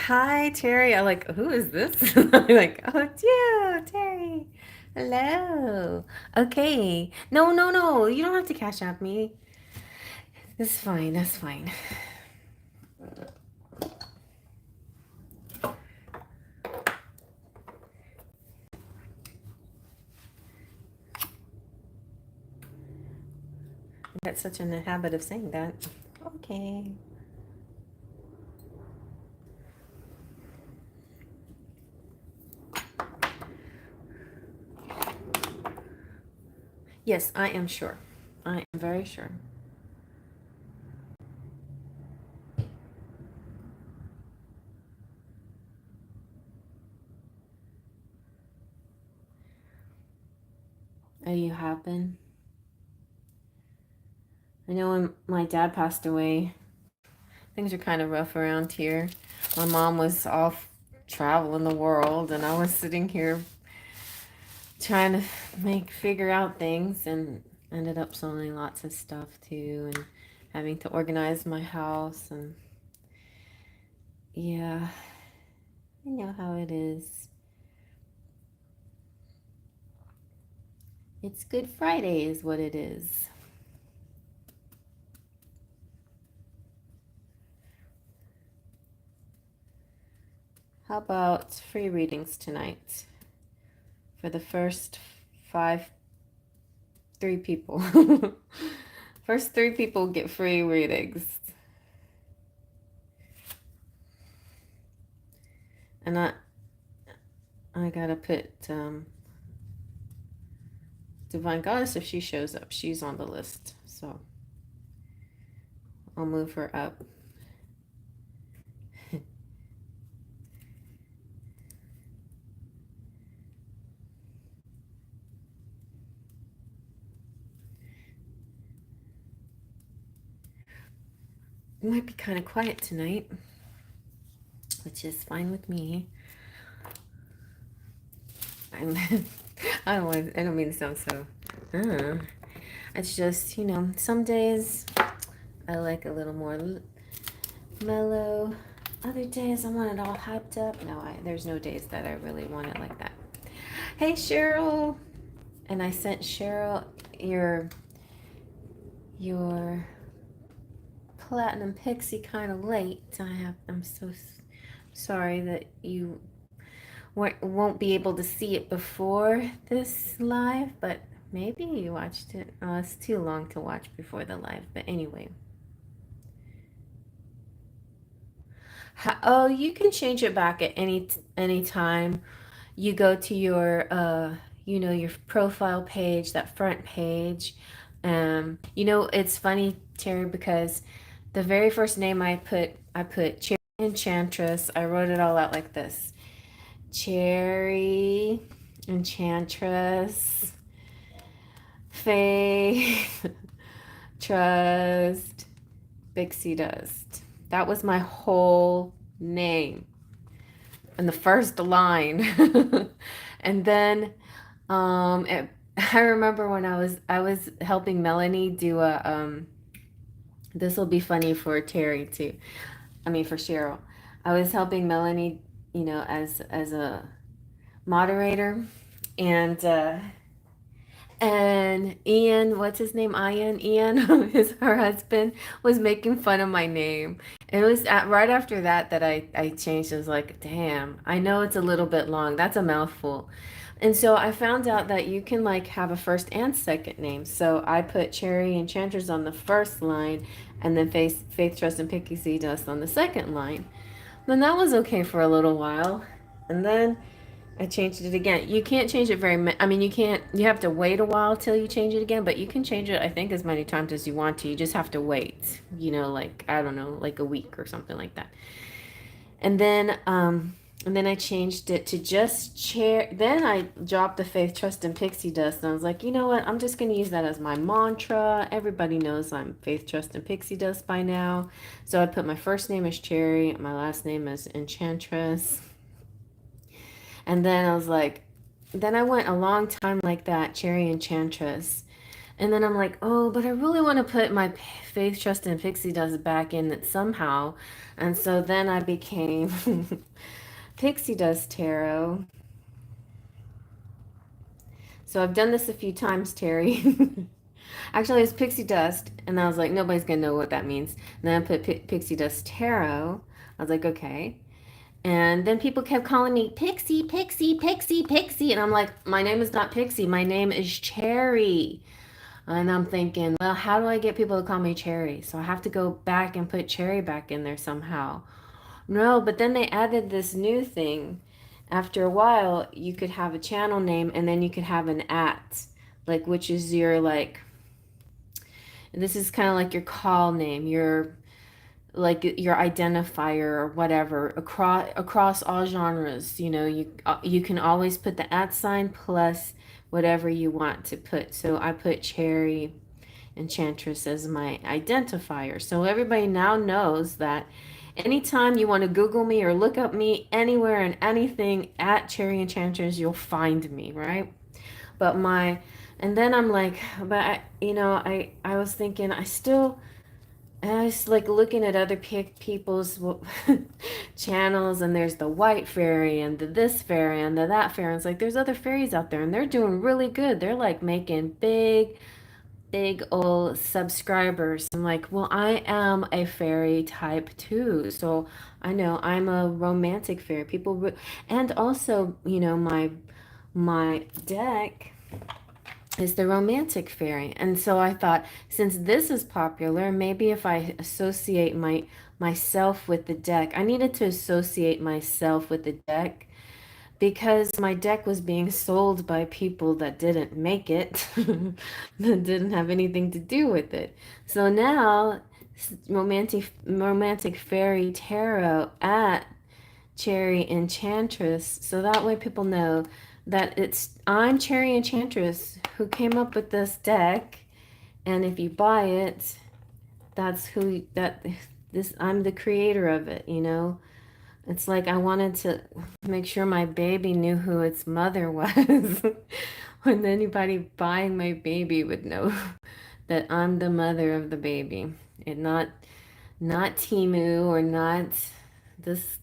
Hi, Terry. I like, who is this? I'm like, oh, it's you, Terry. Hello. Okay. No, no, no. You don't have to cash out me. That's fine. That's fine. I got such in the habit of saying that. Okay. Yes, I am sure. I am very sure. Oh, you have been? I know when my dad passed away, things are kind of rough around here. My mom was off traveling the world, and I was sitting here trying to figure out things, and ended up selling lots of stuff too, and having to organize my house. And yeah, I know how it is. It's Good Friday is what it is. How about free readings tonight for the first five three people? First three people get free readings. And I gotta put Divine Goddess, if she shows up. She's on the list, so I'll move her up. It might be kind of quiet tonight, which is fine with me. I'm I don't mean to sound so. It's just, some days I like a little more mellow. Other days I want it all hyped up. No, there's no days that I really want it like that. Hey, Cheryl. And I sent Cheryl your Platinum Pixie kind of late. I'm so sorry that you won't be able to see it before this live, but maybe you watched it. Oh, it's too long to watch before the live, but anyway. Oh, you can change it back at any time. You go to your profile page, that front page. It's funny, Terry, because the very first name I put Cherry Enchantress. I wrote it all out like this. Cherry Enchantress, Faith, Trust, Pixie Dust. That was my whole name in the first line. And then I remember when I was helping Melanie do a this will be funny for Terry too. I mean for Cheryl. I was helping Melanie, as a moderator, and Ian, what's his name? Ian, is her husband, was making fun of my name. It was right after that I changed. I was like, damn, I know it's a little bit long. That's a mouthful. And so I found out that you can like have a first and second name. So I put Cherry Enchantress on the first line, and then Faith Trust and Pixie Dust on the second line. Then that was okay for a little while. And then I changed it again. You can't change it I mean, you have to wait a while till you change it again, but you can change it, I think, as many times as you want to. You just have to wait, like, I don't know, like a week or something like that. And then I changed it to just chair. Then I dropped the Faith, Trust, and Pixie Dust. And I was like, you know what? I'm just going to use that as my mantra. Everybody knows I'm Faith, Trust, and Pixie Dust by now. So I put my first name as Cherry, my last name as Enchantress. And then I was like, then I went a long time like that, Cherry Enchantress. And then I'm like, oh, but I really want to put my faith, trust, and pixie dust back in it somehow. And so then I became Pixie Dust Tarot. So I've done this a few times, Terry. Actually, it's Pixie Dust, and I was like, nobody's gonna know what that means. And then I put Pixie Dust Tarot. I was like, okay. And then people kept calling me Pixie, Pixie, Pixie, Pixie, and I'm like, my name is not Pixie. My name is Cherry. And I'm thinking, well, how do I get people to call me Cherry? So I have to go back and put Cherry back in there somehow. No, but then they added this new thing. After a while, you could have a channel name and then you could have an at, like which is your like this is kind of like your call name, your like your identifier or whatever across all genres. You know, you can always put the at sign plus whatever you want to put. So I put Cherry Enchantress as my identifier. So everybody now knows that anytime you want to Google me or look up me anywhere and anything at Cherry Enchantress, you'll find me, right? But and then I'm like, but I was thinking, and I was like looking at other people's channels, and there's the white fairy and the this fairy and the that fairy. And it's like there's other fairies out there, and they're doing really good. They're like making big old subscribers. I'm like, well, I am a fairy type too, so I know I'm a romantic fairy. And also, my deck is the romantic fairy. And so I thought, since this is popular, maybe if I associate myself with the deck, I needed to associate myself with the deck because my deck was being sold by people that didn't make it, that didn't have anything to do with it. So now, romantic fairy tarot at Cherry Enchantress, so that way people know that I'm Cherry Enchantress who came up with this deck, and if you buy it, that's who that this I'm the creator of it, you know. It's like I wanted to make sure my baby knew who its mother was. When anybody buying my baby would know that I'm the mother of the baby, and not Timu or not this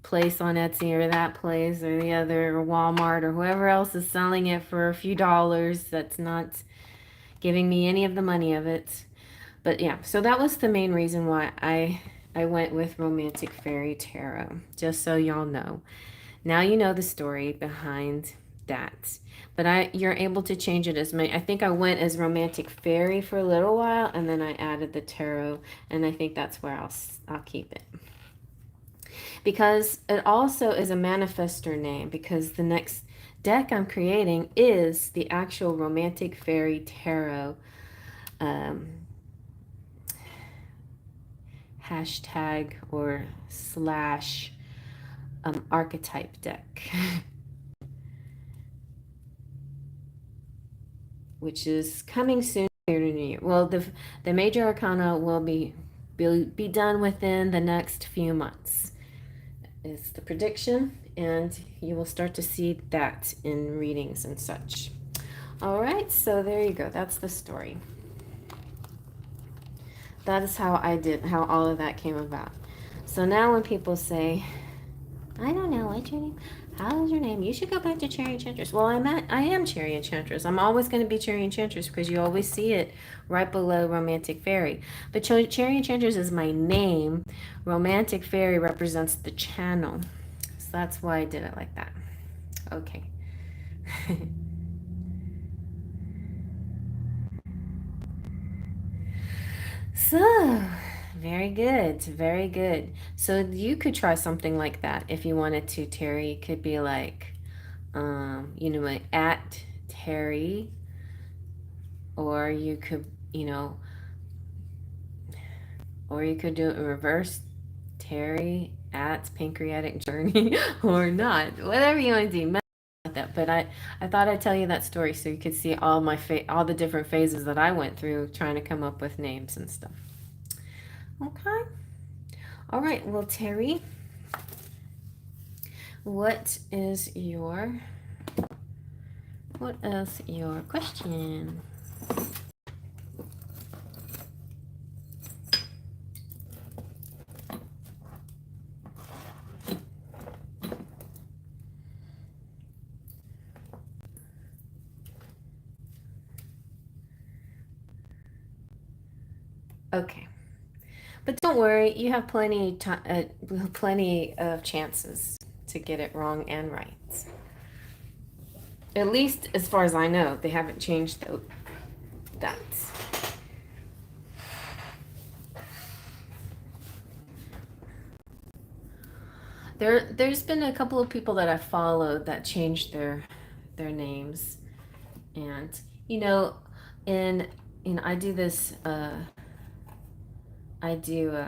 place on Etsy or that place or the other or Walmart or whoever else is selling it for a few dollars that's not giving me any of the money of it. But yeah, so that was the main reason why I went with Romantic Fairy Tarot, just so y'all know. Now you know the story behind that. But you're able to change it as many. I think I went as Romantic Fairy for a little while, and then I added the tarot, and I think that's where I'll keep it. Because it also is a manifestor name, because the next deck I'm creating is the actual Romantic Fairy Tarot hashtag or slash archetype deck, which is coming soon here to New Year. Well, the major arcana will be done within the next few months. It's the prediction, and you will start to see that in readings and such. All right, so there you go. That's the story. That is how all of that came about. So now when people say, I don't know, what's your name? How is your name? You should go back to Cherry Enchantress. Well, I am Cherry Enchantress. I'm always going to be Cherry Enchantress because you always see it right below Romantic Fairy. But Cherry Enchantress is my name. Romantic Fairy represents the channel. So that's why I did it like that. Okay. So, very good, very good. So you could try something like that if you wanted to, Terry. It could be like, like at Terry, or you could, or you could do it in reverse, Terry at Pancreatic Journey, or not, whatever you want to do. Like that. But I thought I'd tell you that story so you could see all the different phases that I went through trying to come up with names and stuff. Okay. All right. Well, Terry, what is your question? Okay. But don't worry, you have plenty of chances to get it wrong and right. At least as far as I know, they haven't changed that. There's been a couple of people that I followed that changed their names, and you know, in I do this. I do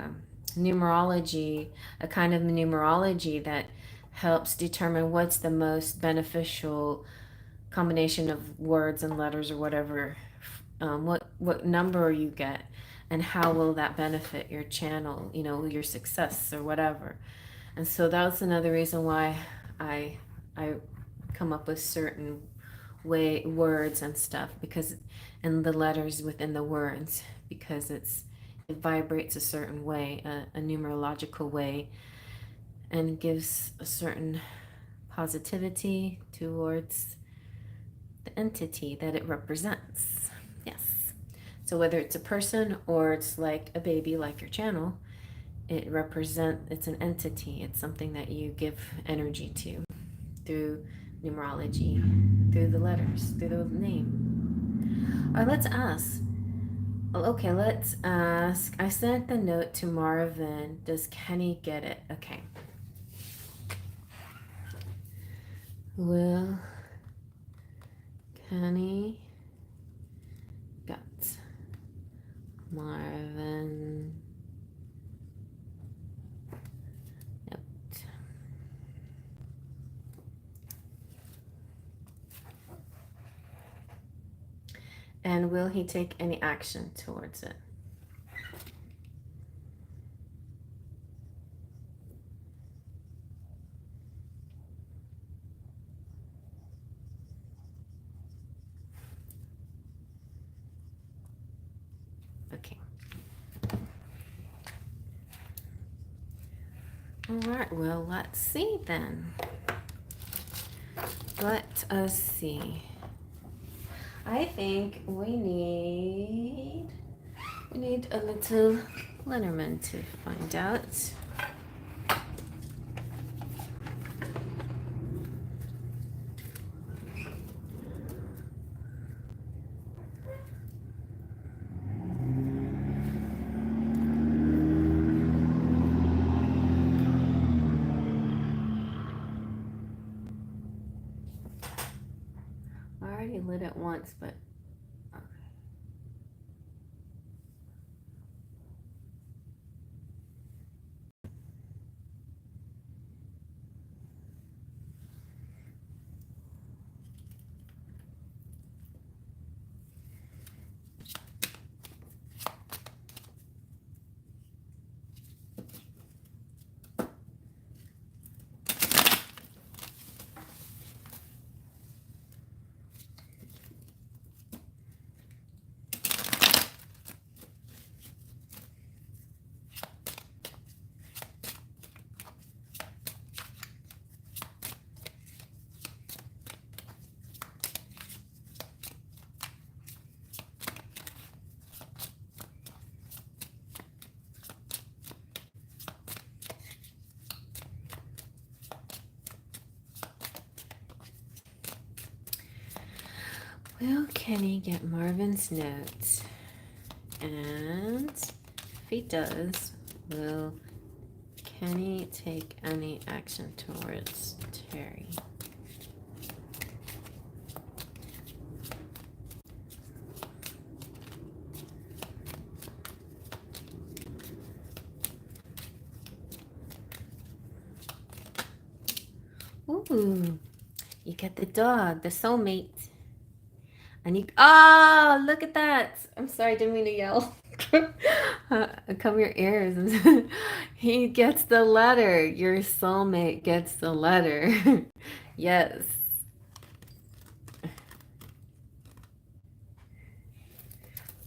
numerology, a kind of numerology that helps determine what's the most beneficial combination of words and letters or whatever, what number you get, and how will that benefit your channel, your success or whatever. And so that's another reason why I I come up with certain words and stuff, because and the letters within the words, because it vibrates a certain way, a numerological way, and gives a certain positivity towards the entity that it represents. Yes. So whether it's a person or it's like a baby, like your channel, it's an entity. It's something that you give energy to through numerology, through the letters, through the name. All right, let's ask. Well, okay, let's ask. I sent the note to Marvin. Does Kenny get it? Okay. Will Kenny got Marvin note? And will he take any action towards it? Okay. All right, well, let's see then. Let us see. I think we need a little Lenormand to find out. I already lit it once, but will Kenny get Marvin's note? And if he does, will Kenny take any action towards Terry? Ooh, you get the dog, the soulmate. Look at that. I'm sorry, I didn't mean to yell. Cover your ears. He gets the letter. Your soulmate gets the letter. Yes.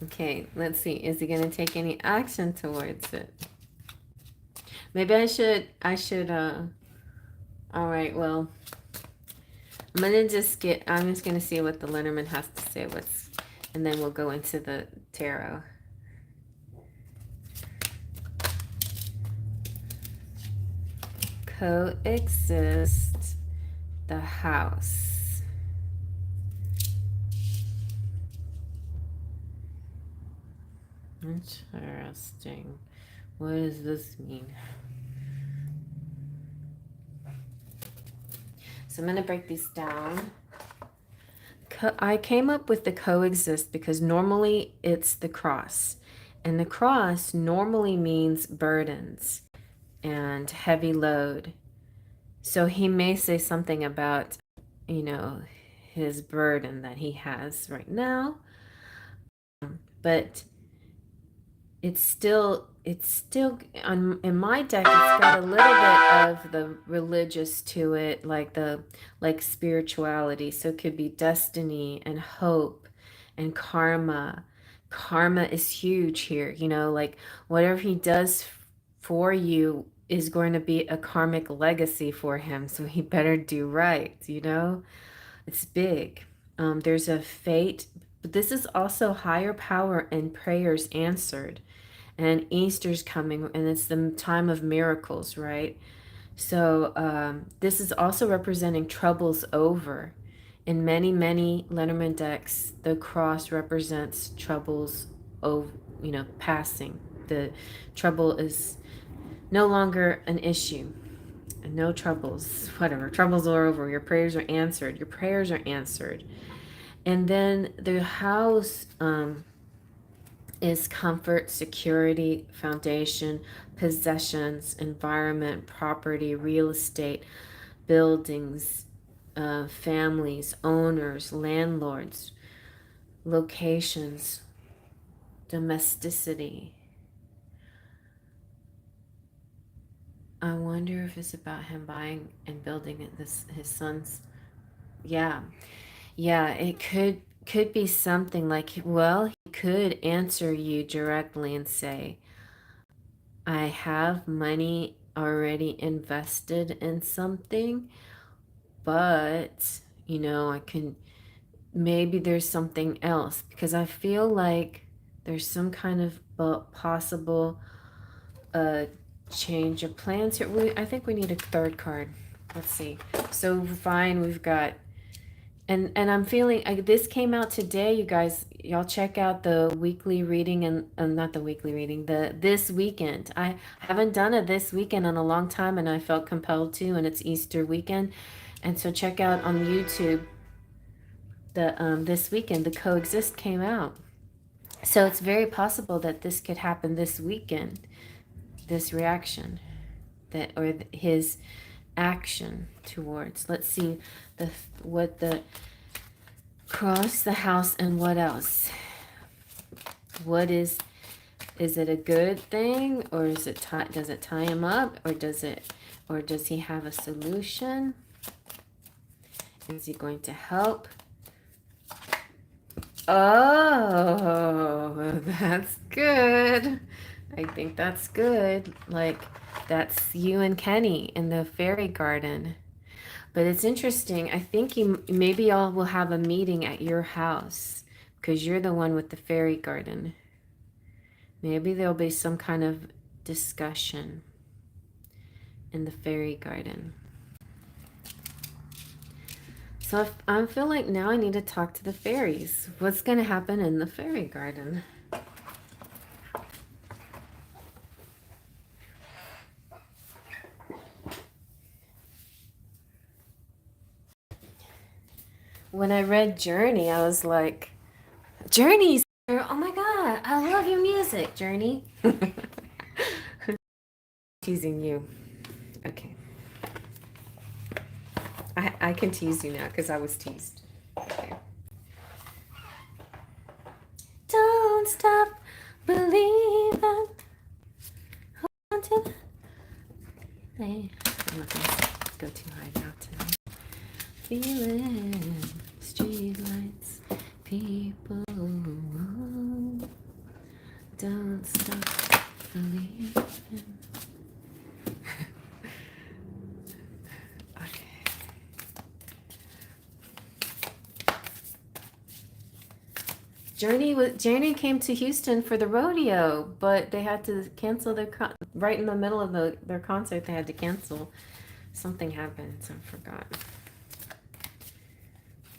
Okay, let's see. Is he going to take any action towards it? Maybe I should, all right, well, I'm just going to see what the Lenormand has to say, and then we'll go into the tarot. coexist the house. Interesting. What does this mean? So I'm going to break these down. I came up with the coexist because normally it's the cross. And the cross normally means burdens and heavy load. So he may say something about, his burden that he has right now. But it's still in my deck, it's got a little bit of the religious to it, like spirituality. So it could be destiny and hope and karma. Karma is huge here, like whatever he does for you is going to be a karmic legacy for him, so he better do right. It's big. There's a fate, but this is also higher power and prayers answered. And Easter's coming, and it's the time of miracles, right? So this is also representing troubles over. In many, many Lenormand decks, the cross represents troubles over, passing. The trouble is no longer an issue. No troubles, whatever. Troubles are over. Your prayers are answered. Your prayers are answered. And then the house is comfort, security, foundation, possessions, environment, property, real estate, buildings, families, owners, landlords, locations, domesticity. I wonder if it's about him buying and building his son's. Yeah, it could be something like, well, he could answer you directly and say, I have money already invested in something, but I can, maybe there's something else, because I feel like there's some kind of possible change of plans here. I think we need a third card. Let's see. So fine, we've got, and I'm feeling this came out today, you guys. Y'all check out the weekly reading, and not the weekly reading, this weekend. I haven't done it this weekend in a long time, and I felt compelled to, and it's Easter weekend, and so check out on YouTube the this weekend the coexist came out. So it's very possible that this could happen this weekend. This reaction, his action towards. Let's see what the cross, the house, and what else. What is it a good thing, or does it tie him up, or does he have a solution? Is he going to help? Oh, that's good. I think that's good. Like, that's you and Kenny in the fairy garden. But it's interesting. I think maybe y'all will have a meeting at your house, because you're the one with the fairy garden. Maybe there'll be some kind of discussion in the fairy garden. So I feel like now I need to talk to the fairies. What's going to happen in the fairy garden? When I read Journey, I was like, Journey's here. Oh my God, I love your music, Journey. Teasing you. Okay. I can tease you now because I was teased. Okay. Don't stop believing. Hold on to the... I'm not going to go too high now tonight. Feeling street lights, people, don't stop believing. Okay. Journey came to Houston for the rodeo, but they had to cancel right in the middle of their concert. They had to cancel. Something happened, so I forgot.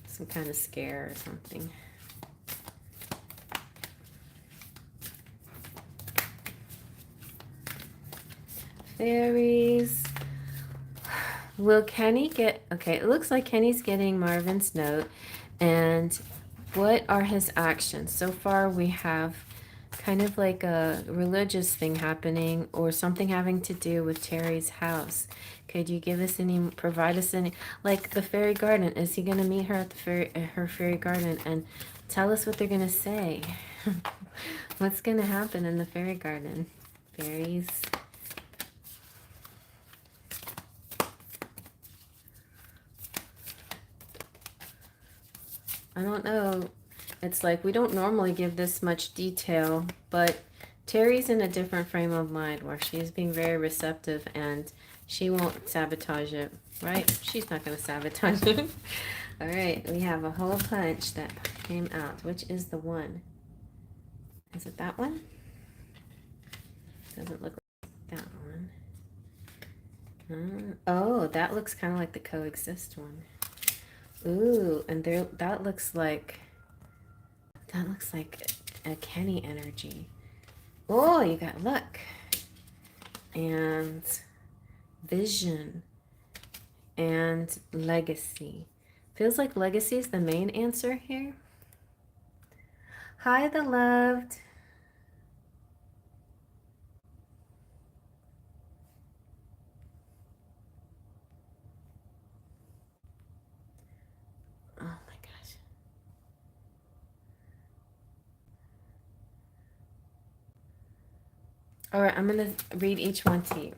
Some kind of scare or something. Fairies. Will Kenny get... Okay, it looks like Kenny's getting Marvin's note. And what are his actions? So far we have kind of like a religious thing happening or something having to do with Terry's house. Could you give us any, provide us any, like the fairy garden? Is he going to meet her at her fairy garden and tell us what they're going to say? What's going to happen in the fairy garden? Fairies. I don't know. It's like we don't normally give this much detail, but Terry's in a different frame of mind where she's being very receptive and she won't sabotage it, right? She's not going to sabotage it. All right, we have a whole punch that came out. Which is the one? Is it that one? Doesn't look like that one. Oh, that looks kind of like the coexist one. Ooh, and there, that looks like a Kenny energy. Oh, you got luck and vision and legacy. Feels like legacy is the main answer here. Hi, the loved. Oh my gosh. All right, I'm going to read each one to you.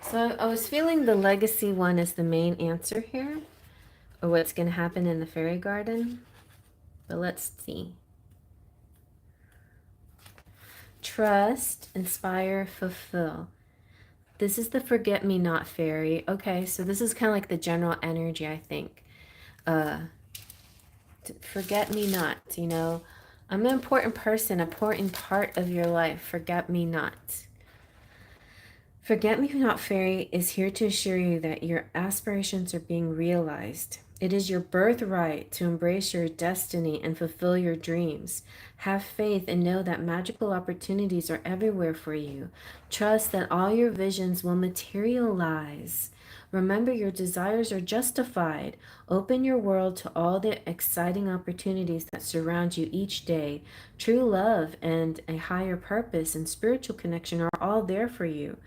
So I was feeling the legacy one is the main answer here, or what's going to happen in the fairy garden. But let's see. Trust, inspire, fulfill. This is the forget-me-not fairy. Okay, so this is kind of like the general energy, I think. Forget-me-not, you know. I'm an important person, important part of your life. Forget-me-not. Forget-me-not fairy is here to assure you that your aspirations are being realized. It is your birthright to embrace your destiny and fulfill your dreams. Have faith and know that magical opportunities are everywhere for you. Trust that all your visions will materialize. Remember, your desires are justified. Open your world to all the exciting opportunities that surround you each day. True love and a higher purpose and spiritual connection are all there for you.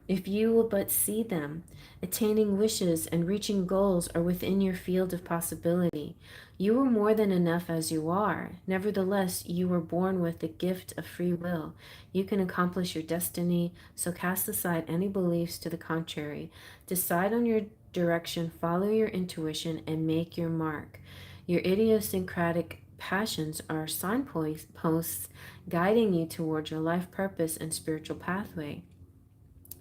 If you will but see them, attaining wishes and reaching goals are within your field of possibility. You are more than enough as you are. Nevertheless, you were born with the gift of free will. You can accomplish your destiny, so cast aside any beliefs to the contrary. Decide on your direction, follow your intuition, and make your mark. Your idiosyncratic passions are signposts guiding you toward your life purpose and spiritual pathway.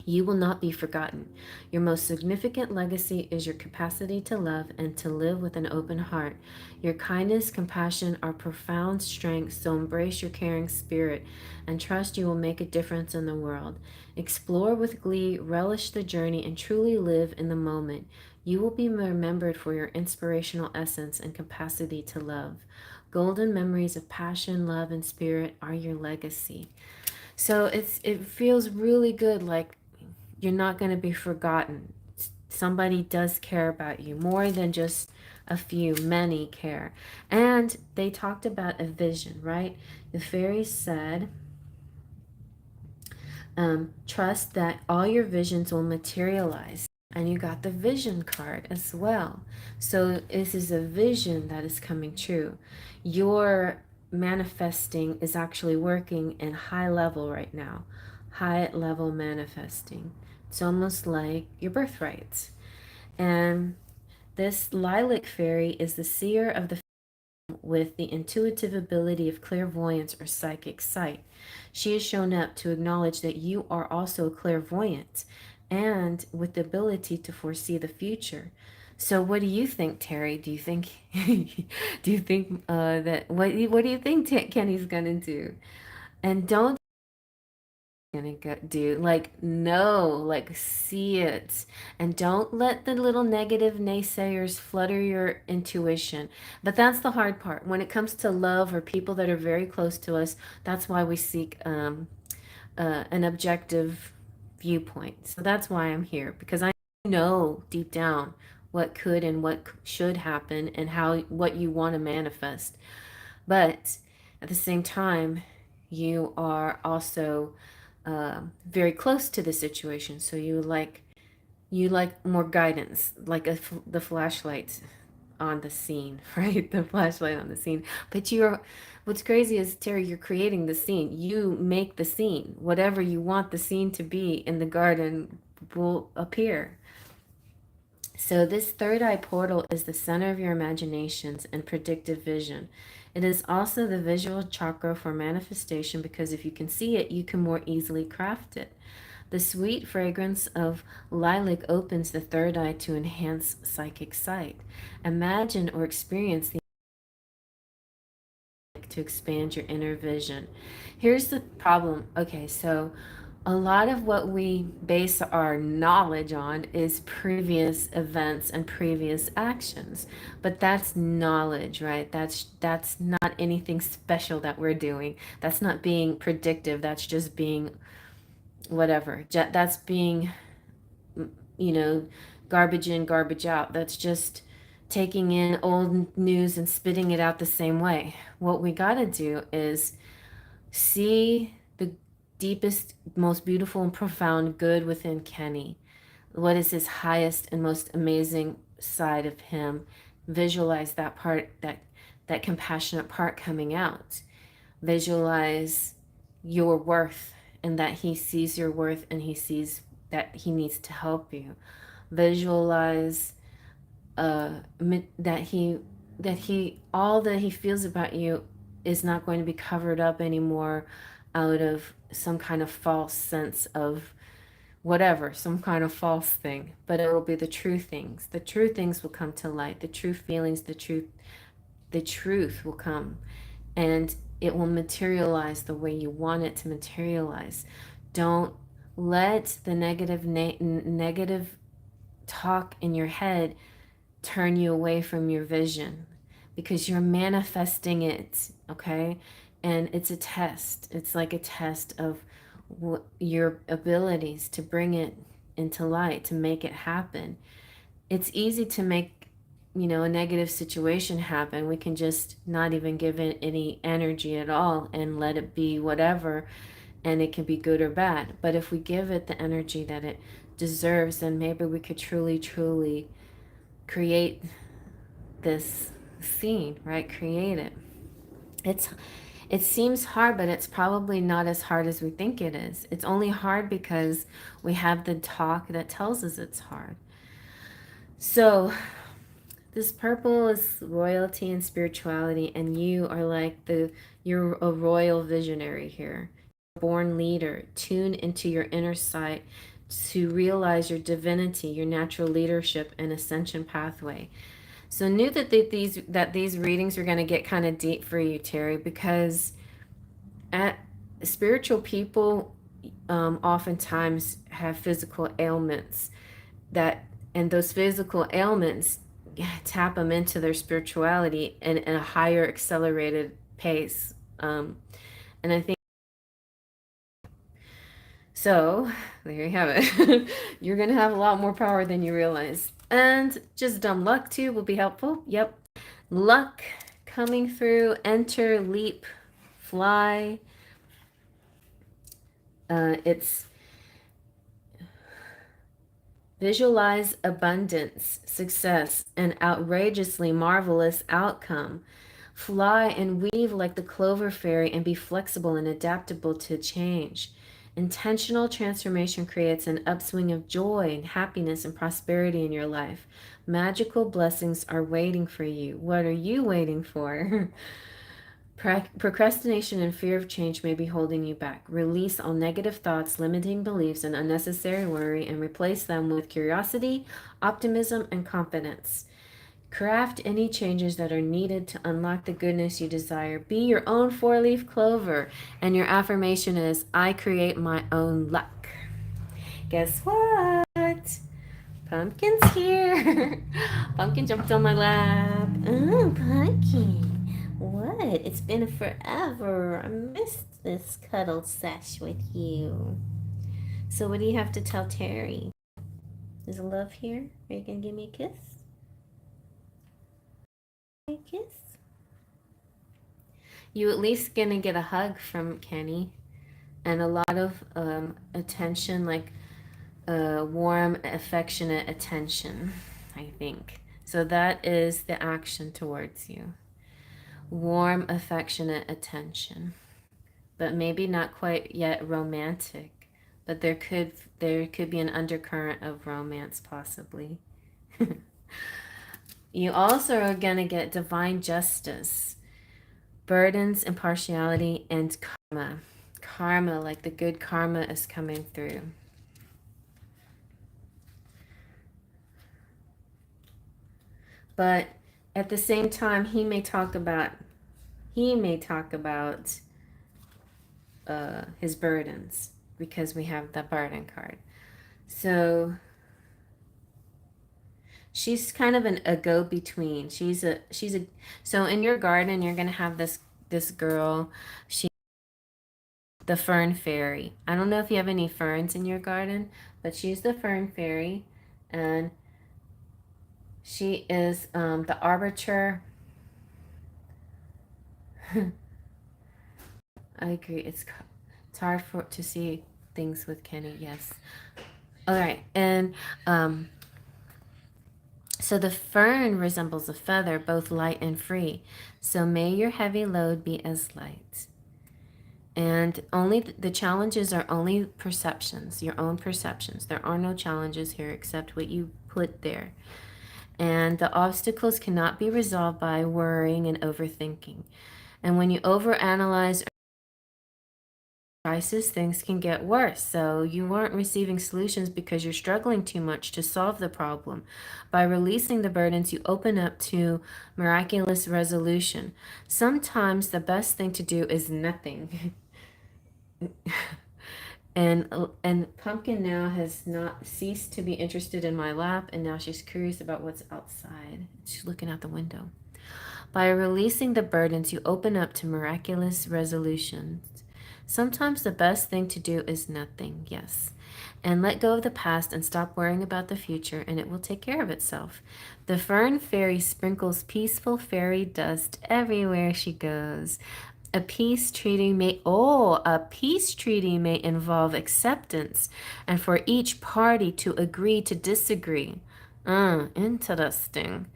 You will not be forgotten. Your most significant legacy is your capacity to love and to live with an open heart. Your kindness, compassion are profound strengths, so embrace your caring spirit and trust you will make a difference in the world. Explore with glee, relish the journey, and truly live in the moment. You will be remembered for your inspirational essence and capacity to love. Golden memories of passion, love, and spirit are your legacy. So it feels really good, like you're not going to be forgotten. Somebody does care about you more than just a few, many care. And they talked about a vision, right? The fairies said, trust that all your visions will materialize. And you got the vision card as well. So this is a vision that is coming true. Your manifesting is actually working in high level right now. High level manifesting. It's almost like your birthright. And this lilac fairy is the seer of the with the intuitive ability of clairvoyance or psychic sight. She has shown up to acknowledge that you are also clairvoyant and with the ability to foresee the future. So what do you think, Terry? Do you think do you think that what do you think Kenny's gonna do? And don't gonna do. Like, no, like, see it. And don't let the little negative naysayers flutter your intuition. But that's the hard part. When it comes to love or people that are very close to us, that's why we seek an objective viewpoint. So that's why I'm here, because I know deep down what could and what should happen and how what you want to manifest. But at the same time, you are also very close to the situation. So you like more guidance, like the flashlight on the scene, right? The flashlight on the scene. But what's crazy is, Terry, you're creating the scene. You make the scene. Whatever you want the scene to be in the garden will appear. So this third eye portal is the center of your imaginations and predictive vision. It is also the visual chakra for manifestation, because if you can see it, you can more easily craft it. The sweet fragrance of lilac opens the third eye to enhance psychic sight. Imagine or experience the to expand your inner vision. Here's the problem. Okay, so a lot of what we base our knowledge on is previous events and previous actions. But that's knowledge, right? That's not anything special that we're doing. That's not being predictive. That's just being whatever. That's being, you know, garbage in, garbage out. That's just taking in old news and spitting it out the same way. What we got to do is see the deepest, most beautiful and profound good within Kenny. What is his highest and most amazing side of him? Visualize that part, that compassionate part coming out. Visualize your worth, and that he sees your worth and he sees that he needs to help you. Visualize that he all that he feels about you is not going to be covered up anymore out of some kind of false sense of whatever, some kind of false thing, but it will be the true things. The true things will come to light. The true feelings, the truth will come, and it will materialize the way you want it to materialize. Don't let the negative talk in your head turn you away from your vision, because you're manifesting it, okay? And it's a test. It's like a test of your abilities to bring it into light, to make it happen. It's easy to make, a negative situation happen. We can just not even give it any energy at all and let it be whatever, and it can be good or bad. But if we give it the energy that it deserves, then maybe we could truly, truly create this scene, right? Create it. It seems hard, but it's probably not as hard as we think it is. It's only hard because we have the talk that tells us it's hard. So this purple is royalty and spirituality, and you are like you're a royal visionary here. Born leader. Tune into your inner sight to realize your divinity, your natural leadership and ascension pathway. So knew that these readings are going to get kind of deep for you, Terry, because spiritual people oftentimes have physical ailments and those physical ailments tap them into their spirituality in a higher accelerated pace. And I think so. There you have it. You're going to have a lot more power than you realize. And just dumb luck too will be helpful. Yep. Luck coming through. Enter, leap, fly. It's visualize abundance, success, and outrageously marvelous outcome. Fly and weave like the clover fairy and be flexible and adaptable to change. Intentional transformation creates an upswing of joy and happiness and prosperity in your life. Magical blessings are waiting for you. What are you waiting for? Procrastination and fear of change may be holding you back. Release all negative thoughts, limiting beliefs, and unnecessary worry, and replace them with curiosity, optimism, and confidence. Craft any changes that are needed to unlock the goodness you desire. Be your own four-leaf clover. And your affirmation is, I create my own luck. Guess what? Pumpkin's here. Pumpkin jumped on my lap. Oh, Pumpkin. What? It's been forever. I missed this cuddle sesh with you. So what do you have to tell Terry? Is love here? Are you going to give me a kiss? A kiss? You at least going to get a hug from Kenny. And a lot of attention, like warm, affectionate attention, I think. So that is the action towards you. Warm, affectionate attention. But maybe not quite yet romantic. But there could be an undercurrent of romance possibly. You also are going to get divine justice, burdens, impartiality, and karma. Karma, like the good karma is coming through. But at the same time, he may talk about his burdens, because we have the burden card. So she's kind of a go-between. So in your garden, you're gonna have this girl. She the fern fairy. I don't know if you have any ferns in your garden, but she's the fern fairy, and she is the arbiter. I agree. It's hard to see things with Kenny. Yes. All right, and so the fern resembles a feather, both light and free. So may your heavy load be as light. And only the challenges are only perceptions, your own perceptions. There are no challenges here except what you put there. And the obstacles cannot be resolved by worrying and overthinking. And when you overanalyze crisis, things can get worse. So you aren't receiving solutions because you're struggling too much to solve the problem. By releasing the burdens, you open up to miraculous resolution. Sometimes the best thing to do is nothing. And Pumpkin now has not ceased to be interested in my lap, and now she's curious about what's outside. She's looking out the window. By releasing the burdens, you open up to miraculous resolutions. Sometimes the best thing to do is nothing, yes. And let go of the past and stop worrying about the future, and it will take care of itself. The fern fairy sprinkles peaceful fairy dust everywhere she goes. A peace treaty may involve acceptance, and for each party to agree to disagree. Interesting.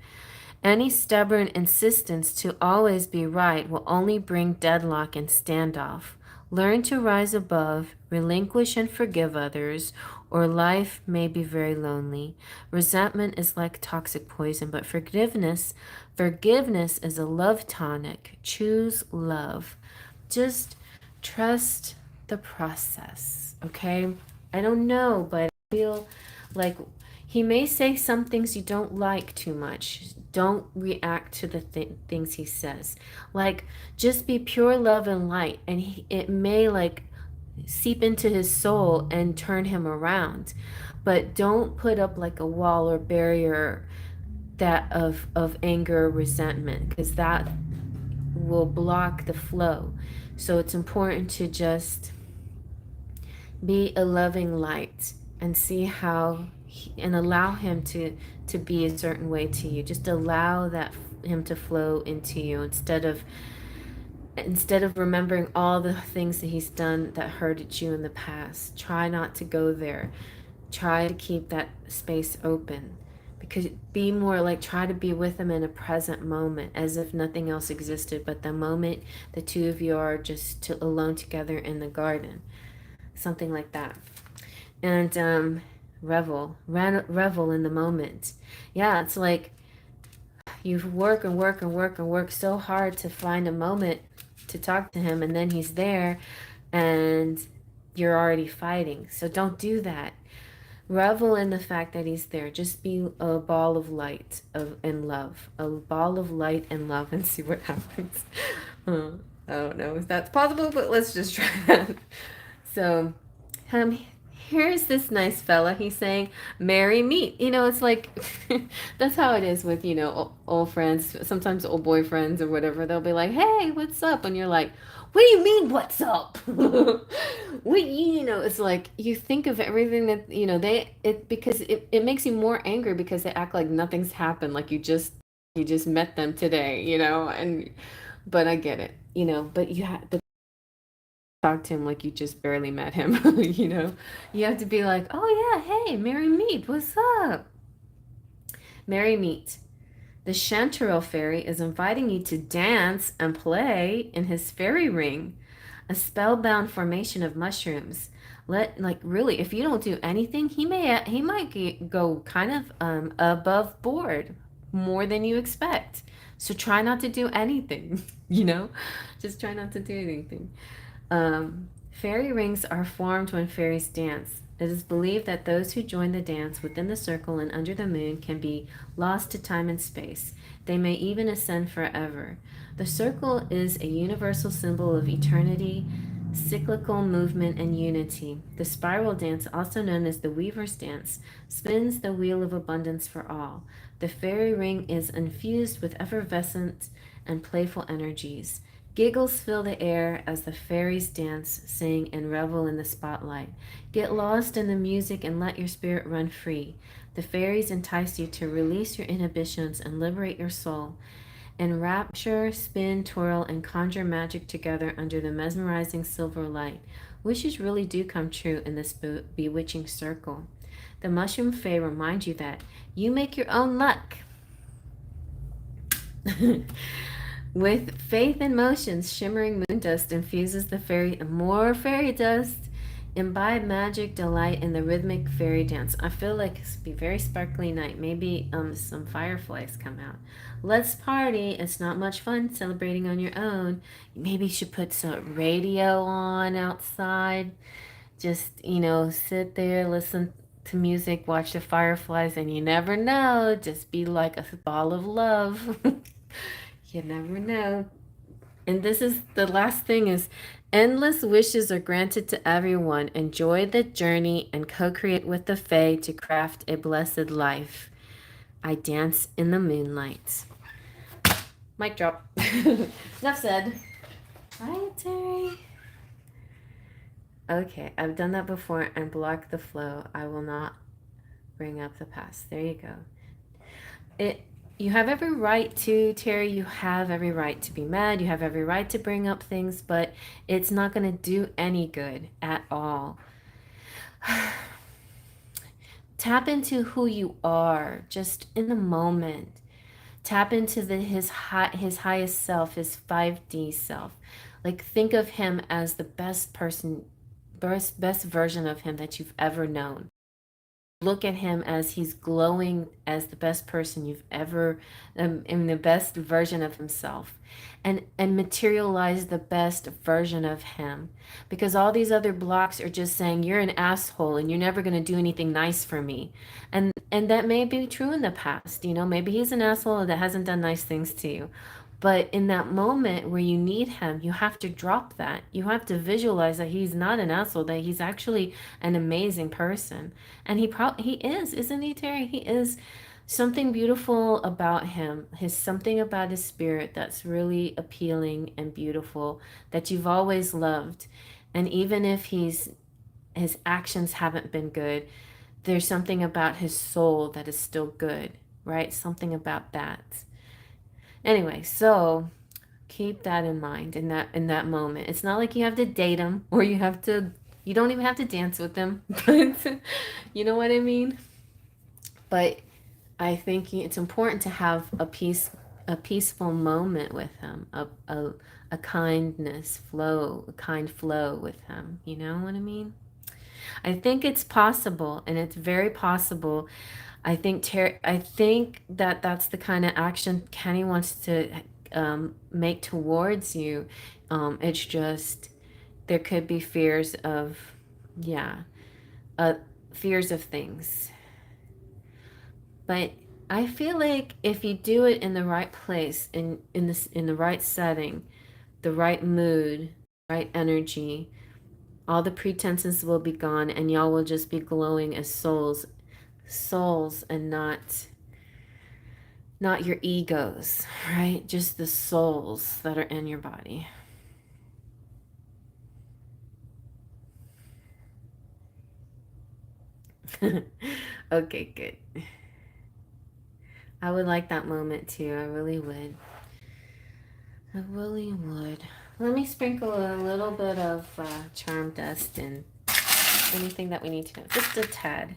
Any stubborn insistence to always be right will only bring deadlock and standoff. Learn to rise above, relinquish and forgive others, or life may be very lonely. Resentment is like toxic poison, but forgiveness is a love tonic. Choose love. Just trust the process, okay? I don't know, but I feel like he may say some things you don't like too much. Don't react to the things he says. Like, just be pure love and light, and it may like seep into his soul and turn him around. But don't put up like a wall or barrier that of anger or resentment, because that will block the flow. So it's important to just be a loving light and see how and allow him to be a certain way to you. Just allow that him to flow into you instead of remembering all the things that he's done that hurted you in the past. Try not to go there. Try to keep that space open, because be more like, try to be with him in a present moment as if nothing else existed but the moment the two of you are just alone together in the garden, something like that. And revel in the moment. Yeah, it's like you work and work and work and work so hard to find a moment to talk to him, and then he's there and you're already fighting. So don't do that. Revel in the fact that he's there. Just be a ball of light and love. A ball of light and love and see what happens. Uh, I don't know if that's possible, but let's just try that. So, um, here's this nice fella. He's saying, "Marry me." It's like that's how it is with old friends. Sometimes old boyfriends or whatever. They'll be like, "Hey, what's up?" And you're like, "What do you mean, what's up?" It's like you think of everything that because it makes you more angry because they act like nothing's happened, like you just met them today, and but I get it, but you have to talk to him like you just barely met him. You have to be like, oh yeah, hey, Merry Meet, what's up? Merry Meet. The Chanterelle fairy is inviting you to dance and play in his fairy ring, a spellbound formation of mushrooms. Really, if you don't do anything, he might go kind of above board, more than you expect. So try not to do anything, just try not to do anything. Fairy rings are formed when fairies dance. It is believed that those who join the dance within the circle and under the moon can be lost to time and space. They may even ascend forever. The circle is a universal symbol of eternity, cyclical movement, and unity. The spiral dance, also known as the Weaver's Dance, spins the wheel of abundance for all. The fairy ring is infused with effervescent and playful energies. Giggles fill the air as the fairies dance, sing, and revel in the spotlight. Get lost in the music and let your spirit run free. The fairies entice you to release your inhibitions and liberate your soul. Enrapture, spin, twirl, and conjure magic together under the mesmerizing silver light. Wishes really do come true in this bewitching circle. The mushroom fae remind you that you make your own luck. With faith in motions, shimmering moon dust infuses the more fairy dust. Imbibe magic, delight in the rhythmic fairy dance. I feel like it's be very sparkly night. Maybe some fireflies come out. Let's party. It's not much fun celebrating on your own. Maybe you should put some radio on outside. Just sit there, listen to music, watch the fireflies, and you never know. Just be like a ball of love. You never know. And this is the last thing is endless wishes are granted to everyone. Enjoy the journey and co-create with the Fae to craft a blessed life. I dance in the moonlight. Mic drop. Enough said. Hi, Terry. Okay, I've done that before and blocked the flow. I will not bring up the past. There you go. You have every right to, Terry, you have every right to be mad. You have every right to bring up things, but it's not going to do any good at all. Tap into who you are just in the moment. Tap into his highest self, his 5D self. Like think of him as the best person, best version of him that you've ever known. Look at him as he's glowing as the best person you've ever in the best version of himself, and materialize the best version of him, because all these other blocks are just saying you're an asshole and you're never going to do anything nice for me. And that may be true in the past, maybe he's an asshole that hasn't done nice things to you. But in that moment where you need him, you have to drop that. You have to visualize that he's not an asshole, that he's actually an amazing person. And he is, isn't he, Terry? He is. Something beautiful about him. His something about his spirit that's really appealing and beautiful that you've always loved. And even if his actions haven't been good, there's something about his soul that is still good, right? Something about that. Anyway, so keep that in mind in that moment. It's not like you have to date him or you don't even have to dance with him. But you know what I mean? But I think it's important to have a peaceful moment with him, a kindness flow, a kind flow with him. You know what I mean? I think it's possible, and it's very possible. I think that that's the kind of action Kenny wants to make towards you. It's just there could be fears of, yeah, uh, fears of things. But I feel like if you do it in the right place, in the right setting, the right mood, right energy, all the pretenses will be gone and y'all will just be glowing as souls and not your egos, right? Just the souls that are in your body. Okay, good. I would like that moment too. I really would. I really would. Let me sprinkle a little bit of charm dust and anything that we need to know. Just a tad.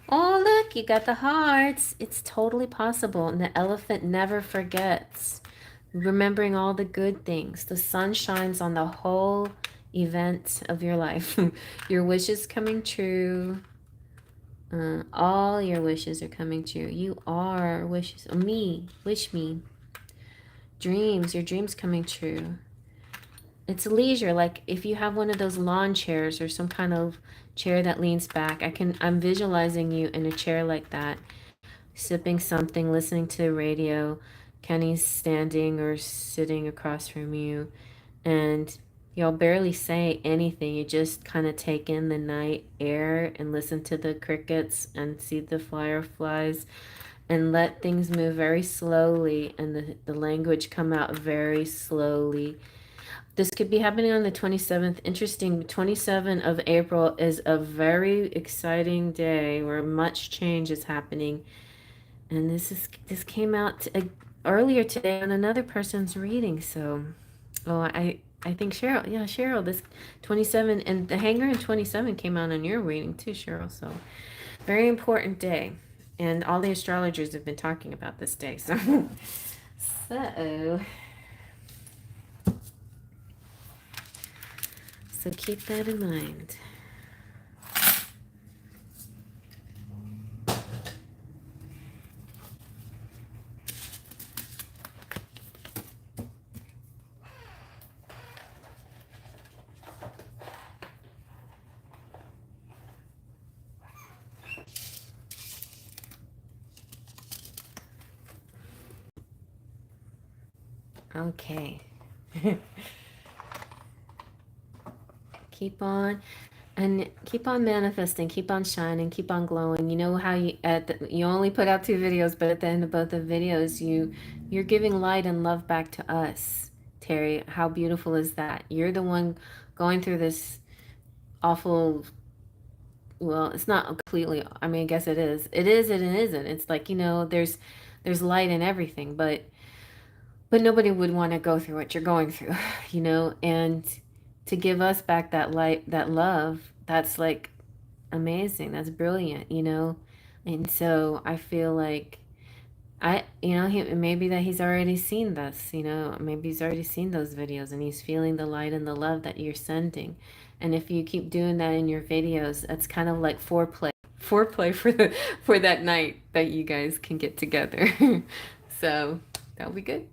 Oh, look, you got the hearts. It's totally possible. And the elephant never forgets. Remembering all the good things. The sun shines on the whole event of your life. Your wishes coming true. All your wishes are coming true. You are wishes. Me. Wish me. Dreams. Your dreams coming true. It's leisure. Like if you have one of those lawn chairs or some kind of chair that leans back, I'm visualizing you in a chair like that, sipping something, listening to the radio. Kenny's standing or sitting across from you, and y'all barely say anything. You just kind of take in the night air and listen to the crickets and see the fireflies and let things move very slowly and the language come out very slowly. This could be happening on the 27th. Interesting, 27th of April is a very exciting day where much change is happening. And this came out earlier today on another person's reading. So, oh, I think Cheryl, yeah, Cheryl, this 27 and the hanger in 27 came out on your reading too, Cheryl. So, very important day. And all the astrologers have been talking about this day. So, so So keep that in mind. Okay. Keep on manifesting, keep on shining, keep on glowing. You know how you only put out 2 videos, but at the end of both the videos, you're giving light and love back to us. Terry, how beautiful is that? You're the one going through this awful, well, it's not completely, I mean, I guess it is. It is and it isn't. It's like, there's light in everything, but nobody would want to go through what you're going through, and to give us back that light, that love, that's like amazing. That's brilliant, and so I feel like maybe that he's already seen this, maybe he's already seen those videos and he's feeling the light and the love that you're sending. And if you keep doing that in your videos, that's kind of like foreplay for that night that you guys can get together. So that'll be good.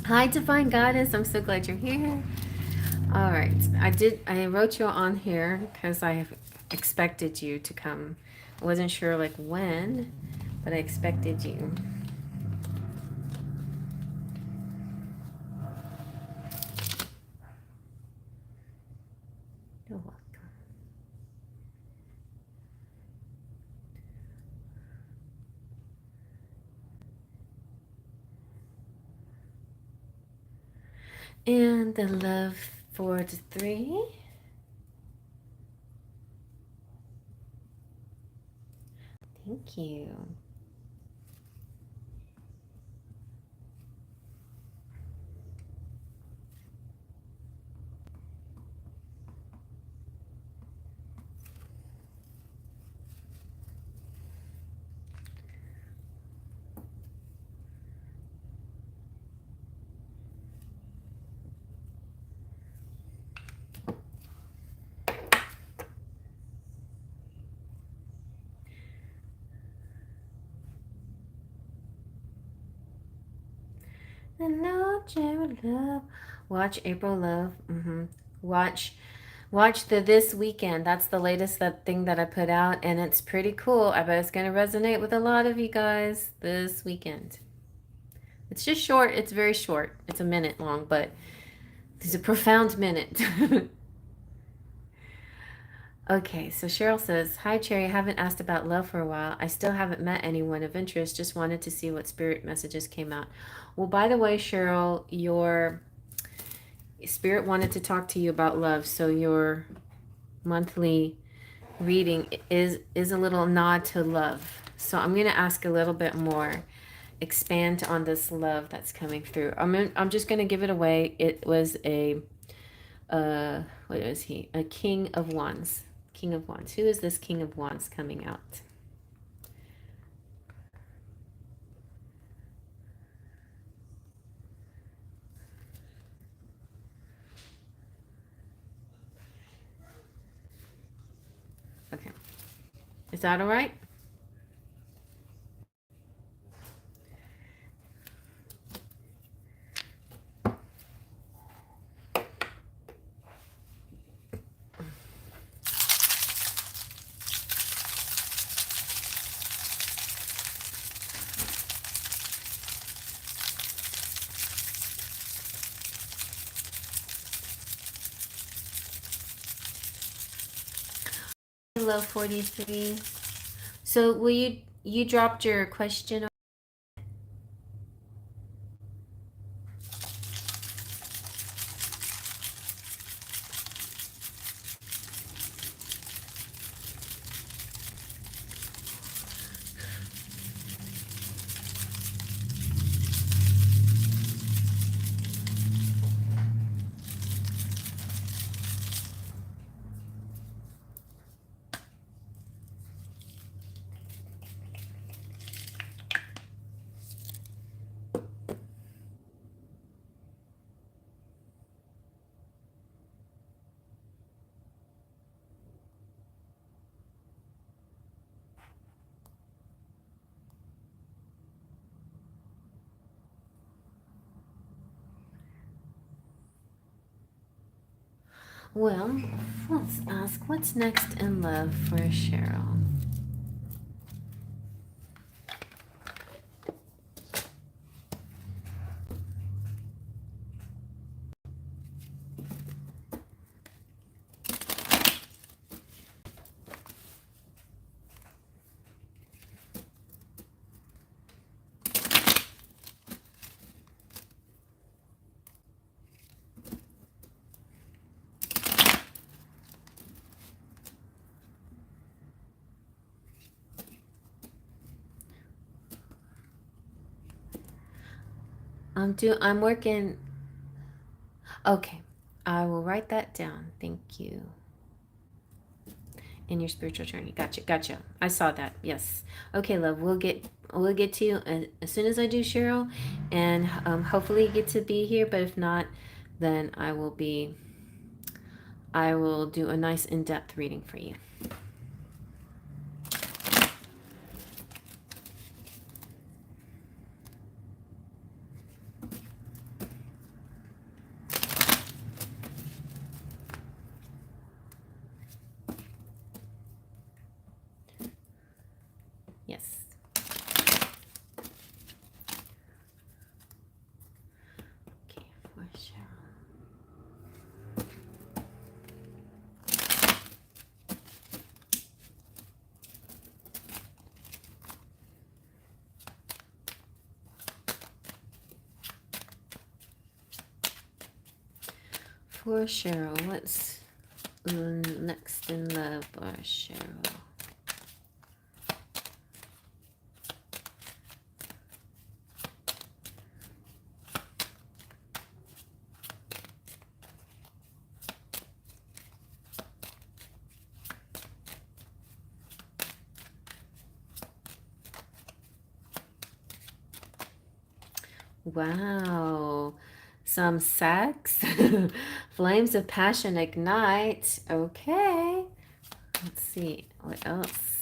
Hi, Divine Goddess. I'm so glad you're here. All right. I wrote you on here because I expected you to come. I wasn't sure like when, but I expected you. You're welcome. And the love 4 to 3. Thank you. I know Watch April love. Watch April love. Watch the This Weekend. That's the latest thing that I put out, and it's pretty cool. I bet it's gonna resonate with a lot of you guys this weekend. It's just short. It's very short. It's a minute long, but it's a profound minute. Okay, so Cheryl says, "Hi Cherry, I haven't asked about love for a while. I still haven't met anyone of interest. Just wanted to see what spirit messages came out." Well, by the way, Cheryl, your spirit wanted to talk to you about love, so your monthly reading is a little nod to love. So I'm going to ask a little bit more. Expand on this love that's coming through. I'm just going to give it away. It was a what is he? A King of Wands. King of Wands. Who is this King of Wands coming out? Okay. Is that all right? Hello, 43. So will you dropped your question? Well, let's ask what's next in love for Cheryl. I'm working. Okay, I will write that down. Thank you. In your spiritual journey. Gotcha. I saw that. Yes. Okay, love. We'll get to you as soon as I do, Cheryl, and hopefully you get to be here. But if not, then I will do a nice in-depth reading for you. Yes. Okay, for Cheryl. For Cheryl, what's next in love for Cheryl? Wow. Some sex. Flames of passion ignite. Okay. Let's see. What else?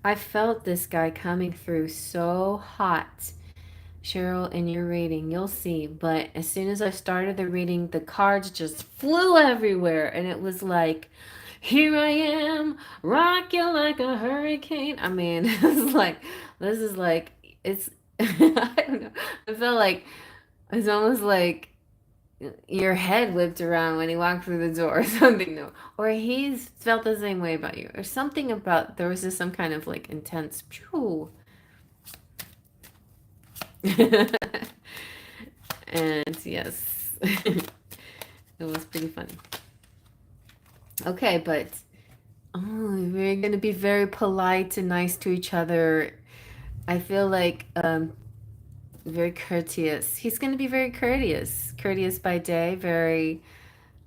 I felt this guy coming through so hot. Cheryl, in your reading, you'll see. But as soon as I started the reading, the cards just flew everywhere. And it was like, here I am, rock you like a hurricane. I mean, it's like, this is like, it's, I don't know. I felt like, it's almost like your head whipped around when he walked through the door or something. No. Or he's felt the same way about you. Or something about, there was just some kind of like intense, phew. And yes, it was pretty funny. Okay, but we're gonna be very polite and nice to each other. I feel like very courteous. He's gonna be very courteous, courteous by day, very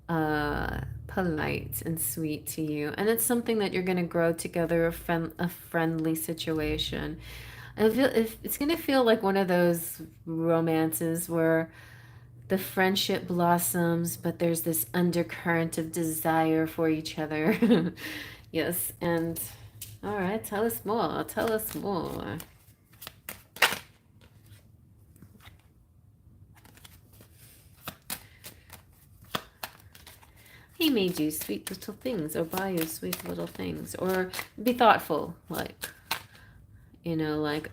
polite and sweet to you, and it's something that you're gonna grow together, a friendly situation. I feel if it's gonna feel like one of those romances where the friendship blossoms, but there's this undercurrent of desire for each other. Yes, and all right, tell us more. Tell us more. He made you sweet little things, or buy you sweet little things, or be thoughtful. Like, like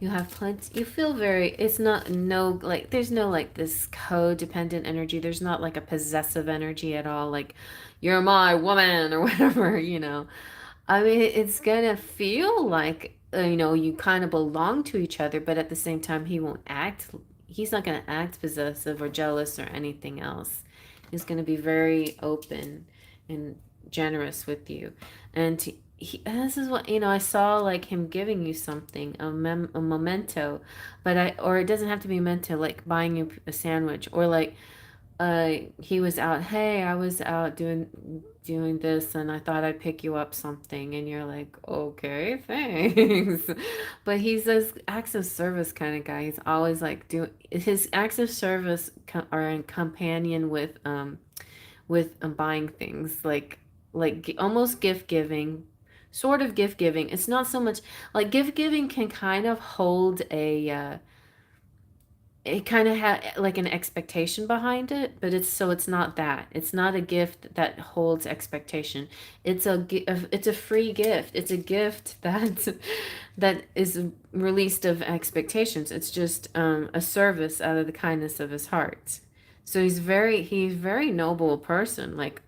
you have plenty, you feel very, it's not, no, like, there's no, like, this codependent energy. There's not, like, a possessive energy at all. Like, you're my woman, or whatever. I mean, it's gonna feel like, you kind of belong to each other, but at the same time, he's not gonna act possessive or jealous or anything else. He's gonna be very open and generous with you. And this is what, I saw, like, him giving you something, a memento, or it doesn't have to be a memento, like buying you a sandwich, or like, he was out, hey, I was out doing this and I thought I'd pick you up something, and you're like, okay, thanks. But he's this acts of service kind of guy. He's always like doing his acts of service are in companion with buying things, like almost gift giving, sort of gift giving. It's not so much like gift giving can kind of hold it kind of had like an expectation behind it, but it's not that. It's not a gift that holds expectation. It's a free gift. It's a gift that that is released of expectations. It's just a service out of the kindness of his heart. So he's very noble person. Like,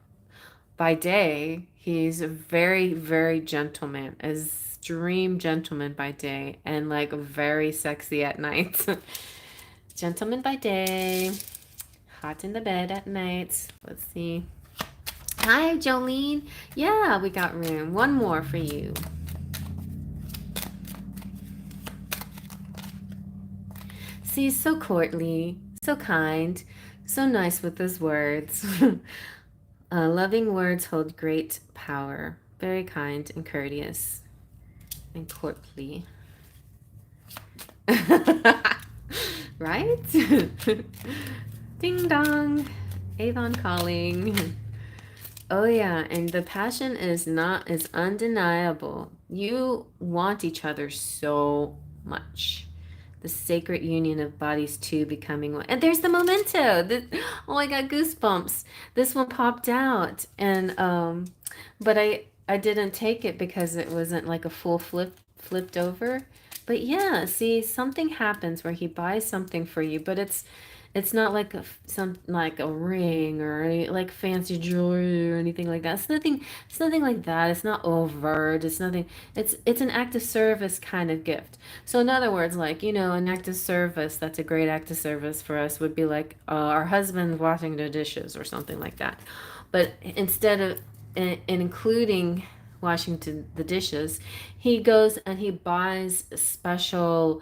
by day, he's a very, very gentleman, a extreme gentleman by day, and like very sexy at night. Gentleman by day, hot in the bed at night. Let's see. Hi, Jolene. Yeah, we got room. One more for you. See, so courtly, so kind, so nice with his words. Loving words hold great power. Very kind and courteous and courtly. Right? Ding dong. Avon calling. Oh yeah, and the passion is undeniable. You want each other so much. The sacred union of bodies two becoming one. And there's the memento. Oh, I got goosebumps. This one popped out, and but I didn't take it because it wasn't like a full flipped over. But yeah, see, something happens where he buys something for you, but it's not like like a ring or any like fancy jewelry or anything like that. It's nothing like that. It's not overt. It's nothing. It's an act of service kind of gift. So in other words, like, an act of service that's a great act of service for us would be like our husband washing the dishes or something like that. But instead of including washing the dishes, he goes and he buys a special,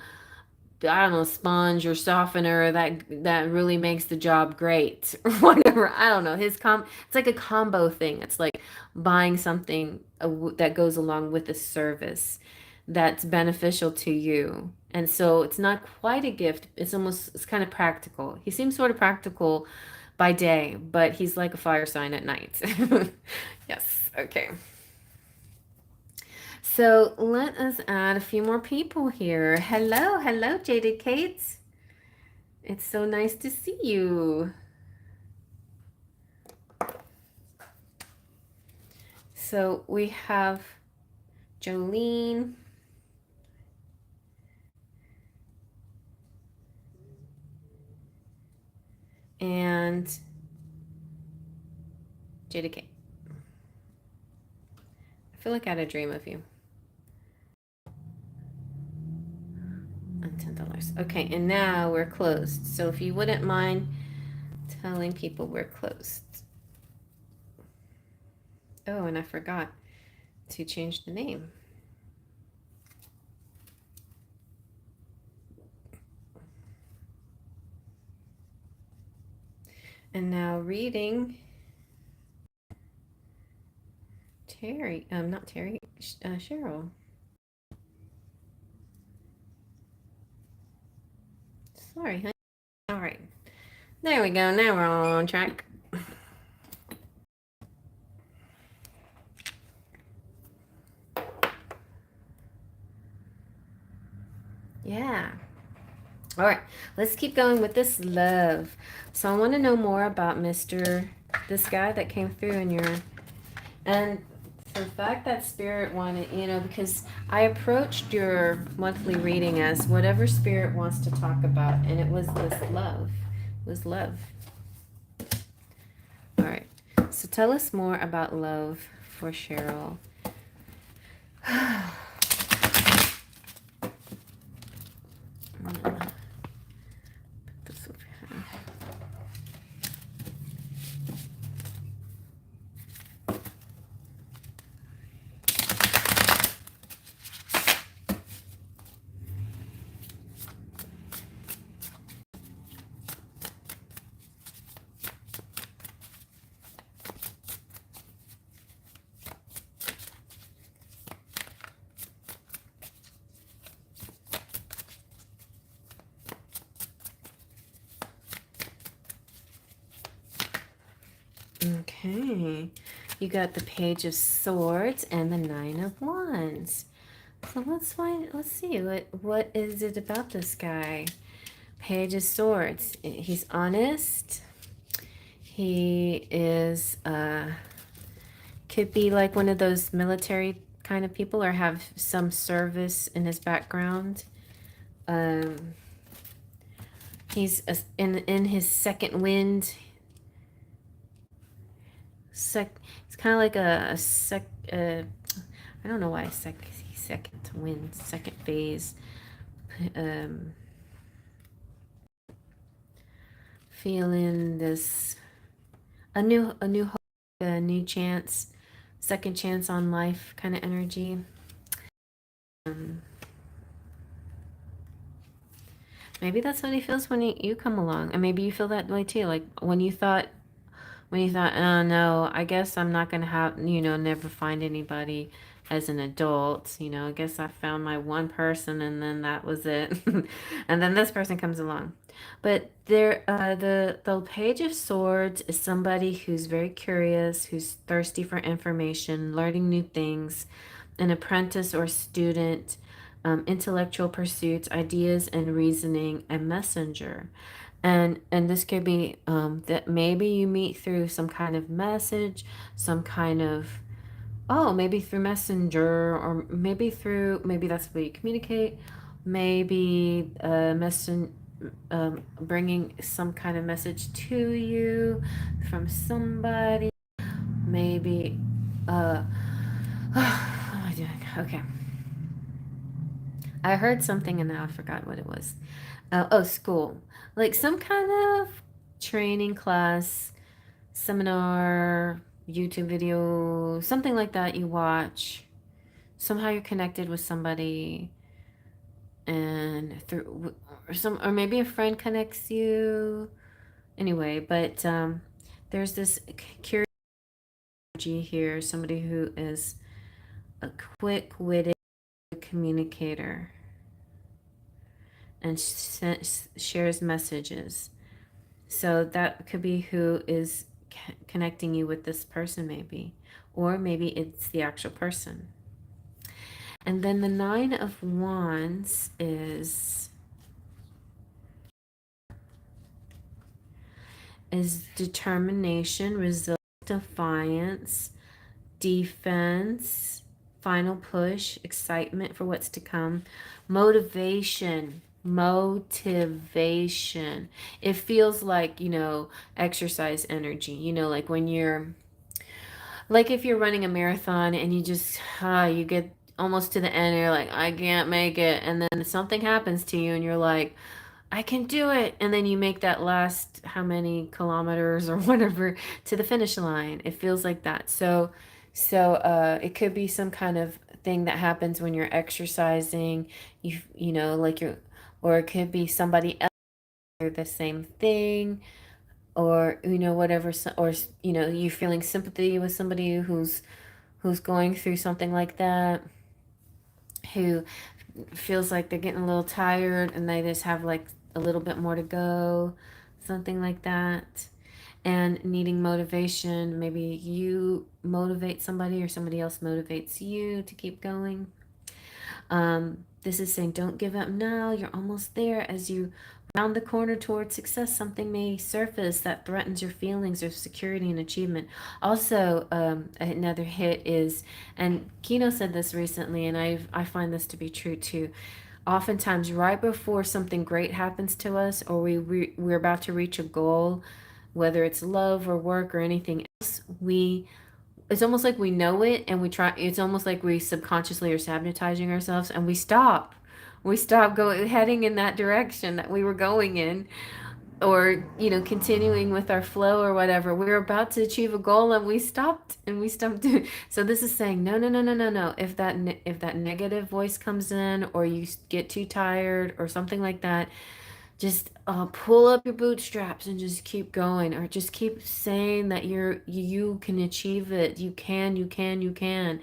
I don't know, sponge or softener that really makes the job great or whatever. I don't know. It's like a combo thing. It's like buying something that goes along with the service that's beneficial to you. And so it's not quite a gift. It's kind of practical. He seems sort of practical by day, but he's like a fire sign at night. Yes. Okay. So let us add a few more people here. Hello, hello, Jaded Kates. It's so nice to see you. So we have Jolene. And Jada K. I feel like I had a dream of you. $10. Okay, and now we're closed. So if you wouldn't mind telling people we're closed. Oh, and I forgot to change the name. And now reading Terry, not Terry, Cheryl. Sorry, honey. All right. There we go. Now we're all on track. Yeah. All right. Let's keep going with this love. So I want to know more about this guy that came through in your, and the fact that Spirit wanted, because I approached your monthly reading as whatever Spirit wants to talk about, and it was this love. It was love. All right. So tell us more about love for Cheryl. Okay, you got the Page of Swords and the Nine of Wands. So let's see, what is it about this guy? Page of Swords. He's honest. He is, could be like one of those military kind of people or have some service in his background. He's in his second wind. It's kind of like I don't know why second wind, second phase. Feeling this a new hope, a new chance, second chance on life kind of energy. Maybe that's what he feels when you come along, and maybe you feel that way too. Like when you thought, oh no, I guess I'm not gonna have, never find anybody as an adult. I guess I found my one person, and then that was it. And then this person comes along. But the Page of Swords is somebody who's very curious, who's thirsty for information, learning new things, an apprentice or student, intellectual pursuits, ideas and reasoning, a messenger. And this could be that maybe you meet through some kind of message, some kind of, maybe through messenger, or maybe that's the way you communicate. Maybe bringing some kind of message to you from somebody. Maybe, what am I doing? Okay. I heard something and now I forgot what it was. School. Like some kind of training class, seminar, YouTube video, something like that you watch. Somehow you're connected with somebody and or maybe a friend connects you. Anyway, but there's this curiosity here, somebody who is a quick-witted communicator and shares messages. So that could be who is connecting you with this person, maybe. Or maybe it's the actual person. And then the Nine of Wands is determination, resilience, defiance, defense, final push, excitement for what's to come, motivation. Motivation. It feels like, exercise energy, like when you're like if you're running a marathon and you just you get almost to the end and you're like, I can't make it, and then something happens to you and you're like, I can do it, and then you make that last how many kilometers or whatever to the finish line. It feels like that. So it could be some kind of thing that happens when you're exercising, like you're, or it could be somebody else or the same thing, or whatever, or you're feeling sympathy with somebody who's going through something like that, who feels like they're getting a little tired and they just have like a little bit more to go, something like that, and needing motivation. Maybe you motivate somebody or somebody else motivates you to keep going. This is saying don't give up now. You're almost there. As you round the corner towards success, something may surface that threatens your feelings of security and achievement. Also, another hit is, and Kino said this recently, and I find this to be true too. Oftentimes, right before something great happens to us, or we're about to reach a goal, whether it's love or work or anything else, it's almost like we know it and we try. It's almost like we subconsciously are sabotaging ourselves, and we stop going heading in that direction that we were going in, or continuing with our flow or whatever. We were about to achieve a goal and we stopped doing. So this is saying no, no, no, no, no, no. If that negative voice comes in, or you get too tired or something like that, just pull up your bootstraps and just keep going, or just keep saying that you can achieve it. You can.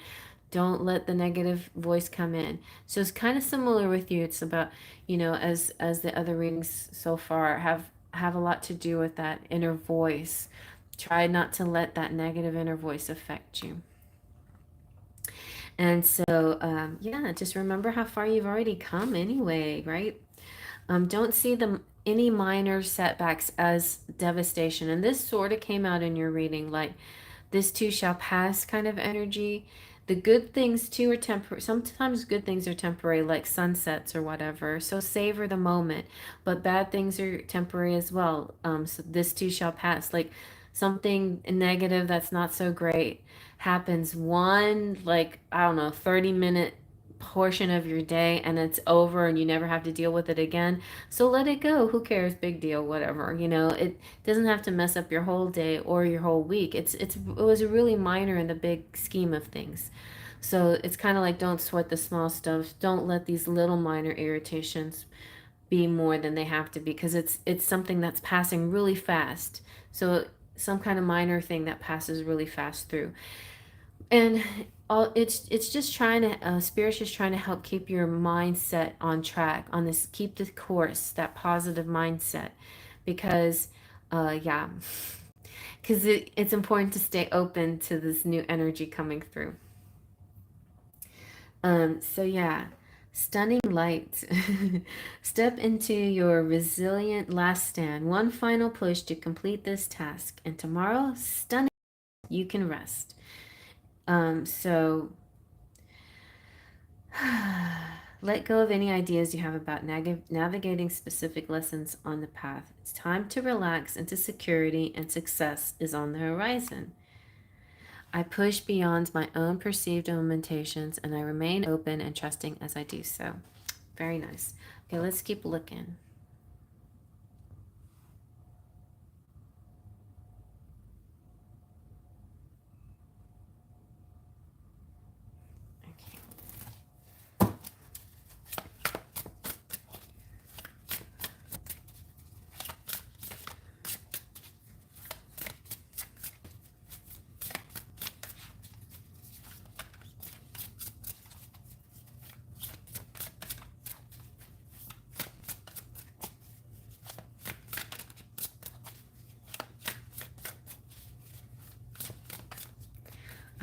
Don't let the negative voice come in. So it's kind of similar with you. It's about, as the other readings so far have a lot to do with that inner voice. Try not to let that negative inner voice affect you. And so, yeah, just remember how far you've already come anyway, right? Don't see any minor setbacks as devastation. And this sort of came out in your reading, like this too shall pass kind of energy. The good things too are temporary. Sometimes good things are temporary, like sunsets or whatever. So savor the moment. But bad things are temporary as well. So this too shall pass. Like something negative that's not so great happens one, like, I don't know, 30-minute portion of your day, and it's over and you never have to deal with it again. So let it go. Who cares? Big deal, whatever. It doesn't have to mess up your whole day or your whole week. It was really minor in the big scheme of things. So it's kind of like, don't sweat the small stuff. Don't let these little minor irritations be more than they have to be, because it's something that's passing really fast. So some kind of minor thing that passes really fast through. And it's just trying to spirit's just trying to help keep your mindset on track, on this, keep the course, that positive mindset, because yeah, because it's important to stay open to this new energy coming through. So yeah, stunning light. Step into your resilient last stand, one final push to complete this task, and tomorrow, stunning, you can rest. So let go of any ideas you have about navigating specific lessons on the path. It's time to relax into security, and success is on the horizon. I push beyond my own perceived limitations, and I remain open and trusting as I do so. Very nice. Okay, let's keep looking.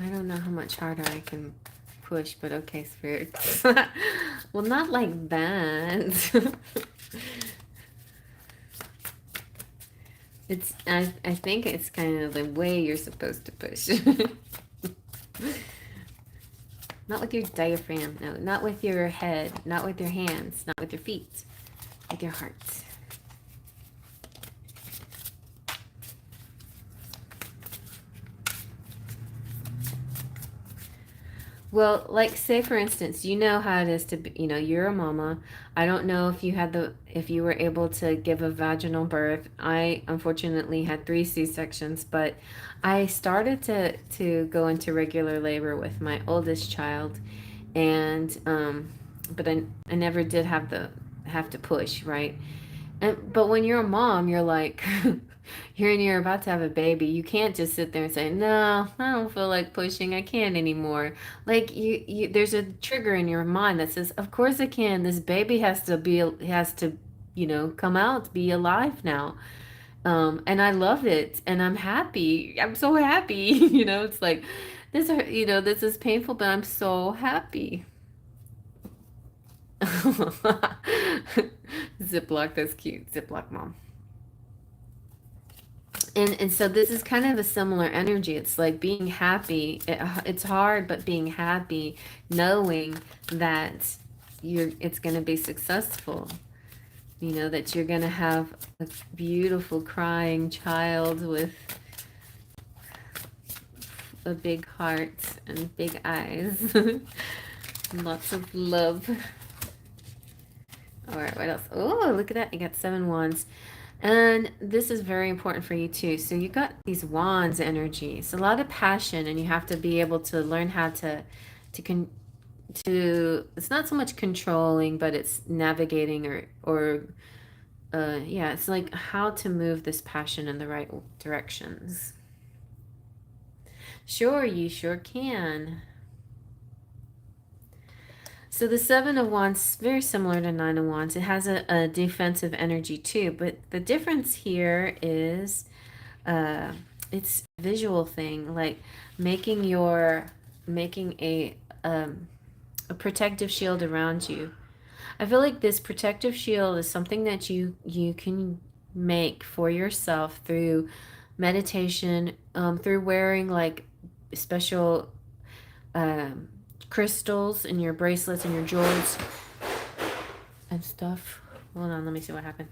I don't know how much harder I can push, but okay, spirits. Well, not like that. I think it's kind of the way you're supposed to push. Not with your diaphragm, no, not with your head, not with your hands, not with your feet, with your heart. Well, like say for instance, you know how it is to be, you're a mama. I don't know if you were able to give a vaginal birth. I unfortunately had 3 C-sections, but I started to go into regular labor with my oldest child, and but I never did have to push, right? But when you're a mom, you're like, you're about to have a baby. You can't just sit there and say, "No, I don't feel like pushing. I can't anymore." Like there's a trigger in your mind that says, "Of course I can. This baby has to, come out, be alive now." And I love it, and I'm happy. I'm so happy. It's like this is painful, but I'm so happy. Ziploc, that's cute. Ziploc mom. And so this is kind of a similar energy. It's like being happy. It's hard, but being happy, knowing that it's going to be successful. That you're going to have a beautiful crying child with a big heart and big eyes. Lots of love. All right, what else? Oh, look at that. You got 7 wands. And this is very important for you too. So you got these wands energy. It's a lot of passion, and you have to be able to learn how to con to it's not so much controlling, but it's navigating or yeah, it's like how to move this passion in the right directions. Sure, you sure can. So the 7 of Wands is very similar to 9 of Wands. It has a defensive energy too, but the difference here is uh, it's a visual thing, like making a protective shield around you. I feel like this protective shield is something that you can make for yourself through meditation, through wearing like special um, crystals in your bracelets and your jewels and stuff. Hold on, let me see what happened.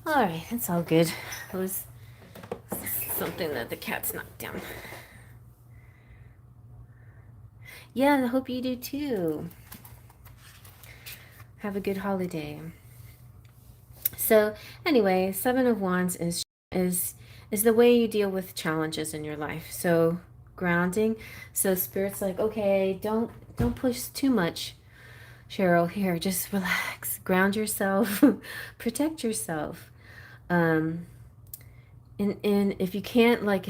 All right, it's all good. It was something that the cat's knocked down. Yeah, I hope you do too. Have a good holiday. So anyway, 7 of Wands is the way you deal with challenges in your life. So grounding. So spirit's like, okay, don't push too much, Cheryl. Here, just relax, ground yourself, protect yourself. Um, and if you can't like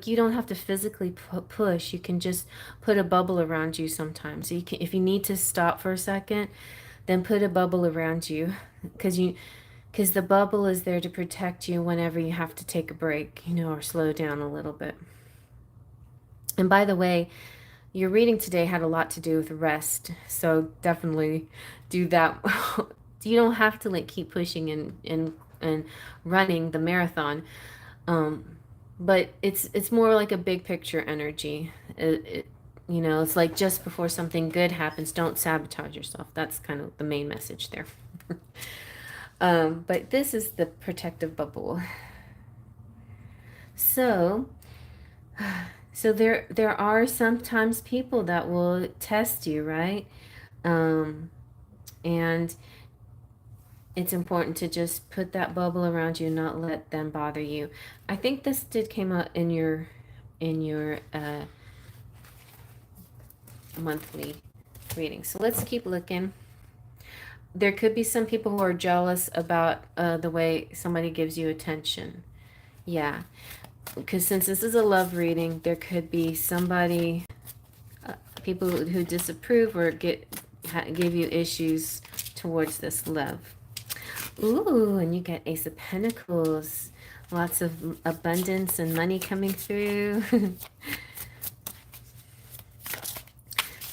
you don't have to physically push. You can just put a bubble around you sometimes. So you can, if you need to stop for a second, then put a bubble around you, because the bubble is there to protect you whenever you have to take a break, or slow down a little bit. And by the way, your reading today had a lot to do with rest, so definitely do that. You don't have to like keep pushing and running the marathon. Um, but it's more like a big picture energy. It's like just before something good happens, don't sabotage yourself. That's kind of the main message there. But this is the protective bubble. So, so there are sometimes people that will test you, right? Um, and it's important to just put that bubble around you and not let them bother you. I think this did came out in your monthly reading. So let's keep looking. There could be some people who are jealous about the way somebody gives you attention. Yeah, because since this is a love reading, there could be somebody, people who disapprove or give you issues towards this love. Ooh, and you get Ace of Pentacles. Lots of abundance and money coming through.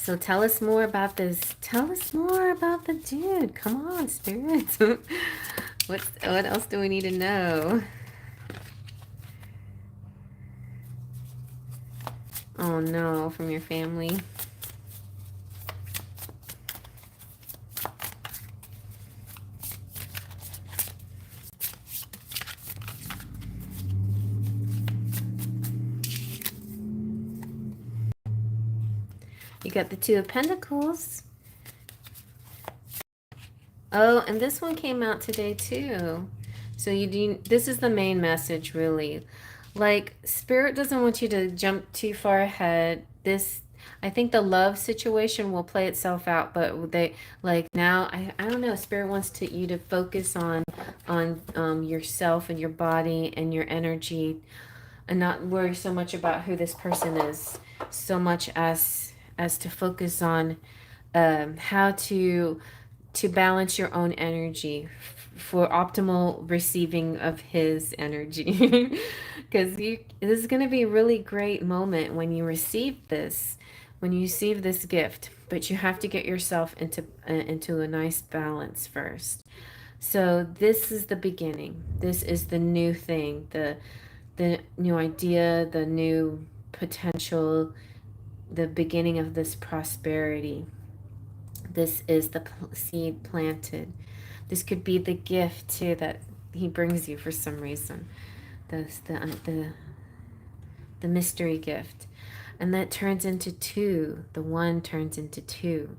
So tell us more about this. Tell us more about the dude. Come on, spirits. What else do we need to know? Oh no, from your family. You got the Two of Pentacles. Oh, and this one came out today too. So this is the main message, really. Like, Spirit doesn't want you to jump too far ahead. I think the love situation will play itself out, but like now, I don't know, Spirit wants you to focus on yourself and your body and your energy, and not worry so much about who this person is, so much as to focus on how to balance your own energy for optimal receiving of his energy. Because this is going to be a really great moment when you receive this, gift, but you have to get yourself into a nice balance first. So this is the beginning. This is the new thing, the new idea, the new potential, the beginning of this prosperity. This is the seed planted. This could be the gift too that he brings you for some reason. The mystery gift. And that turns into two. The one turns into two.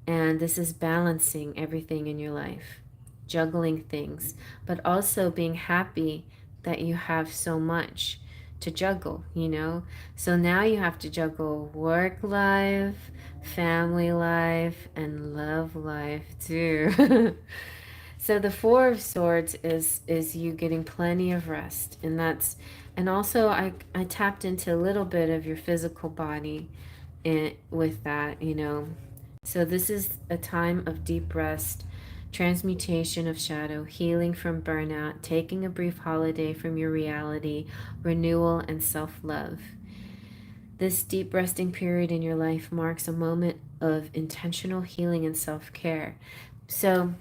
And this is balancing everything in your life, juggling things, but also being happy that you have so much to juggle. So now you have to juggle work life, family life, and love life too. So the Four of Swords is you getting plenty of rest, and also I tapped into a little bit of your physical body with that. So this is a time of deep rest, transmutation of shadow, healing from burnout, taking a brief holiday from your reality, renewal, and self-love. This deep resting period in your life marks a moment of intentional healing and self-care. So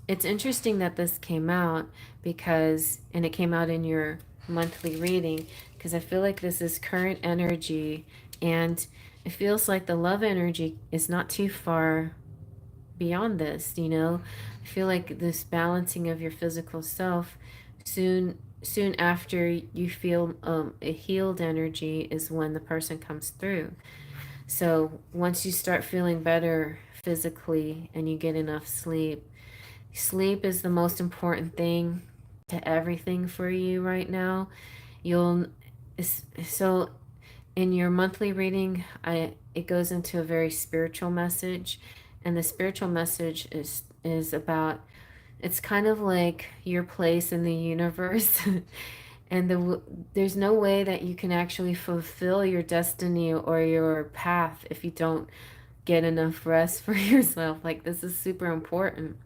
it's interesting that this came out and it came out in your monthly reading, because I feel like this is current energy, and it feels like the love energy is not too far beyond this. I feel like this balancing of your physical self soon after you feel a healed energy is when the person comes through. So once you start feeling better physically and you get enough sleep, sleep is the most important thing to everything for you right now. You'll so in your monthly reading, it goes into a very spiritual message, and the spiritual message is about, it's kind of like your place in the universe. And there's no way that you can actually fulfill your destiny or your path if you don't get enough rest for yourself. Like, this is super important.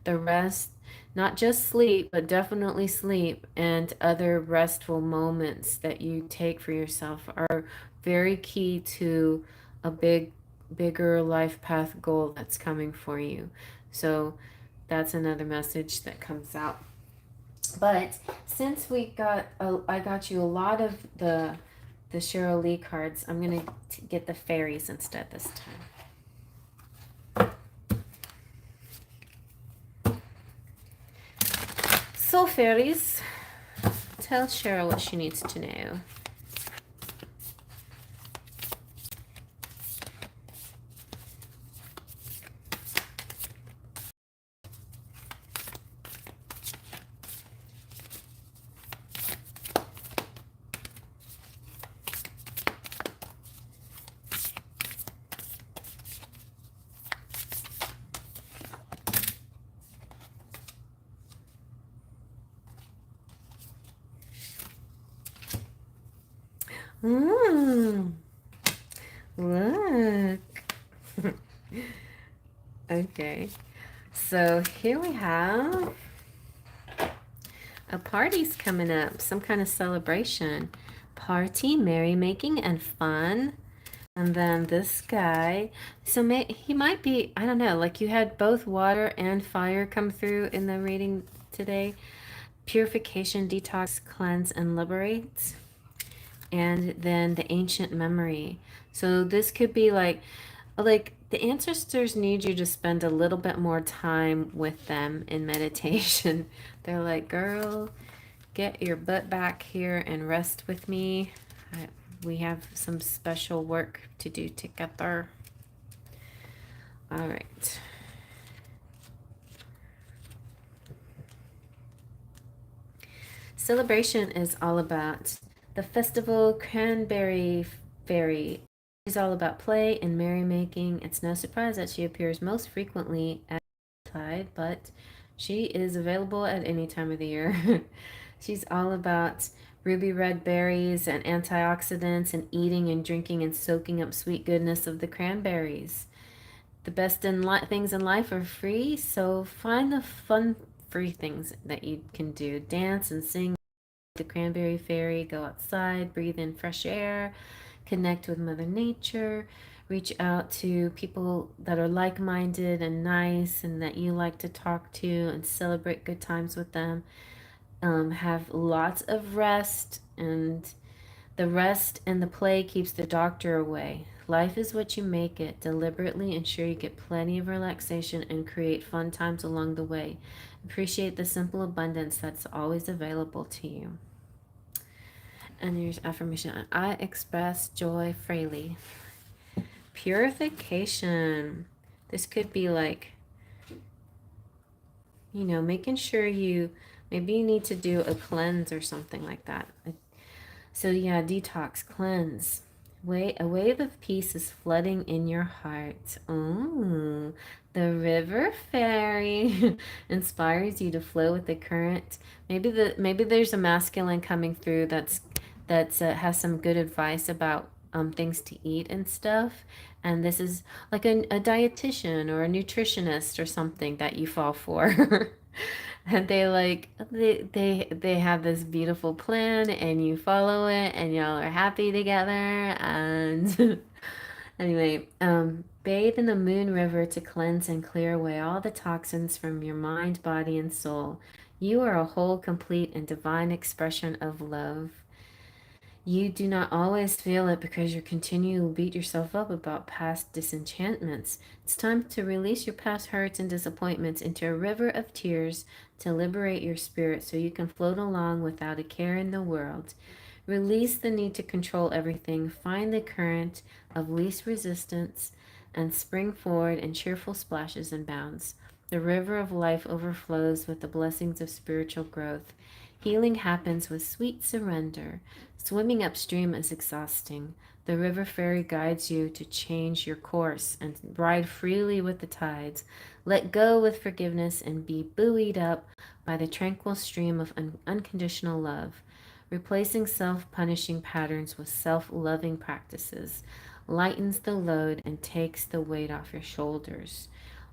The rest, not just sleep, but definitely sleep and other restful moments that you take for yourself are very key to a bigger life path goal that's coming for you. So that's another message that comes out. But since I got you a lot of the Cheryl Lee cards, I'm gonna get the fairies instead this time. So fairies, tell Cheryl what she needs to know. Mmm. Look. Okay. So here we have a party's coming up, some kind of celebration. Party, merrymaking, and fun. And then this guy, so he might be, I don't know, like you had both water and fire come through in the reading today. Purification, detox, cleanse, and liberate. And then the ancient memory. So this could be like the ancestors need you to spend a little bit more time with them in meditation. They're like, girl, get your butt back here and rest with me. We have some special work to do together. All right. Celebration is all about the festival Cranberry Fairy. She's all about play and merrymaking. It's no surprise that she appears most frequently at tide, but she is available at any time of the year. She's all about ruby red berries and antioxidants and eating and drinking and soaking up sweet goodness of the cranberries. The best things in life are free, so find the fun free things that you can do. Dance and sing the cranberry fairy, go outside, breathe in fresh air, connect with Mother Nature, reach out to people that are like-minded and nice and that you like to talk to and celebrate good times with them. Have lots of rest, and the rest and the play keeps the doctor away. Life is what you make it. Deliberately ensure you get plenty of relaxation and create fun times along the way. Appreciate the simple abundance that's always available to you. And here's affirmation. I express joy freely. Purification. This could be like, making sure maybe you need to do a cleanse or something like that. So yeah, detox, cleanse. A wave of peace is flooding in your heart. Oh, the river fairy inspires you to flow with the current. Maybe there's a masculine coming through that's has some good advice about things to eat and stuff. And this is like a dietitian or a nutritionist or something that you fall for. And they have this beautiful plan and you follow it and y'all are happy together and anyway, bathe in the moon river to cleanse and clear away all the toxins from your mind, body, and soul. You are a whole, complete, and divine expression of love. You do not always feel it because you continually beat yourself up about past disenchantments. It's time to release your past hurts and disappointments into a river of tears to liberate your spirit so you can float along without a care in the world. Release the need to control everything, find the current of least resistance, and spring forward in cheerful splashes and bounds. The river of life overflows with the blessings of spiritual growth. Healing happens with sweet surrender. Swimming upstream is exhausting. The river fairy guides you to change your course and ride freely with the tides. Let go with forgiveness and be buoyed up by the tranquil stream of unconditional love. Replacing self-punishing patterns with self-loving practices lightens the load and takes the weight off your shoulders.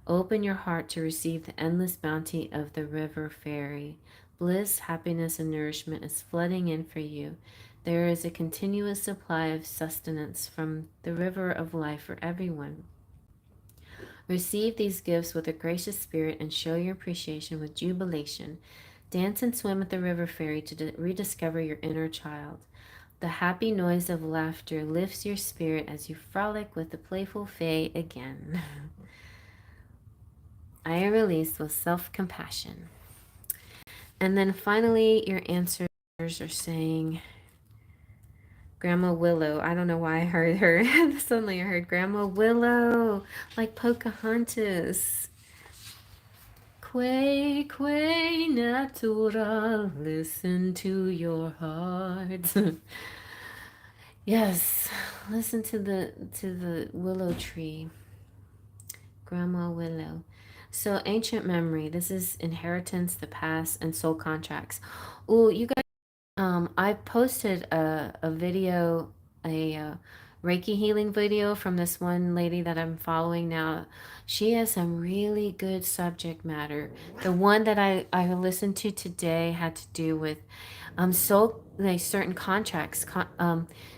Open your heart to receive the endless bounty of the river fairy. Bliss, happiness, and nourishment is flooding in for you. There is a continuous supply of sustenance from the river of life for everyone. Receive these gifts with a gracious spirit and show your appreciation with jubilation. Dance and swim with the river fairy to rediscover your inner child. The happy noise of laughter lifts your spirit as you frolic with the playful fae again. I am released with self-compassion. And then finally, your answers are saying Grandma Willow. I don't know why I heard her. Suddenly I heard Grandma Willow, like Pocahontas. Quay, quay, natural, listen to your heart. Yes, listen to the willow tree, Grandma Willow. So ancient memory. This is inheritance, the past, and soul contracts. Oh, you guys. I posted a video, a Reiki healing video from this one lady that I'm following now. She has some really good subject matter. The one that I listened to today had to do with soul, like certain contracts,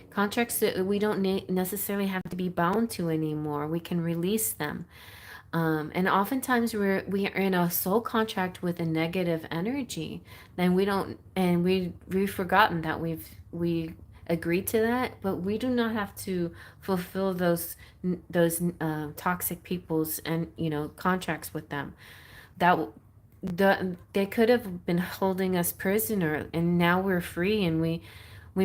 contracts that we don't necessarily have to be bound to anymore. We can release them. And oftentimes we are in a soul contract with a negative energy, then we don't, and we've forgotten that we agreed to that, but we do not have to fulfill those toxic people's and contracts with them. That they could have been holding us prisoner, and now we're free, and we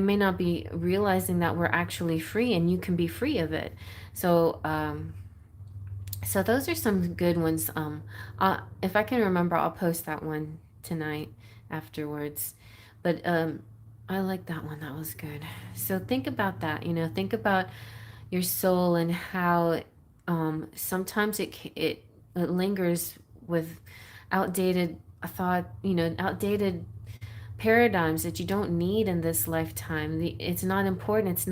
may not be realizing that we're actually free, and you can be free of it. So so those are some good ones. If I can remember, I'll post that one tonight afterwards. But I like that one. That was good. So think about that. Think about your soul and how sometimes it lingers with outdated thought. Outdated paradigms that you don't need in this lifetime. It's not important. It's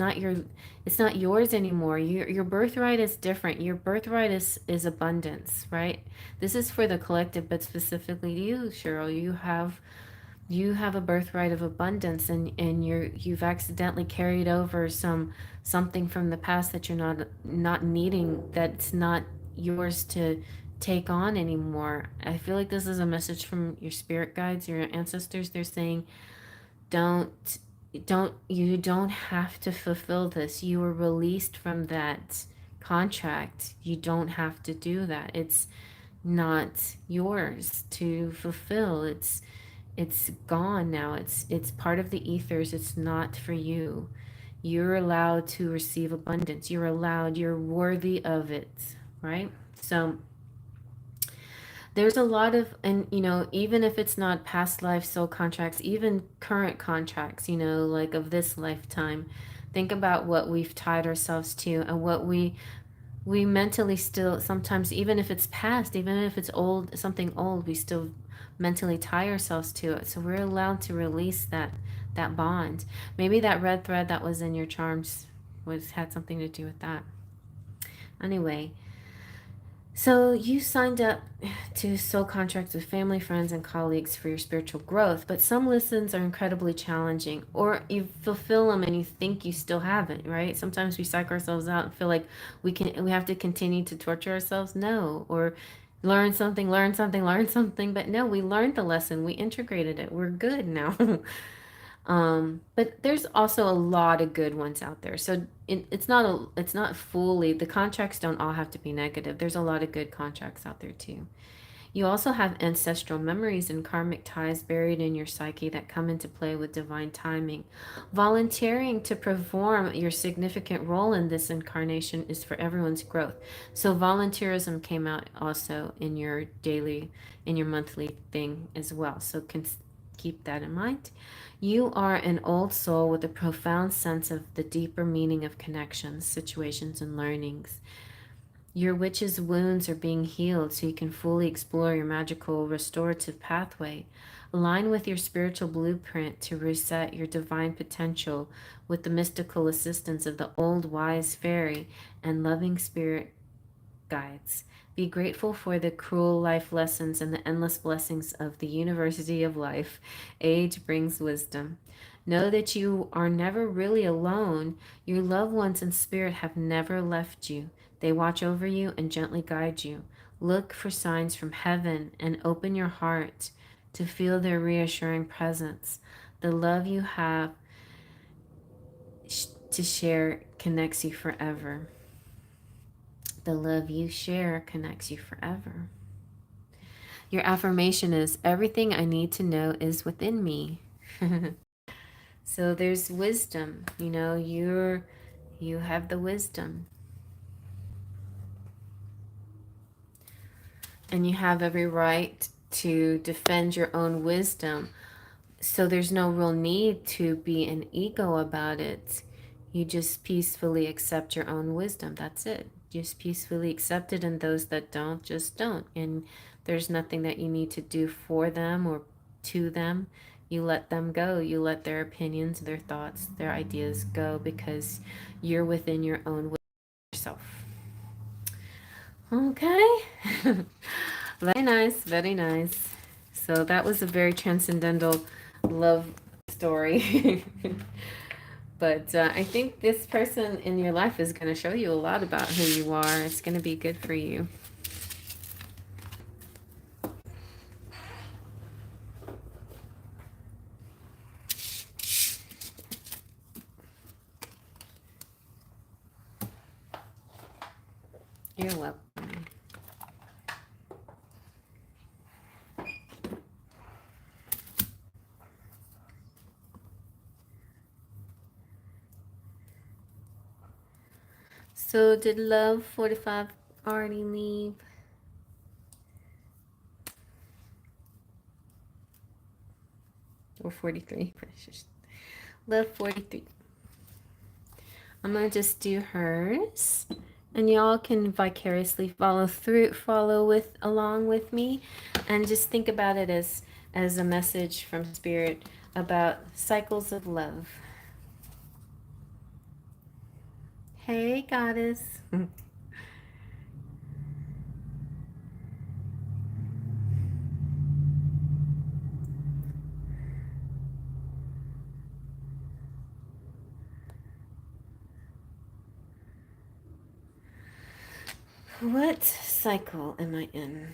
not yours anymore. Your birthright is different. Your birthright is abundance, right? This is for the collective, but specifically to you, Cheryl. You have a birthright of abundance, and you've accidentally carried over something from the past that you're not needing, that's not yours to take on anymore. I feel like this is a message from your spirit guides, your ancestors. They're saying, don't you don't have to fulfill this. You were released from that contract. You don't have to do that. It's not yours to fulfill. It's gone now. It's part of the ethers. It's not for you. You're allowed to receive abundance. You're worthy of it, right? So there's a lot of, and even if it's not past life soul contracts, even current contracts, like of this lifetime, think about what we've tied ourselves to, and what we mentally still sometimes, even if it's past, even if it's old, something old, we still mentally tie ourselves to it. So we're allowed to release that bond. Maybe that red thread that was in your charms had something to do with that. Anyway, so you signed up to soul contracts with family, friends, and colleagues for your spiritual growth, but some lessons are incredibly challenging, or you fulfill them and you think you still haven't, right? Sometimes we psych ourselves out and feel like we have to continue to torture ourselves. No, or learn something, learn something, learn something, but no, we learned the lesson, we integrated it, we're good now. But there's also a lot of good ones out there. So it's not fully, the contracts don't all have to be negative. There's a lot of good contracts out there too. You also have ancestral memories and karmic ties buried in your psyche that come into play with divine timing. Volunteering to perform your significant role in this incarnation is for everyone's growth. So volunteerism came out also in your monthly thing as well. So keep that in mind. You are an old soul with a profound sense of the deeper meaning of connections, situations, and learnings. Your witch's wounds are being healed so you can fully explore your magical restorative pathway. Align with your spiritual blueprint to reset your divine potential with the mystical assistance of the old wise fairy and loving spirit guides. Be grateful for the cruel life lessons and the endless blessings of the University of Life. Age brings wisdom. Know that you are never really alone. Your loved ones in spirit have never left you. They watch over you and gently guide you. Look for signs from heaven and open your heart to feel their reassuring presence. The love you have to share connects you forever. The love you share connects you forever. Your affirmation is, everything I need to know is within me. So there's wisdom, you know, you have the wisdom. And you have every right to defend your own wisdom. So there's no real need to be an ego about it. You just peacefully accept your own wisdom. That's it. Just peacefully accept it, and those that don't, just don't. And there's nothing that you need to do for them or to them. You let them go. You let their opinions, their thoughts, their ideas go, because you're within your own wisdom yourself. Okay. Very nice, very nice. So that was a very transcendental love story. But I think this person in your life is going to show you a lot about who you are. It's going to be good for you. You're welcome. So did Love 45 already leave? Or 43? Love 43. I'm going to just do hers. And y'all can vicariously follow along with me, and just think about it as a message from Spirit about cycles of love. Hey, goddess. What cycle am I in?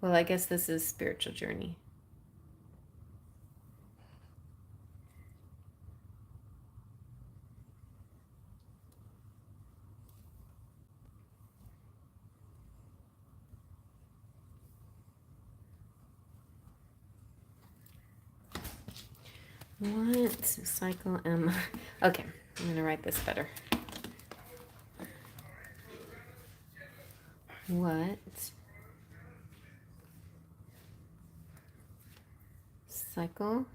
Well, I guess this is spiritual journey. What cycle am I? Okay, I'm going to write this better. What cycle?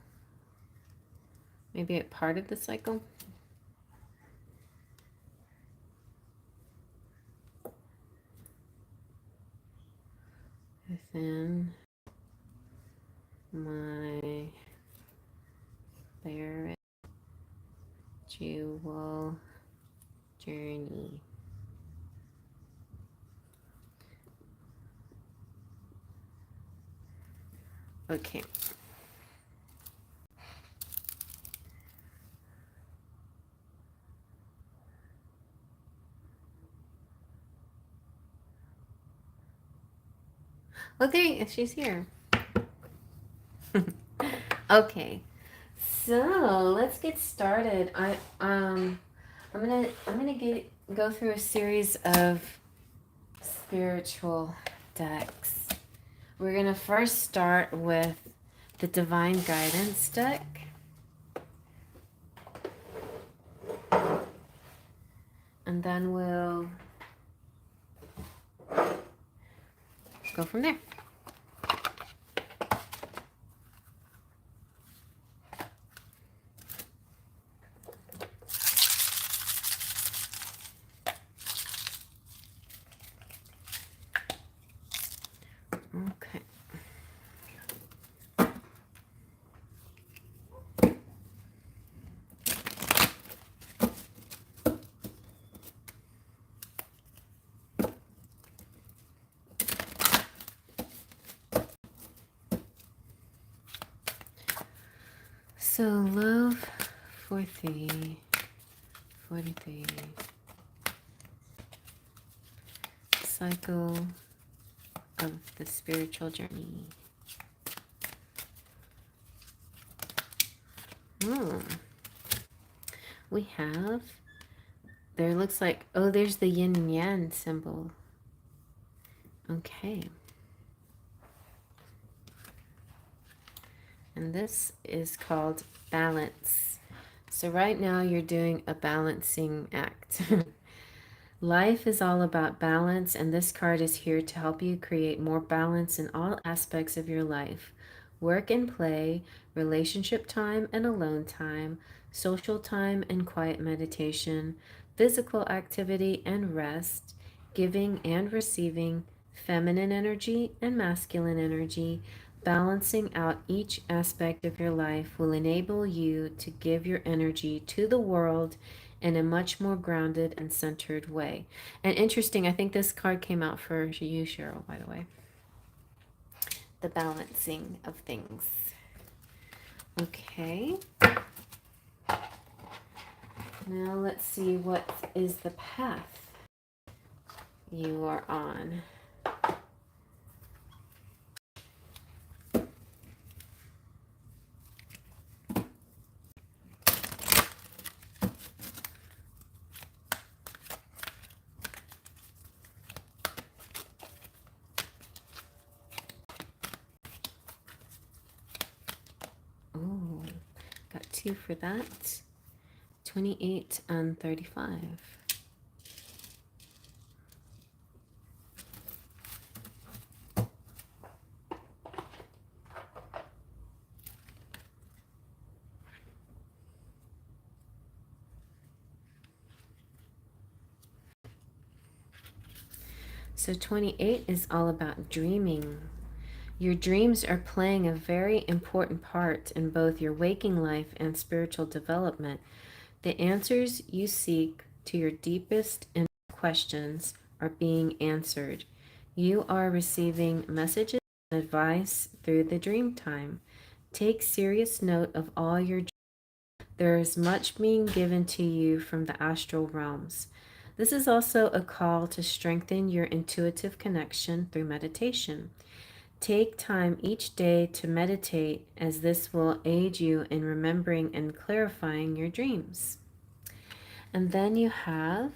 Maybe a part of the cycle? Within my spiritual journey. Okay. Okay, she's here. Okay, so let's get started. I'm gonna go through a series of spiritual decks. We're gonna first start with the Divine Guidance deck. And then we'll go from there. Okay. So love for 43. Cycle of the spiritual journey. We have, there looks like, oh, there's the yin and yang symbol. Okay. And this is called balance. So right now you're doing a balancing act. Life is all about balance, and this card is here to help you create more balance in all aspects of your life. Work and play, relationship time and alone time, social time and quiet meditation, physical activity and rest, giving and receiving, feminine energy and masculine energy. Balancing out each aspect of your life will enable you to give your energy to the world in a much more grounded and centered way. And interesting, I think this card came out for you, Cheryl, by the way. The balancing of things. Okay. Now let's see what is the path you are on. Oh, got 2 for that. 28 and 35. So 28 is all about dreaming. Your dreams are playing a very important part in both your waking life and spiritual development. The answers you seek to your deepest questions are being answered. You are receiving messages and advice through the dream time. Take serious note of all your dreams. There is much being given to you from the astral realms. This is also a call to strengthen your intuitive connection through meditation. Take time each day to meditate, as this will aid you in remembering and clarifying your dreams. And then you have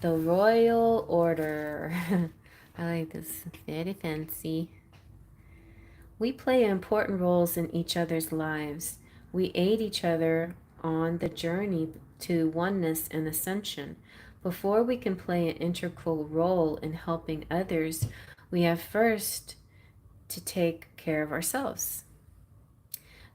the Royal Order. I like this. Very fancy. We play important roles in each other's lives. We aid each other on the journey to oneness and ascension. Before we can play an integral role in helping others, we have first to take care of ourselves.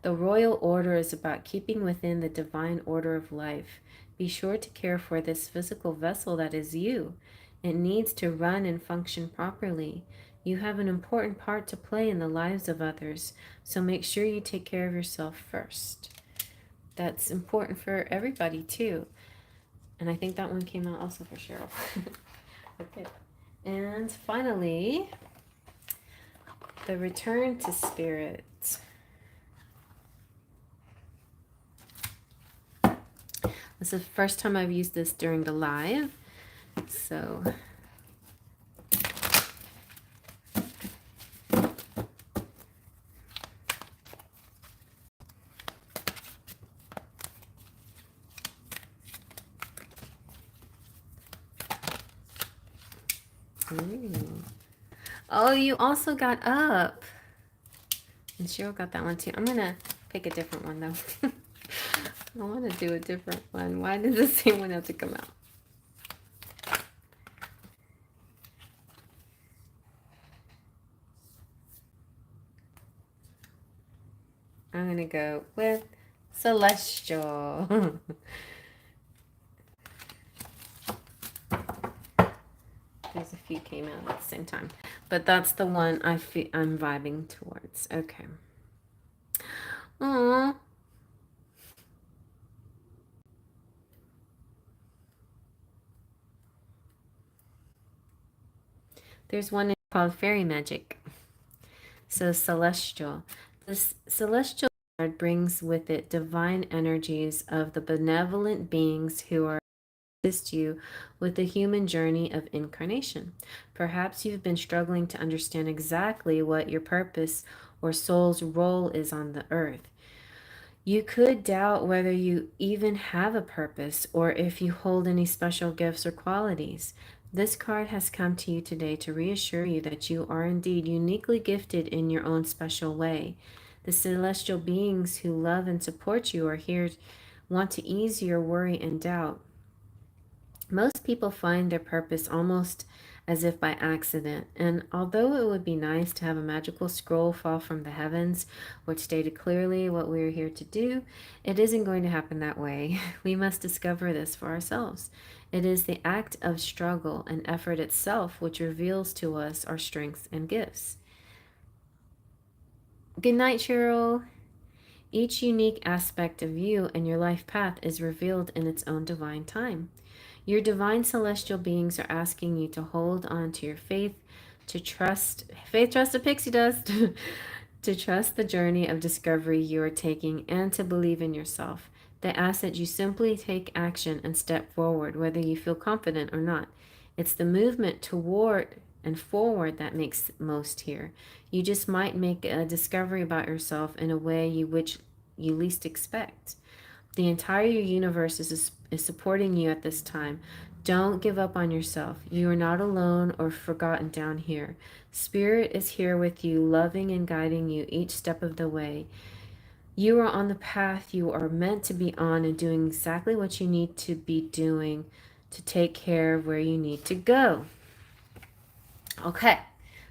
The Royal Order is about keeping within the divine order of life. Be sure to care for this physical vessel that is you. It needs to run and function properly. You have an important part to play in the lives of others, so make sure you take care of yourself first. That's important for everybody too. And I think that one came out also for Cheryl. Okay. And finally, the Return to Spirit. This is the first time I've used this during the live, so ooh. Oh, you also got up. And Cheryl got that one too. I'm gonna pick a different one though. I want to do a different one. Why did the same one have to come out? I'm gonna go with Celestial. There's a few came out at the same time, but that's the one I'm vibing towards. Okay. Aww. There's one called Fairy Magic. So celestial. This celestial card brings with it divine energies of the benevolent beings who are assist you with the human journey of incarnation. Perhaps you've been struggling to understand exactly what your purpose or soul's role is on the earth. You could doubt whether you even have a purpose or if you hold any special gifts or qualities. This card has come to you today to reassure you that you are indeed uniquely gifted in your own special way. The celestial beings who love and support you are here, want to ease your worry and doubt. Most people find their purpose almost as if by accident, and although it would be nice to have a magical scroll fall from the heavens which stated clearly what we are here to do, it isn't going to happen that way. We must discover this for ourselves. It is the act of struggle and effort itself which reveals to us our strengths and gifts. Good night, Cheryl. Each unique aspect of you and your life path is revealed in its own divine time. Your divine celestial beings are asking you to hold on to your faith, to trust, faith, trust, a pixie dust, to trust the journey of discovery you are taking and to believe in yourself. They ask that you simply take action and step forward, whether you feel confident or not. It's the movement toward and forward that makes most here. You just might make a discovery about yourself in a way which you least expect. The entire universe is supporting you at this time. Don't give up on yourself. You are not alone or forgotten down here. Spirit is here with you, loving and guiding you each step of the way. You are on the path you are meant to be on and doing exactly what you need to be doing to take care of where you need to go. Okay,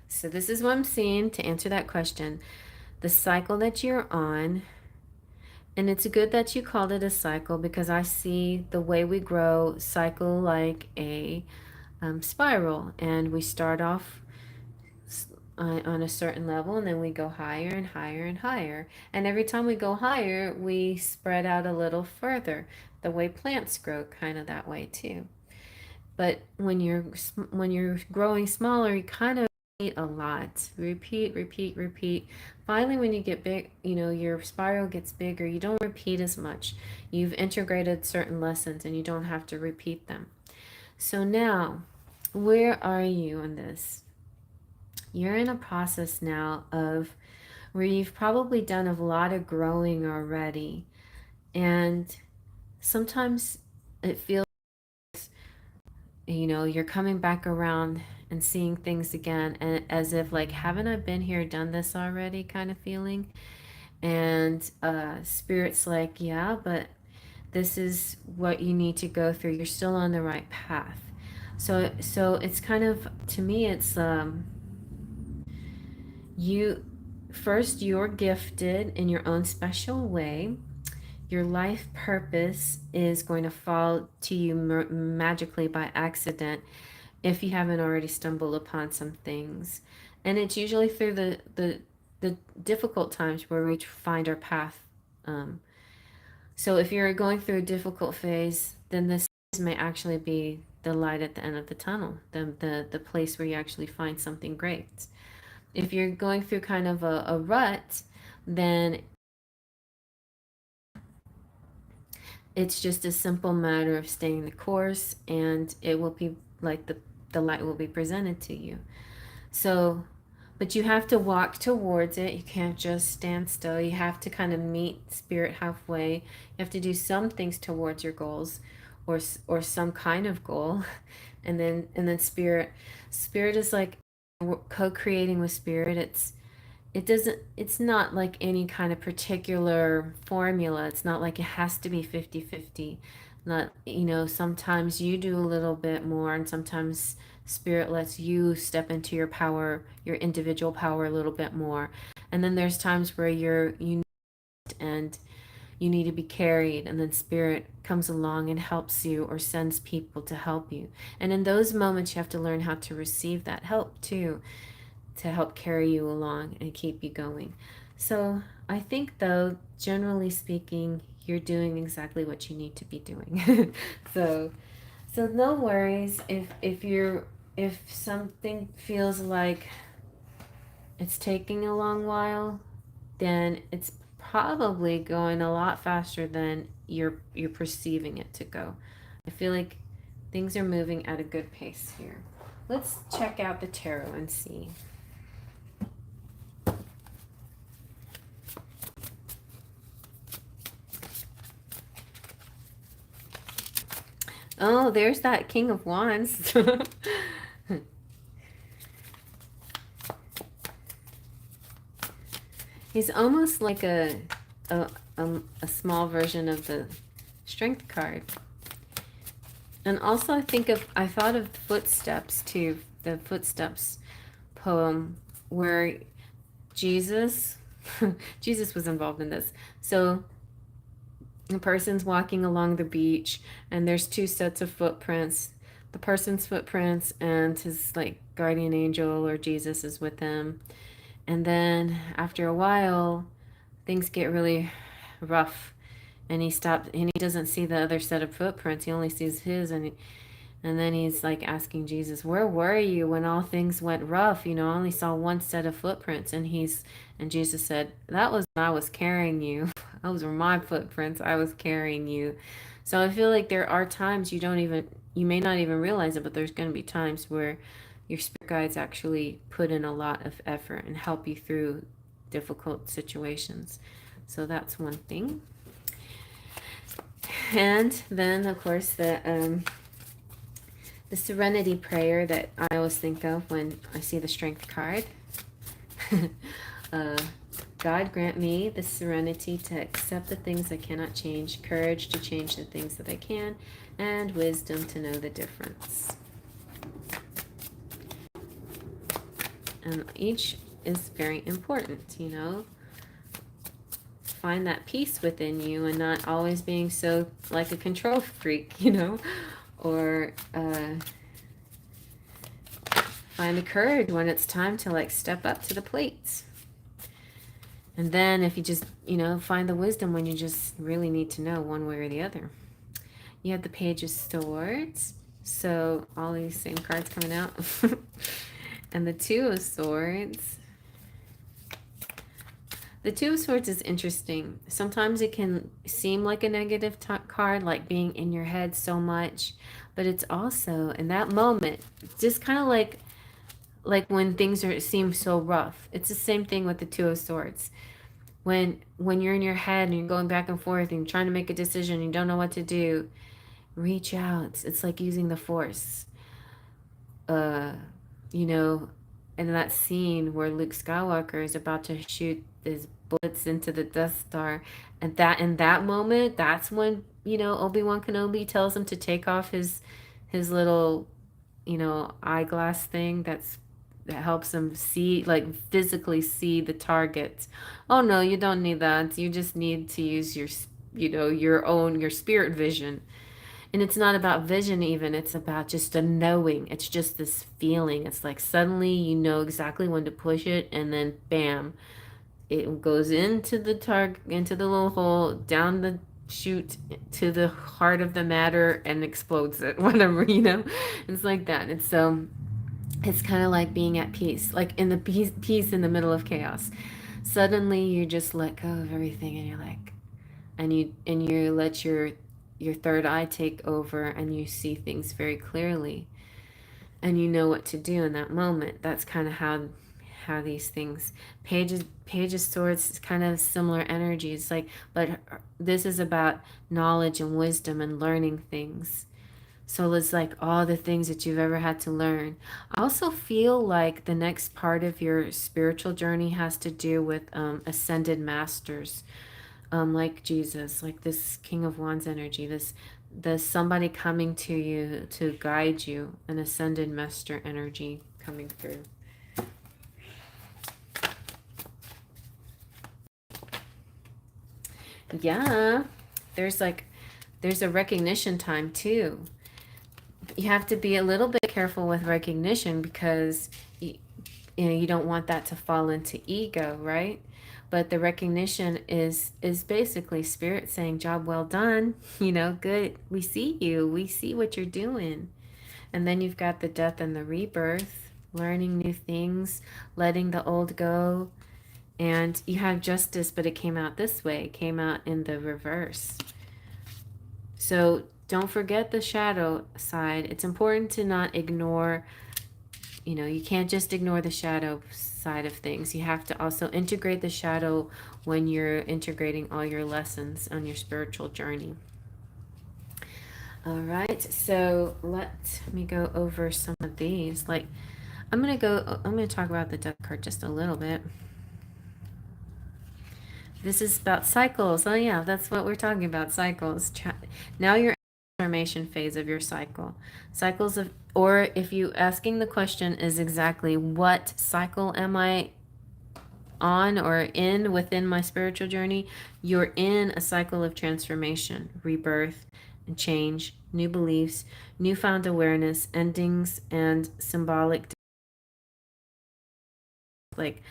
so this is what I'm seeing to answer that question. The cycle that you're on, and it's good that you called it a cycle because I see the way we grow cycle like a spiral, and we start off on a certain level and then we go higher and higher and higher, and every time we go higher we spread out a little further, the way plants grow, kind of that way too. But when you're growing smaller, you kind of repeat a lot. Repeat, repeat, repeat. Finally, when you get big, your spiral gets bigger. You don't repeat as much. You've integrated certain lessons and you don't have to repeat them. So now, where are you in this? You're in a process now of where you've probably done a lot of growing already. And sometimes it feels you're coming back around and seeing things again, and as if like, haven't I been here, done this already, kind of feeling. And spirit's like, yeah, but this is what you need to go through. You're still on the right path. So it's kind of, to me, it's you first, you're gifted in your own special way. Your life purpose is going to fall to you magically by accident if you haven't already stumbled upon some things. And it's usually through the difficult times where we find our path. So if you're going through a difficult phase, then this may actually be the light at the end of the tunnel, the place where you actually find something great. If you're going through kind of a rut, then it's just a simple matter of staying the course, and it will be like the light will be presented to you. So, but you have to walk towards it. You can't just stand still. You have to kind of meet spirit halfway. You have to do some things towards your goals, or some kind of goal, and then spirit is like co-creating with spirit. It's not like any kind of particular formula. It's not like it has to be 50-50. Not, sometimes you do a little bit more, and sometimes spirit lets you step into your power, your individual power, a little bit more. And then there's times where and you need to be carried, and then spirit comes along and helps you or sends people to help you. And in those moments you have to learn how to receive that help too, to help carry you along and keep you going. So I think, though, generally speaking, you're doing exactly what you need to be doing. so so no worries if something feels like it's taking a long while, then it's probably going a lot faster than you're perceiving it to go. I feel like things are moving at a good pace here. Let's check out the tarot and see. Oh, there's that King of Wands. He's almost like a, a small version of the Strength card. And also I thought of Footsteps too, the Footsteps poem where Jesus, Jesus was involved in this. So a person's walking along the beach and there's two sets of footprints. The person's footprints and his like guardian angel or Jesus is with him. And then after a while, things get really rough and he stops and he doesn't see the other set of footprints. He only sees his and then he's like asking Jesus, "Where were you when all things went rough? You know, I only saw one set of footprints." And Jesus said, "That was when I was carrying you. Those were my footprints. I was carrying you." So I feel like there are times you may not even realize it, but there's going to be times where your spirit guides actually put in a lot of effort and help you through difficult situations. So that's one thing. And then of course the serenity prayer that I always think of when I see the strength card. uh, God grant me the serenity to accept the things I cannot change, courage to change the things that I can, and wisdom to know the difference. And each is very important, you know. Find that peace within you and not always being so like a control freak, you know, or find the courage when it's time to like step up to the plate. And then if you just, you know, find the wisdom when you just really need to know one way or the other. You have the Page of Swords. So all these same cards coming out. And the Two of Swords. The Two of Swords is interesting. Sometimes it can seem like a negative card, like being in your head so much. But it's also, in that moment, just kind of like when things seem so rough. It's the same thing with the Two of Swords. When you're in your head and you're going back and forth and you're trying to make a decision and you don't know what to do, reach out. It's like using the Force. You know, in that scene where Luke Skywalker is about to shoot his bullets into the Death Star, and that in that moment, that's when, you know, Obi-Wan Kenobi tells him to take off his little, you know, eyeglass thing that helps him see, like physically see the target. Oh no, you don't need that. You just need to use your, you know, your spirit vision. And it's not about vision even, it's about just a knowing. It's just this feeling. It's like suddenly you know exactly when to push it and then bam, it goes into the target, into the little hole, down the chute to the heart of the matter and explodes it, whatever, you know. It's like that. It's kind of like being at peace, like in the peace in the middle of chaos. Suddenly you just let go of everything and you're like, and you let your third eye take over and you see things very clearly and you know what to do in that moment. That's kind of how these things, page of swords is kind of similar energies, like, but this is about knowledge and wisdom and learning things. So it's like all the things that you've ever had to learn. I also feel like the next part of your spiritual journey has to do with ascended masters, like Jesus, like this King of Wands energy, the somebody coming to you to guide you, an ascended master energy coming through. Yeah, there's a recognition time too. You have to be a little bit careful with recognition because you know you don't want that to fall into ego, right? But the recognition is basically spirit saying, "Job well done." You know, good. We see you. We see what you're doing. And then you've got the death and the rebirth. learning new things, letting the old go. And you have justice, but it came out this way. It came out in the reverse. So don't forget the shadow side. It's important to not ignore, you can't just ignore the shadow side of things. You have to also integrate the shadow when you're integrating all your lessons on your spiritual journey. All right, so let me go over some of these. Like, I'm going to talk about the death card just a little bit. This is about cycles. Oh yeah, that's what we're talking about, cycles. Now you're in the transformation phase of your cycle. Cycles of, or if you asking the question is exactly what cycle am I on or in within my spiritual journey, you're in a cycle of transformation, rebirth, and change, new beliefs, newfound awareness, endings, and symbolic, like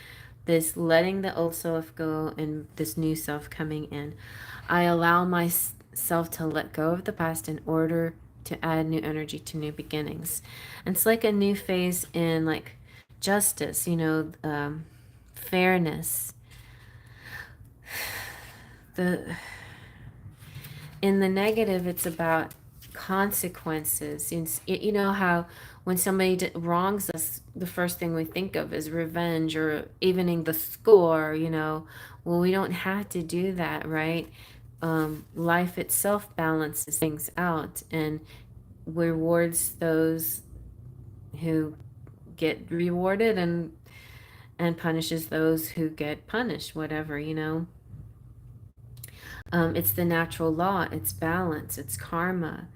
this letting the old self go and this new self coming in. I allow myself to let go of the past in order to add new energy to new beginnings. And it's like a new phase in like justice, fairness. The In the negative, it's about consequences. You know how when somebody wrongs us, the first thing we think of is revenge or evening the score, Well, we don't have to do that, right? Life itself balances things out and rewards those who get rewarded and punishes those who get punished, whatever. It's the natural law, it's balance, it's karma,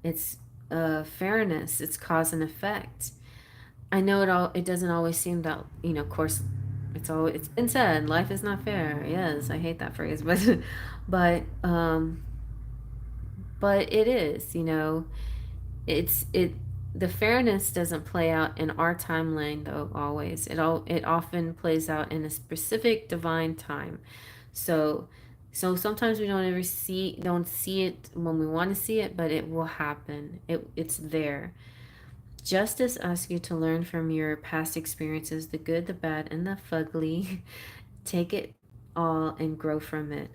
it's fairness, it's cause and effect. I know it doesn't always seem that, of course, it's been said, life is not fair. Yes, I hate that phrase, but but um but it is, it the fairness doesn't play out in our timeline though always. It often plays out in a specific divine time. So sometimes we don't see it when we want to see it, but it will happen. It's there. Justice asks you to learn from your past experiences, the good, the bad, and the fugly. Take it all and grow from it.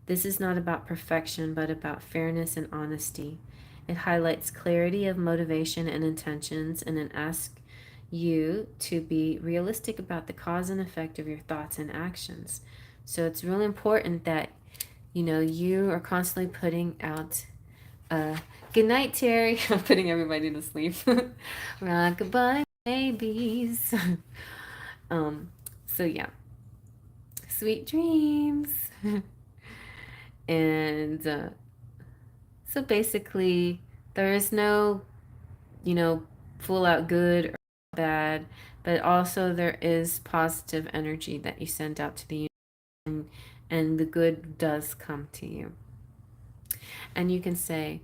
This is not about perfection, but about fairness and honesty. It highlights clarity of motivation and intentions, and it asks you to be realistic about the cause and effect of your thoughts and actions. So it's really important that, you are constantly putting out, good night, Terry. I'm putting everybody to sleep. Rock-a-bye, babies. um, so yeah, sweet dreams. And so basically, there is no, full out good or bad, but also there is positive energy that you send out to the universe, and the good does come to you. And you can say,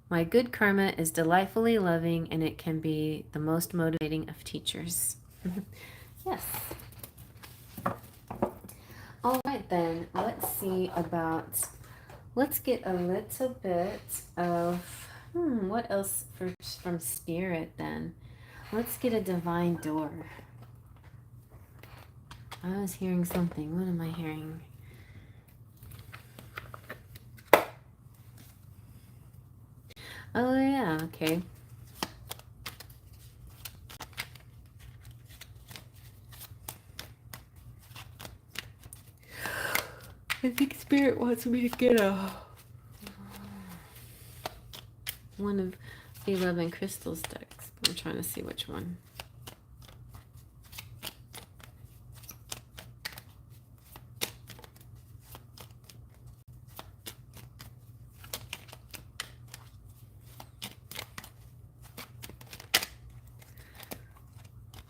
my good karma is delightfully loving, and it can be the most motivating of teachers. Yes. All right, then, let's get a little bit of, what else from Spirit then? Let's get a divine door. I was hearing something. What am I hearing? Oh, yeah, okay. I think Spirit wants me to get one of the 11 crystals decks. I'm trying to see which one.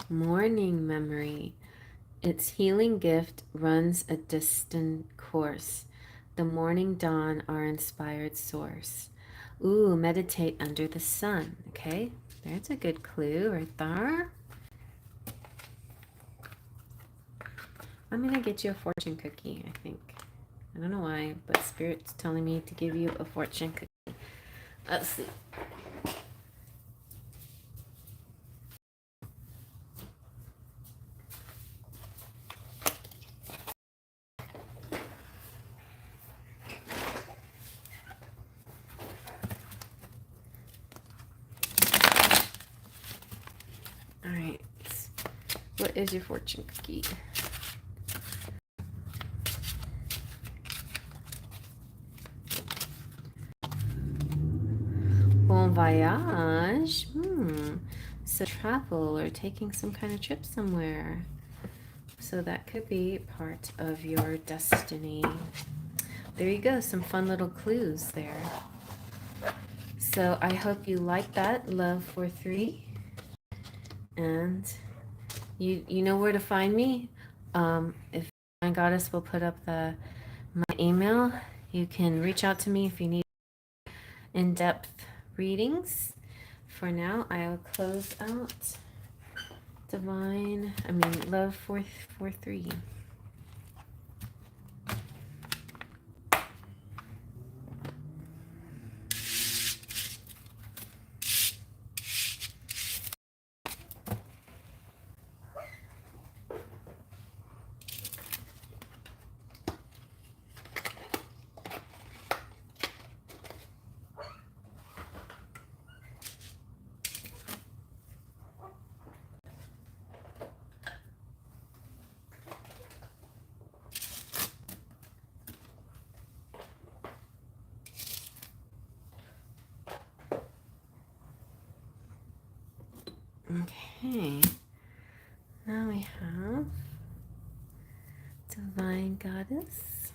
Morning memory. Its healing gift runs a distant course. The morning dawn, our inspired source. Ooh, meditate under the sun. Okay, there's a good clue right there. I'm gonna get you a fortune cookie, I think. I don't know why, but Spirit's telling me to give you a fortune cookie. Let's see. What is your fortune cookie? Bon voyage. So travel or taking some kind of trip somewhere. So that could be part of your destiny. There you go. Some fun little clues there. So I hope you like that. Love for 3. And you know where to find me. If my goddess will put up my email, you can reach out to me if you need in-depth readings. For now, I'll close out Love for 3. Okay, now we have Divine Goddess.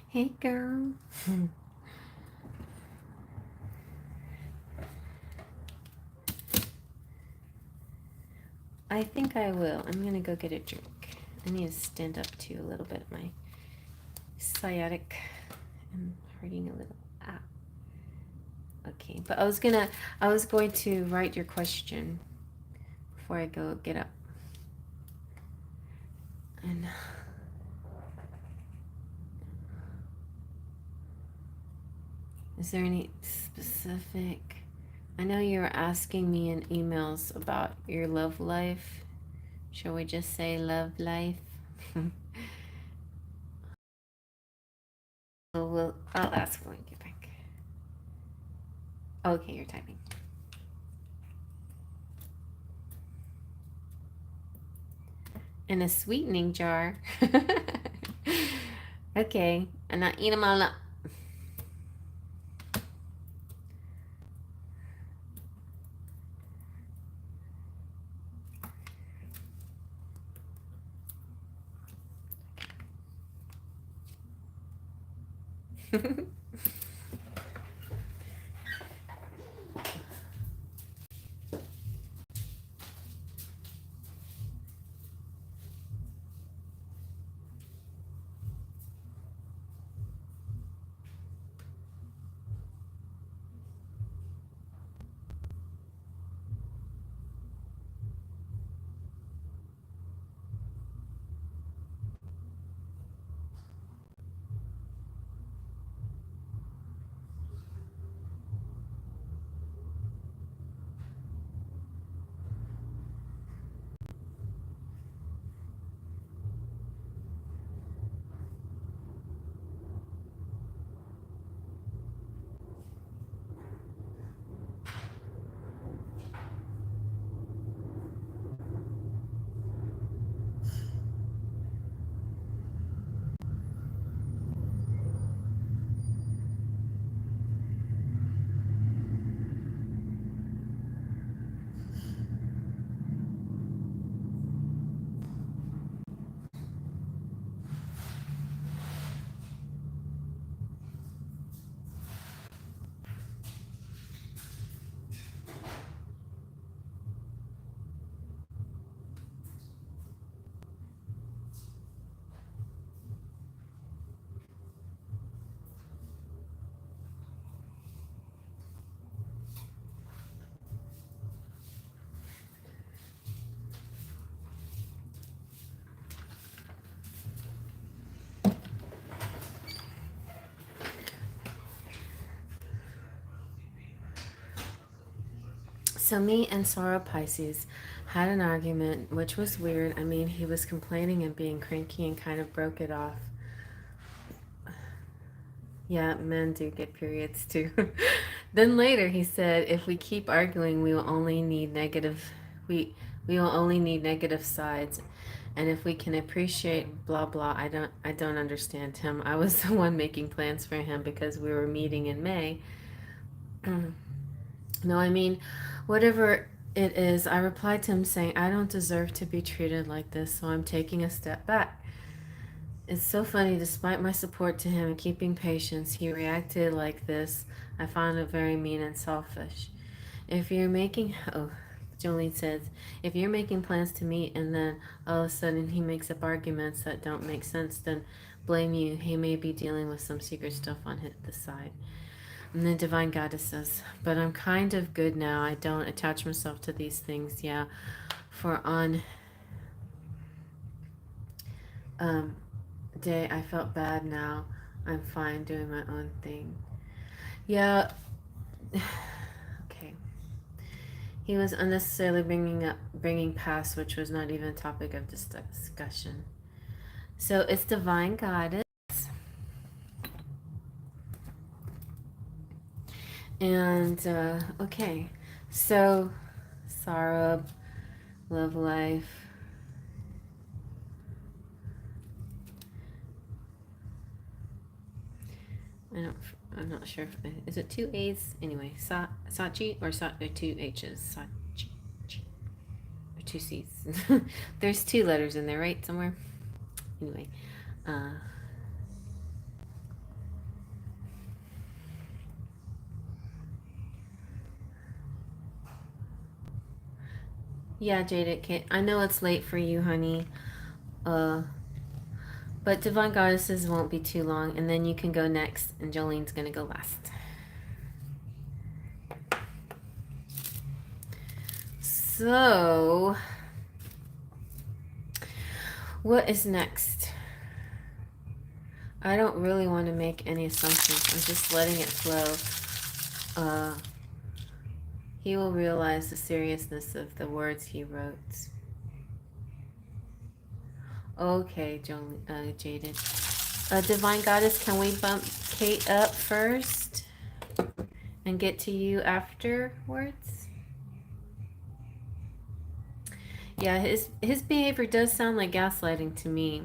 Hey girl. I think I will. I'm gonna go get a drink. I need to stand up to a little bit. My sciatic. I'm hurting a little. Ah. Okay, but I was going to write your question before I go get up. And is there any specific? I know you were asking me in emails about your love life. Shall we just say love life? I'll ask when we get back. Okay, you're typing. In a sweetening jar. Okay, and I eat them all up. So me and Sora Pisces had an argument, which was weird. I mean, he was complaining and being cranky and kind of broke it off. Yeah, men do get periods too. Then later he said, if we keep arguing, we we will only need negative sides. And if we can appreciate blah blah, I don't understand him. I was the one making plans for him because we were meeting in May. No, I mean, whatever it is, I replied to him saying, I don't deserve to be treated like this, so I'm taking a step back. It's so funny, despite my support to him and keeping patience, he reacted like this. I found it very mean and selfish. If you're making, oh, Jolene says, if you're making plans to meet and then all of a sudden he makes up arguments that don't make sense, then blame you. He may be dealing with some secret stuff on the side. And the Divine Goddess says, but I'm kind of good now. I don't attach myself to these things. Yeah, for on day I felt bad. Now I'm fine doing my own thing. Yeah. Okay. He was unnecessarily bringing past, which was not even a topic of discussion. So it's Divine Goddess, and okay. So Sarab, love life. I'm not sure if is it two A's anyway. Sachi or two H's. Sachi or two C's. There's two letters in there, right? Somewhere. Anyway, uh, yeah, Jaded Kit. I know it's late for you, honey. But Divine Goddesses won't be too long, and then you can go next, and Jolene's gonna go last. So, what is next? I don't really want to make any assumptions. I'm just letting it flow. He will realize the seriousness of the words he wrote. Okay, Jaded. Divine Goddess, can we bump Kate up first and get to you afterwards? Yeah, his behavior does sound like gaslighting to me.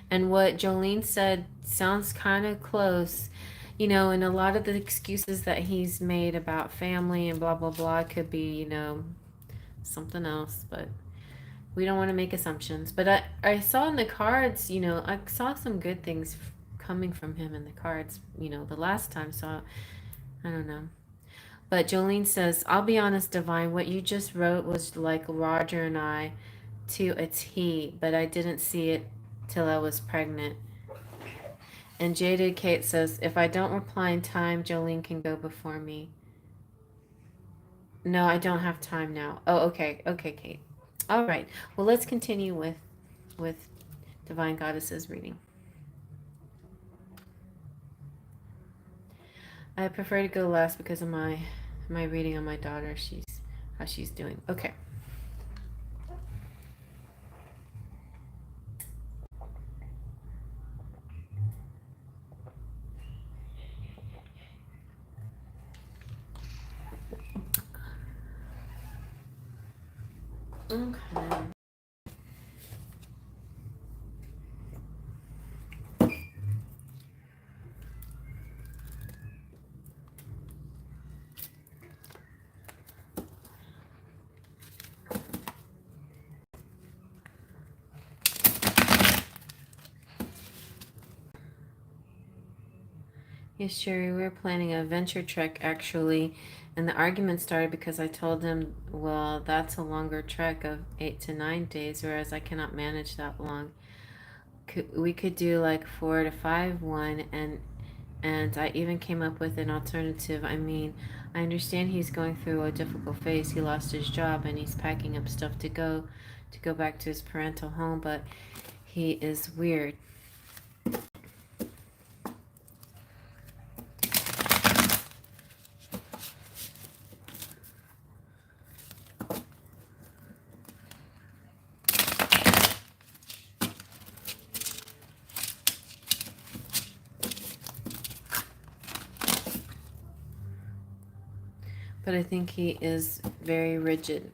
And what Jolene said sounds kind of close. You know, and a lot of the excuses that he's made about family and blah, blah, blah could be, you know, something else. But we don't want to make assumptions. But I saw in the cards, you know, I saw some good things coming from him in the cards, you know, the last time. So I don't know. But Jolene says, I'll be honest, Divine, what you just wrote was like Roger and I to a T, but I didn't see it till I was pregnant. And Jaded Kate says, if I don't reply in time, Jolene can go before me. No, I don't have time now. Oh, okay. Okay, Kate. All right. Well, let's continue with Divine Goddess's reading. I prefer to go last because of my reading on my daughter. How she's doing. Okay. Okay. Yes, Sherry, we were planning a venture trek actually, and the argument started because I told him, well, that's a longer trek of 8 to 9 days, whereas I cannot manage that long. We could do like 4 to 5 one, and I even came up with an alternative. I mean, I understand he's going through a difficult phase. He lost his job and he's packing up stuff to go back to his parental home, but he is weird. But I think he is very rigid.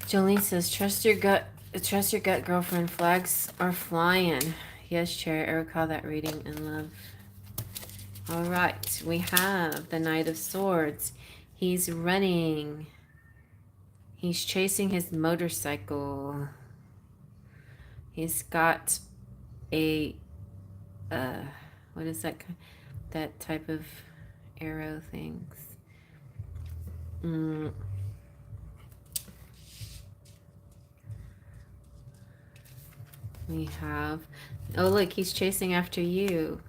Jolene says, trust your gut. Trust your gut, girlfriend. Flags are flying. Yes, Cherry. I recall that reading in love. All right. We have the Knight of Swords. He's running. He's chasing his motorcycle. He's got a, what is that? That type of arrow things. We have, oh look, he's chasing after you.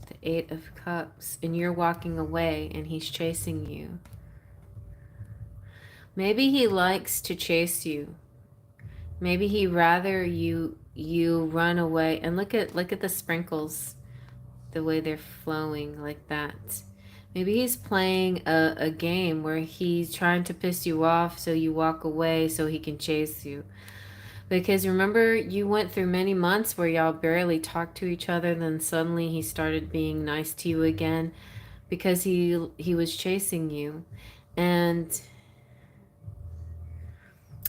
The Eight of Cups. And you're walking away and he's chasing you. Maybe he likes to chase you. Maybe he rather you run away. And look at the sprinkles, the way they're flowing like that. Maybe he's playing a game where he's trying to piss you off so you walk away so he can chase you. Because remember, you went through many months where y'all barely talked to each other, then suddenly he started being nice to you again because he was chasing you. And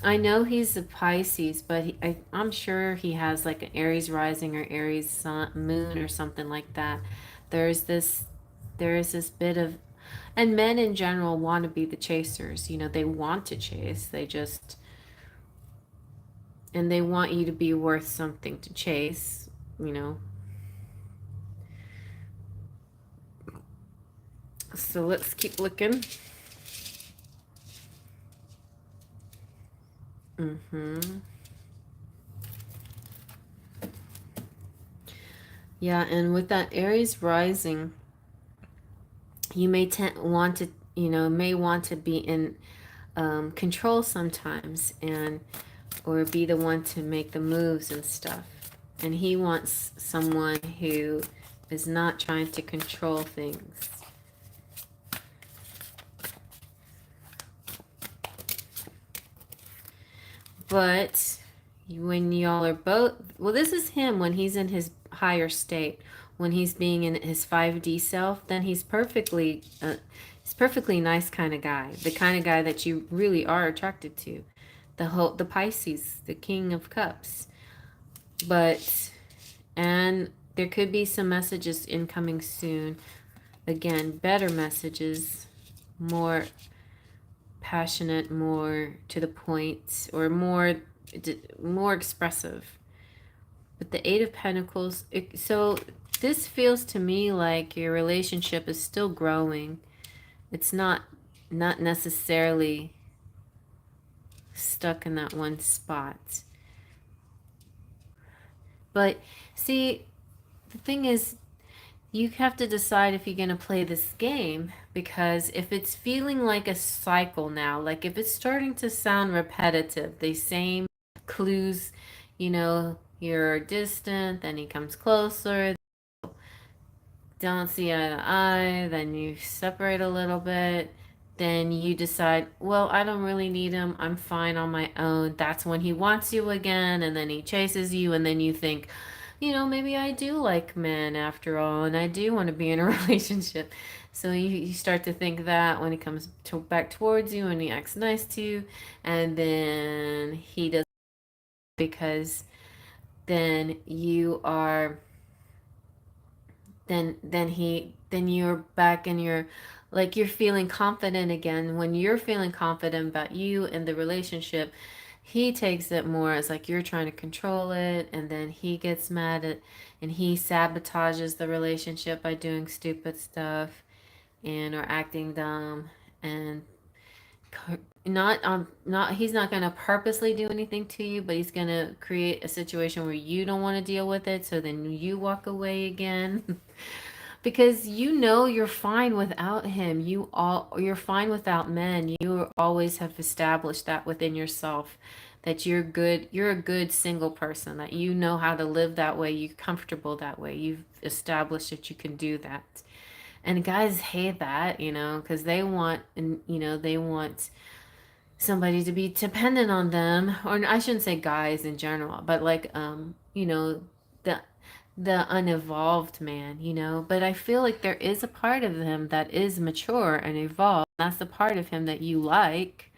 I know he's a Pisces, but I'm sure he has like an Aries rising or Aries sun, moon or something like that. There's this, there is this bit of, and men in general want to be the chasers. You know, they want to chase. They just, and they want you to be worth something to chase, you know. So let's keep looking. Yeah, and with that Aries rising, you may want to, you know, may want to be in control sometimes, and or be the one to make the moves and stuff. And he wants someone who is not trying to control things. But when y'all are both, well, this is him when he's in his higher state. When he's being in his 5D self, then he's perfectly nice kind of guy. The kind of guy that you really are attracted to. The Pisces, the King of Cups. But, and there could be some messages incoming soon. Again, better messages, more passionate, more to the point, or more expressive. But the Eight of Pentacles, so this feels to me like your relationship is still growing. It's not necessarily stuck in that one spot. But see, the thing is, you have to decide if you're going to play this game, because if it's feeling like a cycle now, like if it's starting to sound repetitive, the same clues, you know, you're distant, then he comes closer, don't see eye to eye, then you separate a little bit, then you decide, well, I don't really need him, I'm fine on my own. That's when he wants you again, and then he chases you, and then you think, you know, maybe I do like men after all, and I do want to be in a relationship. So you start to think that when he comes back towards you and he acts nice to you, and then he does, because then you are, then you're back and you're like, you're feeling confident again. When you're feeling confident about you and the relationship, he takes it more as like you're trying to control it, and then he gets mad at, and he sabotages the relationship by doing stupid stuff and or acting dumb, and not he's not going to purposely do anything to you, but he's going to create a situation where you don't want to deal with it, so then you walk away again. Because you know you're fine without him. You're fine without men. You always have established that within yourself, that you're good. You're a good single person, that you know how to live that way. You're comfortable that way. You've established that you can do that. And guys hate that, you know, because they want, and you know, they want somebody to be dependent on them, or I shouldn't say guys in general, but like the unevolved man, but I feel like there is a part of him that is mature and evolved. That's the part of him that you like,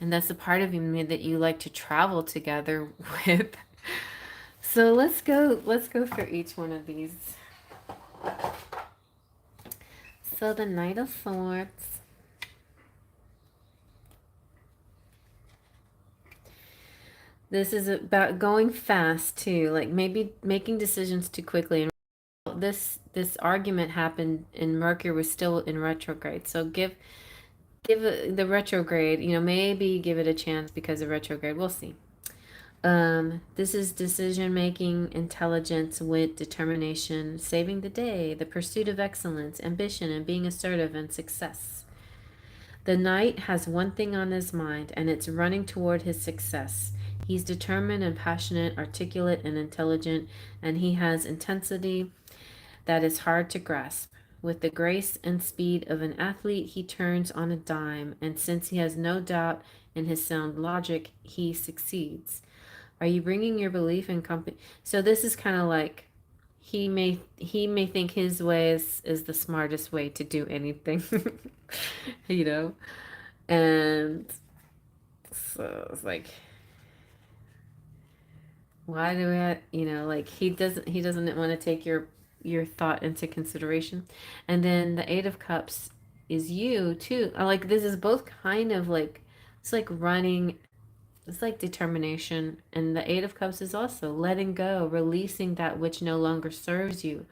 and that's the part of him that you like to travel together with. So let's go for each one of these. So the Knight of Swords. This is about going fast too, like maybe making decisions too quickly. And this argument happened and Mercury was still in retrograde. So give the retrograde, maybe give it a chance because of retrograde. We'll see. This is decision making, intelligence, wit, determination, saving the day, the pursuit of excellence, ambition, and being assertive and success. The knight has one thing on his mind, and it's running toward his success. He's determined and passionate, articulate and intelligent, and he has intensity that is hard to grasp. With the grace and speed of an athlete, he turns on a dime, and since he has no doubt in his sound logic, he succeeds. Are you bringing your belief in company? So this is kind of like he may think his way is the smartest way to do anything, you know. And so it's like, why do like he doesn't want to take your thought into consideration. And then the Eight of Cups is you too. Like this is both kind of like it's like running. It's like determination. And the Eight of Cups is also letting go, releasing that which no longer serves you.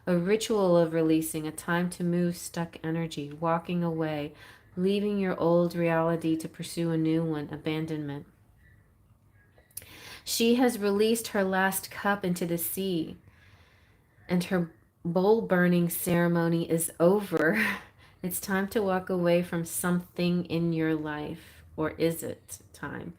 A ritual of releasing, a time to move stuck energy, walking away, leaving your old reality to pursue a new one, abandonment. She has released her last cup into the sea, and her bowl burning ceremony is over. It's time to walk away from something in your life. Or is it time?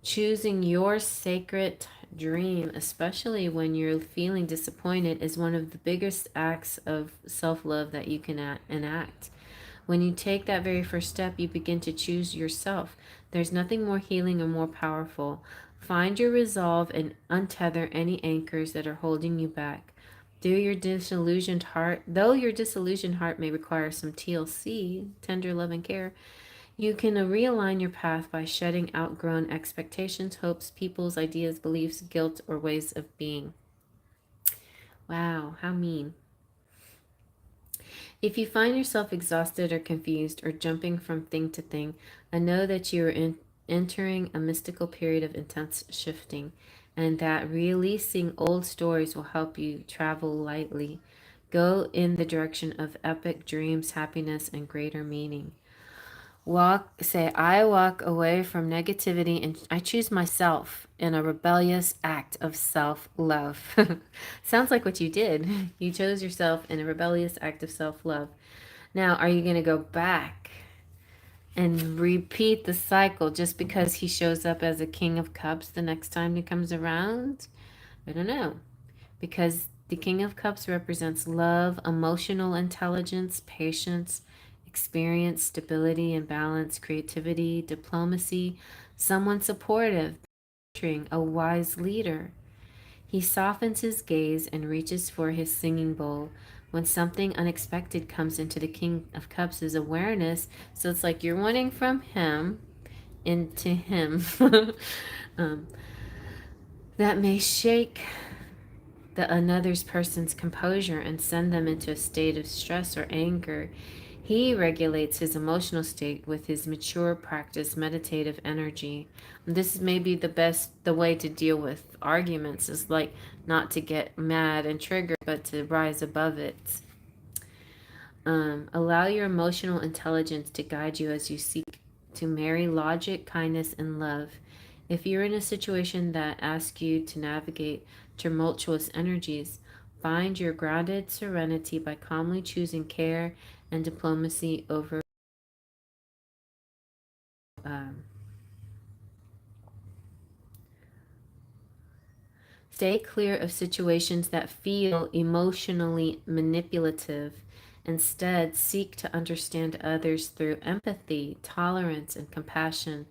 Choosing your sacred dream, especially when you're feeling disappointed, is one of the biggest acts of self love that you can enact. When you take that very first step, you begin to choose yourself. There's nothing more healing or more powerful. Find your resolve and untether any anchors that are holding you back. Though your disillusioned heart may require some TLC, tender love and care, you can realign your path by shedding outgrown expectations, hopes, people's ideas, beliefs, guilt, or ways of being. Wow, how mean. If you find yourself exhausted or confused or jumping from thing to thing, I know that you are entering a mystical period of intense shifting, and that releasing old stories will help you travel lightly. Go in the direction of epic dreams, happiness, and greater meaning. I walk away from negativity and I choose myself in a rebellious act of self love. Sounds like what you did. You chose yourself in a rebellious act of self love. Now, are you going to go back and repeat the cycle just because he shows up as a King of Cups the next time he comes around? I don't know. Because the King of Cups represents love, emotional intelligence, patience, experience, stability and balance, creativity, diplomacy, someone supportive, nurturing, a wise leader. He softens his gaze and reaches for his singing bowl. When something unexpected comes into the King of Cups is awareness. So it's like you're wanting from him into him. um, that may shake the another's person's composure and send them into a state of stress or anger. He regulates his emotional state with his mature practice meditative energy. This may be the way to deal with arguments is like not to get mad and triggered, but to rise above it. Allow your emotional intelligence to guide you as you seek to marry logic, kindness, and love. If you're in a situation that asks you to navigate tumultuous energies, find your grounded serenity by calmly choosing care and diplomacy over. Um, Stay clear of situations that feel emotionally manipulative Instead, seek to understand others through empathy, tolerance, and compassion,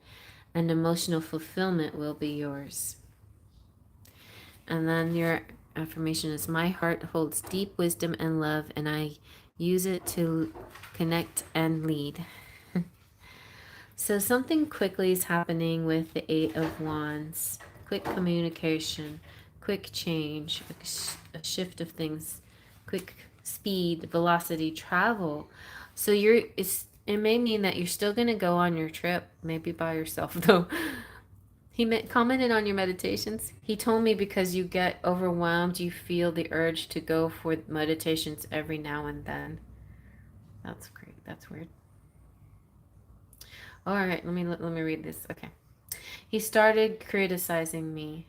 and emotional fulfillment will be yours. And then your affirmation is: my heart holds deep wisdom and love, and I use it to connect and lead. So something quickly is happening with the Eight of Wands. Quick communication, quick change, a shift of things, quick speed, velocity, travel. So it may mean that you're still going to go on your trip, maybe by yourself though. Commented on your meditations. He told me because you get overwhelmed, you feel the urge to go for meditations every now and then. That's great. That's weird. All right, let me read this. Okay. He started criticizing me.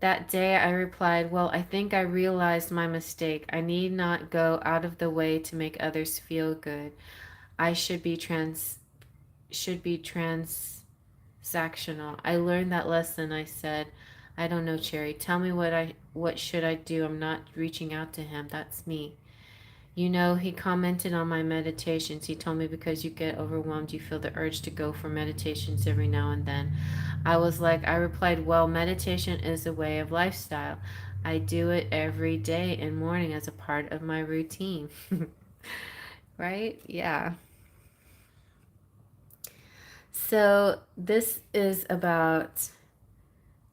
That day I replied, "Well, I think I realized my mistake. I need not go out of the way to make others feel good. I should be transactional. I learned that lesson." I said, "I don't know, Cherry. Tell me what should I do? I'm not reaching out to him. That's me." You know, he commented on my meditations. He told me because you get overwhelmed, you feel the urge to go for meditations every now and then. I replied, well, meditation is a way of lifestyle. I do it every day and morning as a part of my routine. Right? Yeah. So this is about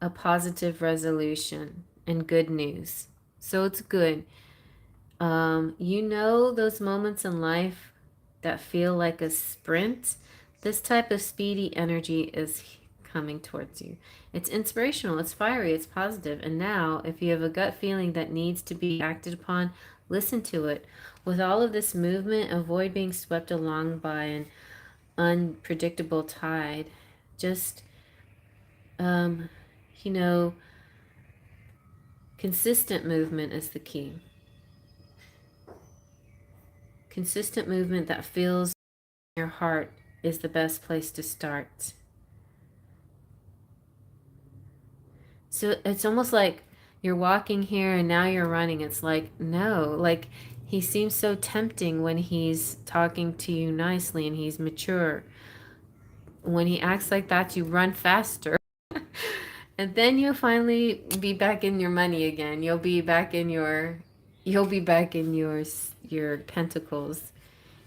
a positive resolution and good news. So it's good. You know those moments in life that feel like a sprint? This type of speedy energy is coming towards you. It's inspirational, it's fiery, it's positive. And now, if you have a gut feeling that needs to be acted upon, listen to it. With all of this movement, avoid being swept along by an unpredictable tide. Just, um, you know, consistent movement is the key. Consistent movement that feels your heart is the best place to start. So it's almost like you're walking here and now you're running. It's like, no, like he seems so tempting when he's talking to you nicely and he's mature. When he acts like that, you run faster. And then you'll finally be back in your money again. You'll be back in your pentacles,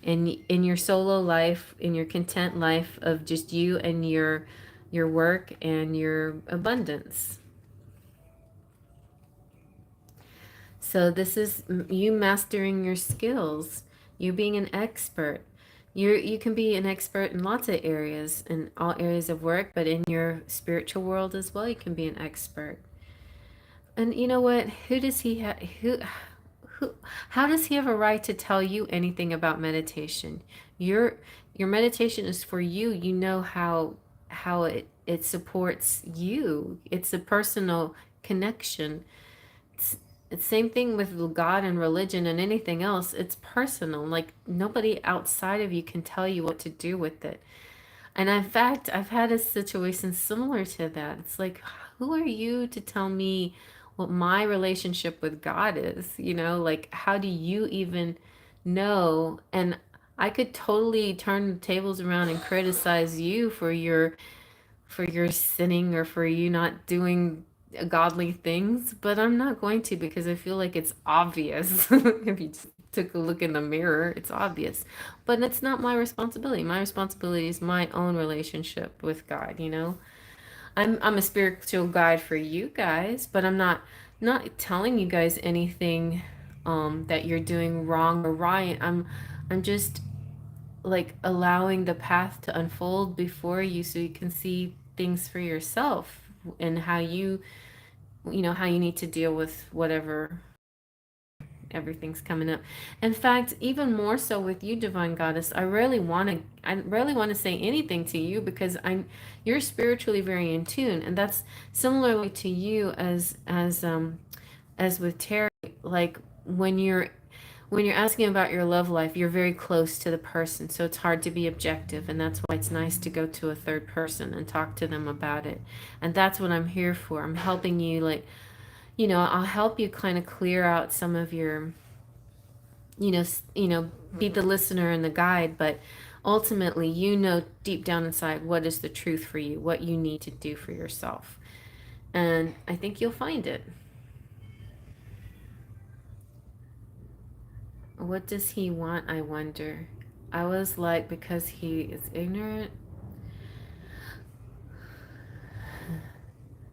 in your solo life, in your content life of just you and your work and your abundance. So this is you mastering your skills, you being an expert. You can be an expert in lots of areas, in all areas of work, but in your spiritual world as well, you can be an expert. And you know what? Who does he have? Who? How does he have a right to tell you anything about meditation? Your meditation is for you. You know how it supports you. It's a personal connection. It's same thing with God and religion and anything else. It's personal. Like nobody outside of you can tell you what to do with it. And in fact, I've had a situation similar to that. It's like, who are you to tell me what my relationship with God is? You know, like, how do you even know? And I could totally turn the tables around and criticize you for your sinning or for you not doing godly things, but I'm not going to because I feel like it's obvious. If you just took a look in the mirror, it's obvious. But it's not my responsibility. My responsibility is my own relationship with God, you know? I'm a spiritual guide for you guys, but I'm not telling you guys anything that you're doing wrong or right. I'm just like allowing the path to unfold before you so you can see things for yourself and how you know how you need to deal with whatever everything's coming up. In fact, even more so with you, divine goddess, I rarely want to say anything to you because you're spiritually very in tune, and that's similarly to you as with Terry. Like when you're asking about your love life, you're very close to the person, so it's hard to be objective, and that's why it's nice to go to a third person and talk to them about it. And that's what I'm here for. I'm helping you, like, you know, I'll help you kind of clear out some of your be the listener and the guide, but ultimately, deep down inside what is the truth for you, what you need to do for yourself. And I think you'll find it. What does he want, I wonder? I was like, because he is ignorant.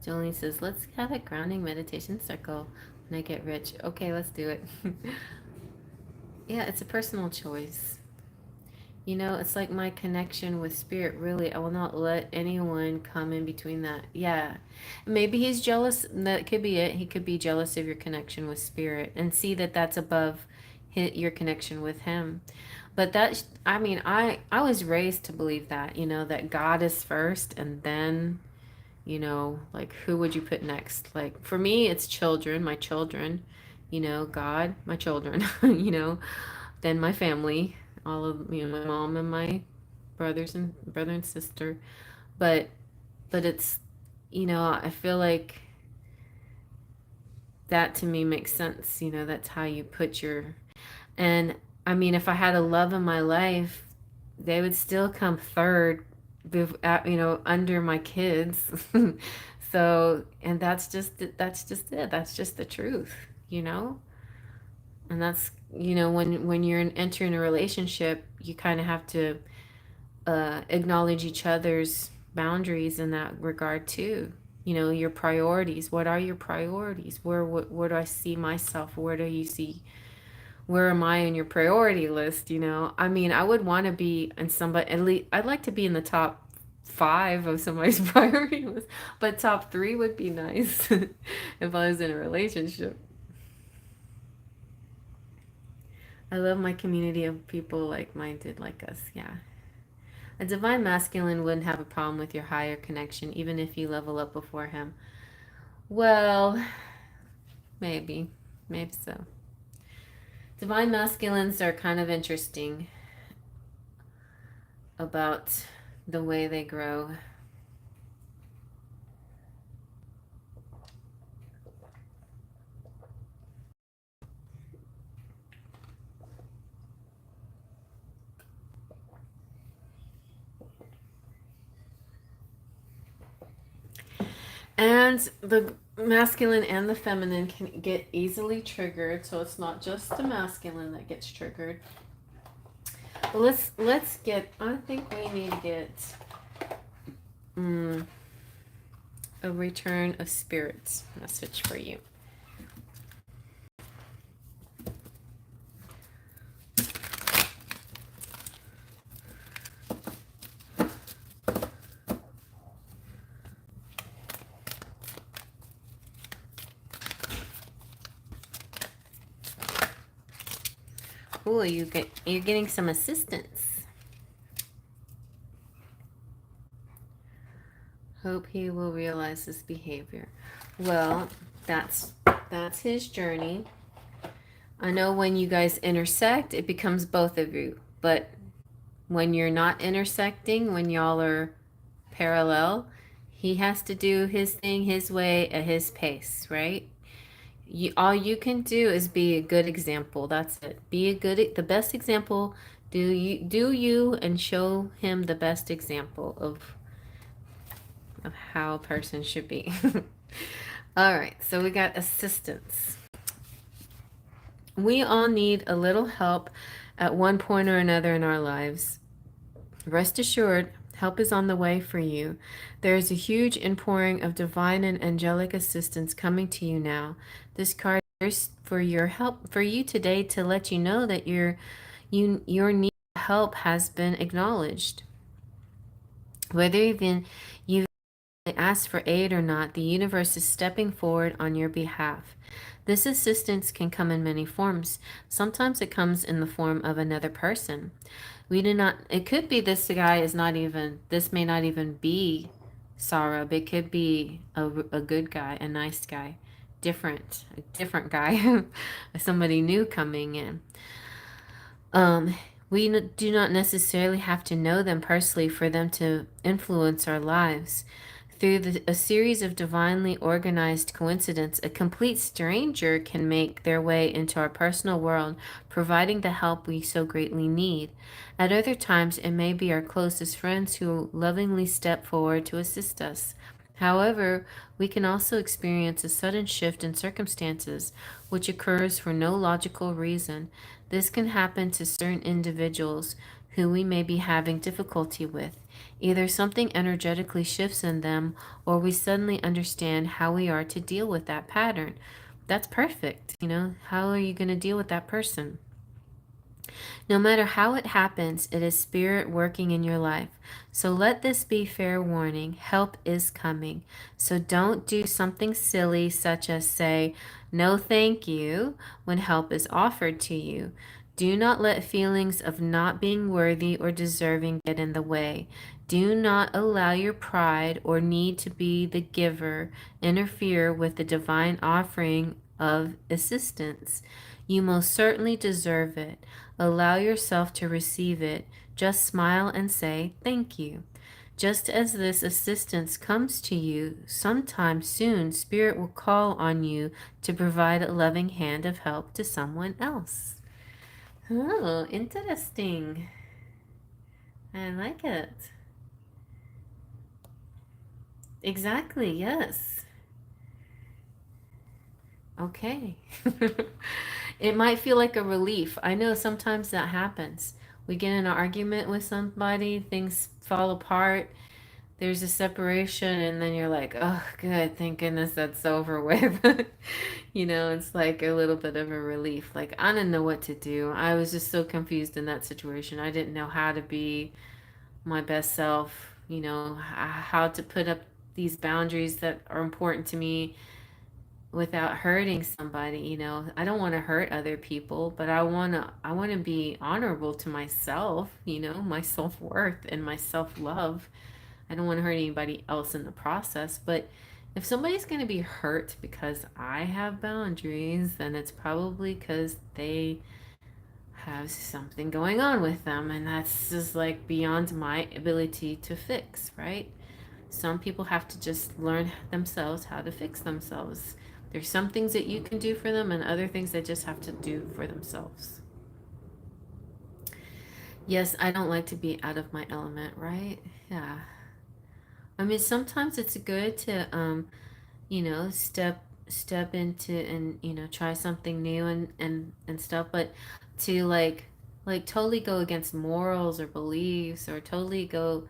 Jolene says, let's have a grounding meditation circle when I get rich. Okay, let's do it. Yeah, it's a personal choice. It's like my connection with spirit, really. I will not let anyone come in between that. Yeah. Maybe he's jealous. That could be it. He could be jealous of your connection with spirit and see that that's above your connection with him. But I mean, I was raised to believe that, that God is first and then, like who would you put next? Like for me, it's children, my children, God, my children, then my family, all of my mom and my brother and sister. But it's I feel like that to me makes sense. That's how you put your and I mean, if I had a love in my life, they would still come third, under my kids. So, and that's just it. That's just the truth, you know? And that's, when you're entering a relationship, you kind of have to acknowledge each other's boundaries in that regard too. Your priorities. What are your priorities? Where do I see myself? Where am I in your priority list? I mean, I would want to be in somebody, at least I'd like to be in the top 5 of somebody's priority list, but top 3 would be nice if I was in a relationship. I love my community of people like-minded like us. Yeah. A divine masculine wouldn't have a problem with your higher connection, even if you level up before him. Well, maybe. Maybe so. Divine masculines are kind of interesting about the way they grow. And the masculine and the feminine can get easily triggered, so it's not just the masculine that gets triggered. But let's get. I think we need to get a return of spirits message for you. Ooh, you're getting some assistance. Hope he will realize this behavior. Well, that's his journey. I know when you guys intersect, it becomes both of you. But when you're not intersecting, when y'all are parallel, he has to do his thing his way at his pace, right? All you can do is be a good example. That's it. The best example. Do you and show him the best example of how a person should be. All right, so we got assistance. We all need a little help at one point or another in our lives. Rest assured, help is on the way for you. There is a huge inpouring of divine and angelic assistance coming to you now. This card is for your help for you today to let you know that your need for help has been acknowledged. Whether even you've asked for aid or not, the universe is stepping forward on your behalf. This assistance can come in many forms. Sometimes it comes in the form of another person. It could be this may not even be Sarah, but it could be a good guy, a nice guy, a different guy, somebody new coming in. We do not necessarily have to know them personally for them to influence our lives. Through a series of divinely organized coincidence, a complete stranger can make their way into our personal world, providing the help we so greatly need. At other times, it may be our closest friends who lovingly step forward to assist us. However, we can also experience a sudden shift in circumstances, which occurs for no logical reason. This can happen to certain individuals who we may be having difficulty with. Either something energetically shifts in them, or we suddenly understand how we are to deal with that pattern. That's perfect. How are you going to deal with that person? No matter how it happens, it is Spirit working in your life. So let this be fair warning. Help is coming. So don't do something silly, such as say, no thank you, when help is offered to you. Do not let feelings of not being worthy or deserving get in the way. Do not allow your pride or need to be the giver interfere with the divine offering of assistance. You most certainly deserve it. Allow yourself to receive it. Just smile and say thank you. Just as this assistance comes to you, sometime soon Spirit will call on you to provide a loving hand of help to someone else. Oh, interesting. I like it. Exactly, yes. Okay. It might feel like a relief. I know sometimes that happens. We get in an argument with somebody, things fall apart, there's a separation, and then you're like, oh, good, thank goodness that's over with. It's like a little bit of a relief. Like, I didn't know what to do. I was just so confused in that situation. I didn't know how to be my best self, how to put up these boundaries that are important to me without hurting somebody. I don't want to hurt other people, but I want to be honorable to myself, my self-worth and my self-love. I don't want to hurt anybody else in the process, but if somebody's going to be hurt because I have boundaries, then it's probably because they have something going on with them, and that's just like beyond my ability to fix, right? Some people have to just learn themselves how to fix themselves. There's some things that you can do for them and other things they just have to do for themselves. Yes, I don't like to be out of my element, right? Yeah. I mean, sometimes it's good to step into and try something new and stuff, but to like totally go against morals or beliefs, or totally go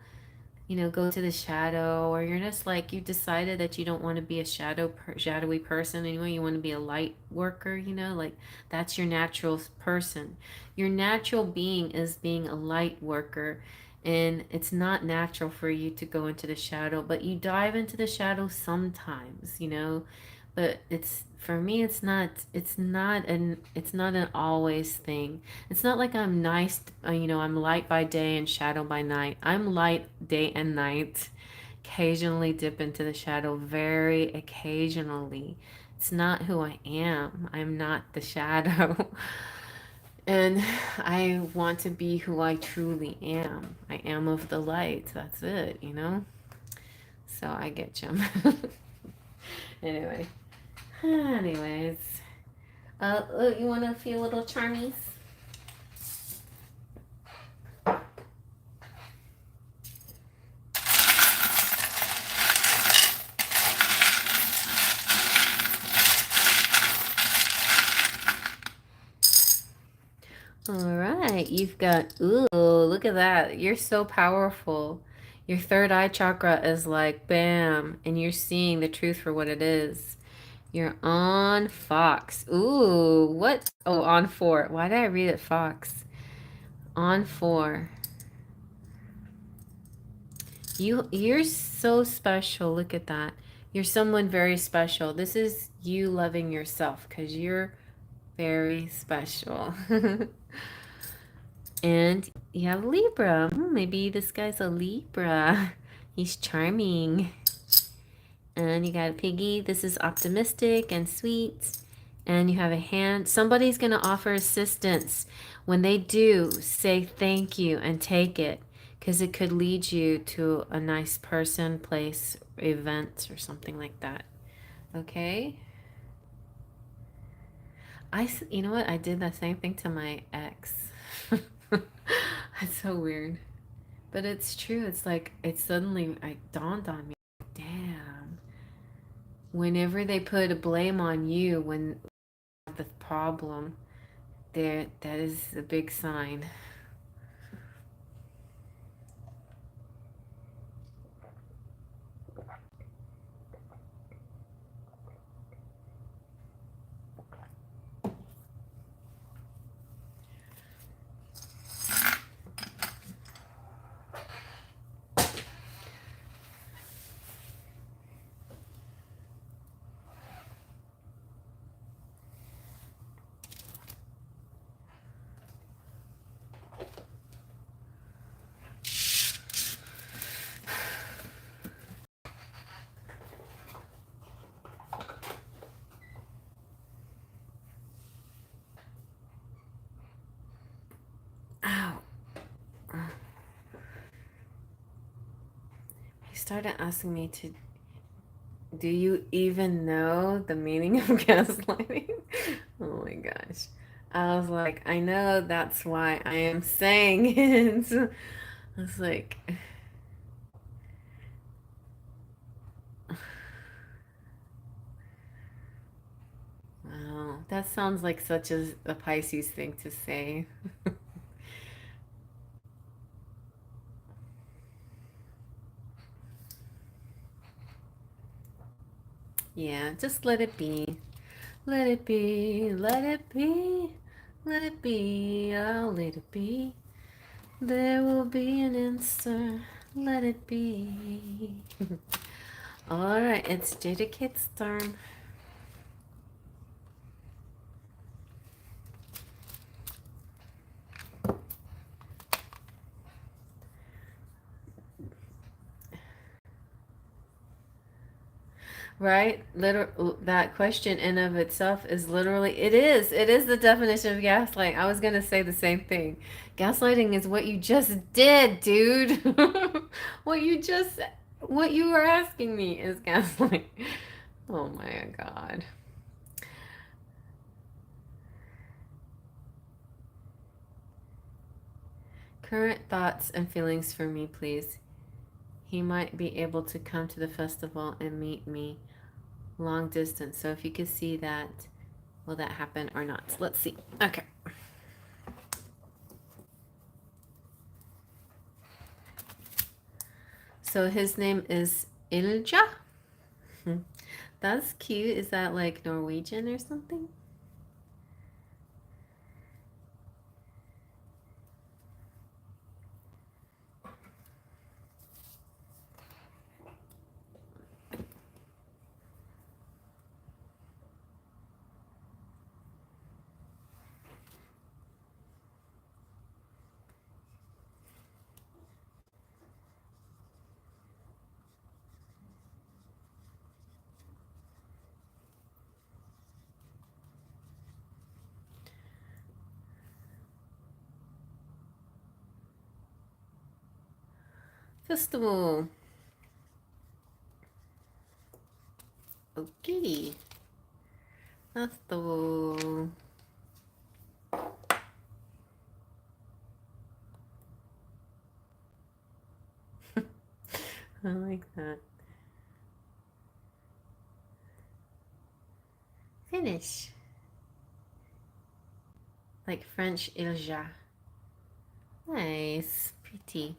to the shadow, or you're just like you decided that you don't want to be a shadowy person anymore. You want to be a light worker, like that's your natural person. Your natural being is being a light worker, and it's not natural for you to go into the shadow, but you dive into the shadow sometimes, but it's for me it's not an always thing. It's not like I'm nice, I'm light by day and shadow by night. I'm light day and night. Occasionally dip into the shadow, very occasionally. It's not who I am. I'm not the shadow. And I want to be who I truly am. I am of the light. That's it. So I get you. Anyway. Anyways. You want a few little charmies? All right, you've got, ooh, look at that. You're so powerful. Your third eye chakra is like, bam, and you're seeing the truth for what it is. You're on Fox. Ooh, what? Oh, on 4. Why did I read it Fox? On 4. You're so special. Look at that. You're someone very special. This is you loving yourself because you're very special. And you have Libra. Maybe this guy's a Libra. He's charming. And you got a piggy. This is optimistic and sweet. And you have a hand. Somebody's going to offer assistance. When they do, say thank you and take it, because it could lead you to a nice person, place, events or something like that. Okay? You know what? I did the same thing to my ex. That's so weird. But it's true. It's like, it suddenly dawned on me. Damn. Whenever they put a blame on you when the problem, there, that is a big sign. Ow. He started asking me to, do you even know the meaning of gaslighting? Oh my gosh. I was like, I know, that's why I am saying it. I was like, wow, that sounds like such a Pisces thing to say. Yeah, just let it be. Let it be, let it be, let it be, I'll let it be. There will be an answer. Let it be. All right, it's Jada Kit's turn. Right? That question in of itself is literally, it is the definition of gaslighting. I was going to say the same thing. Gaslighting is what you just did, dude. What you just, what you were asking me is gaslighting. Oh my God. Current thoughts and feelings for me, please. He might be able to come to the festival and meet me long distance. So if you could see that, will that happen or not? Let's see. Okay. So his name is Ilja. That's cute. Is that like Norwegian or something? Festival. Okay. Festival. I like that. Finish. Like French Ilja. Nice. Pretty.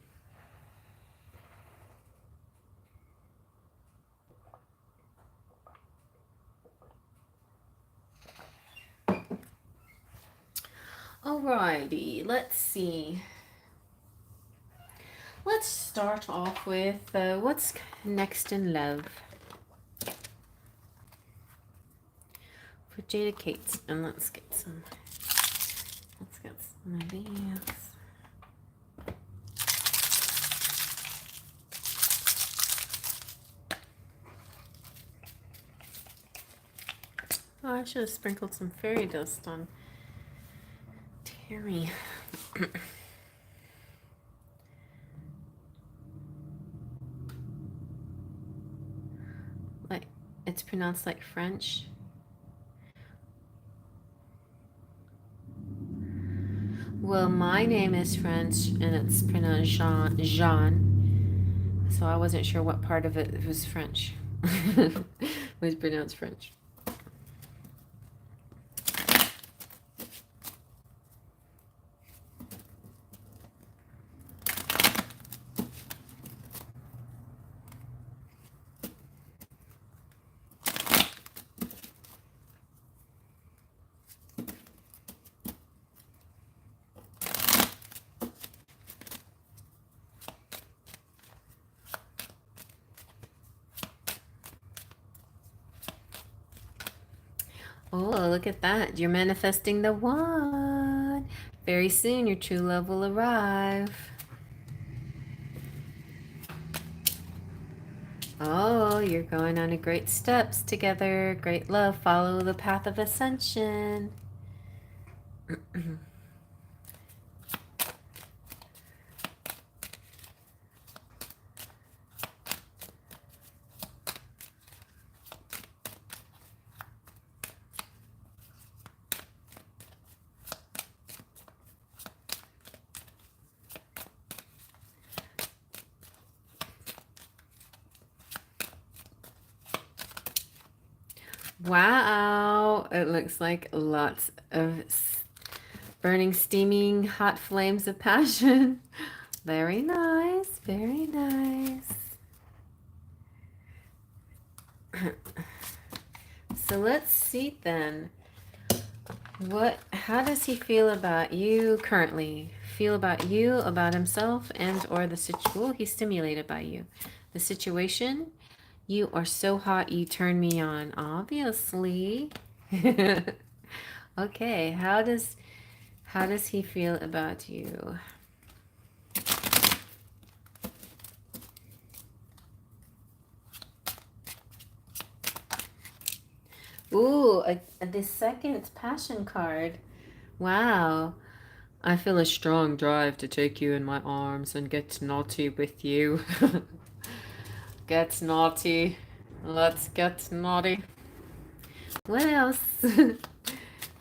Alrighty, let's see. Let's start off with what's next in love for Jada Kate, and let's get some of these. Oh, I should have sprinkled some fairy dust on Terry. Like, it's pronounced like French. Well, my name is French and it's pronounced Jean. So I wasn't sure what part of it was French. Was pronounced French. Oh, look at that. You're manifesting the one. Very soon your true love will arrive. Oh, you're going on a great steps together. Great love. Follow the path of ascension. Wow, it looks like lots of burning, steaming, hot flames of passion. Very nice, very nice. So let's see then. How does he feel about you currently? Feel about you, about himself, and or the situation? Oh, he's stimulated by you. The situation. You are so hot, you turn me on, obviously. Okay, how does he feel about you? Ooh, the second passion card. Wow. I feel a strong drive to take you in my arms and get naughty with you. Get naughty. Let's get naughty. What else?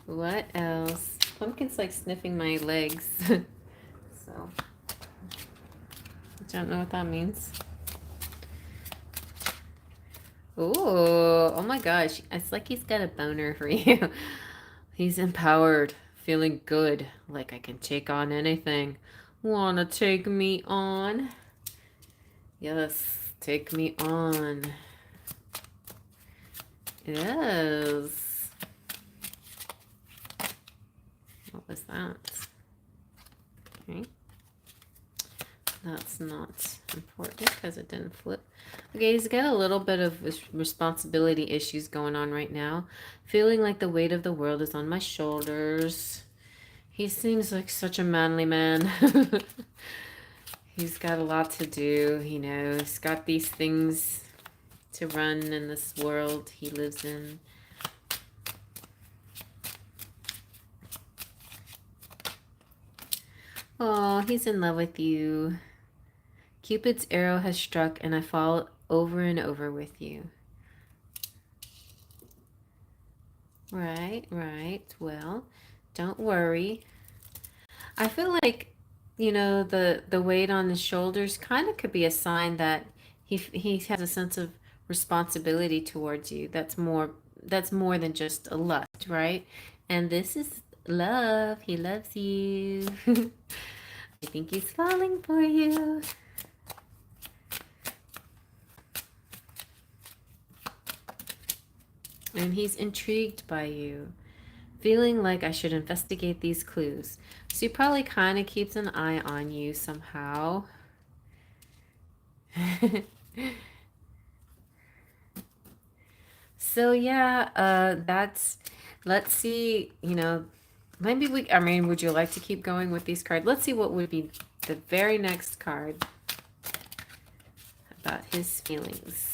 What else? Pumpkin's like sniffing my legs. So, I don't know what that means. Ooh, oh my gosh. It's like he's got a boner for you. He's empowered, feeling good, like I can take on anything. Wanna take me on? Yes, take me on. Yes. What was that? Okay. That's not important because it didn't flip. Okay, he's got a little bit of responsibility issues going on right now. Feeling like the weight of the world is on my shoulders. He seems like such a manly man. He's got a lot to do, you know. He's got these things to run in this world he lives in. Oh, he's in love with you. Cupid's arrow has struck and I fall over and over with you. Right, right. Well, don't worry. I feel like, you know, the weight on his shoulders kind of could be a sign that he has a sense of responsibility towards you. That's more than just a lust, right? And this is love. He loves you. I think he's falling for you. And he's intrigued by you, feeling like I should investigate these clues. So he probably kind of keeps an eye on you somehow. So yeah, let's see, you know, maybe I mean, would you like to keep going with these cards? Let's see what would be the very next card about his feelings.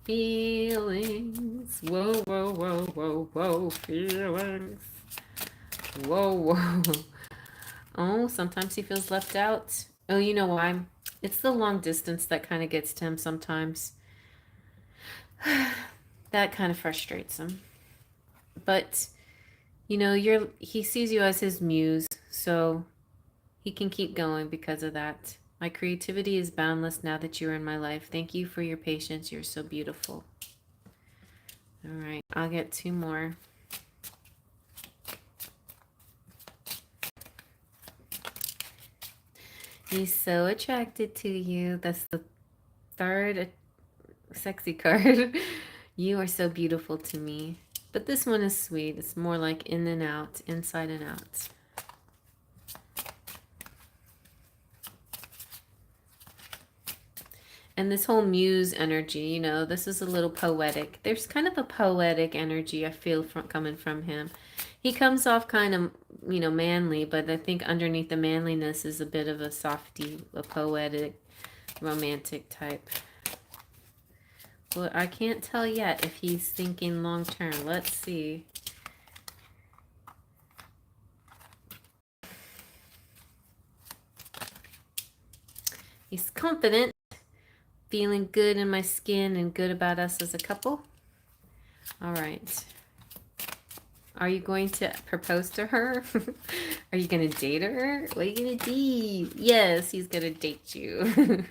Feelings. Whoa, whoa, whoa, whoa, whoa. Feelings. Whoa, whoa. Oh, sometimes he feels left out. Oh, you know why? It's the long distance that kind of gets to him sometimes. That kind of frustrates him. But, you know, he sees you as his muse, so he can keep going because of that. My creativity is boundless now that you're in my life. Thank you for your patience. You're so beautiful. All right, I'll get two more. He's so attracted to you. That's the third sexy card. You are so beautiful to me. But this one is sweet. It's more like in and out, inside and out. And this whole muse energy, you know, this is a little poetic. There's kind of a poetic energy I feel coming from him. He comes off kind of, you know, manly, but I think underneath the manliness is a bit of a softy, a poetic, romantic type. Well, I can't tell yet if he's thinking long term. Let's see. He's confident, feeling good in my skin and good about us as a couple. All right. Are you going to propose to her? Are you going to date her? What are you going to do? Yes, he's going to date you.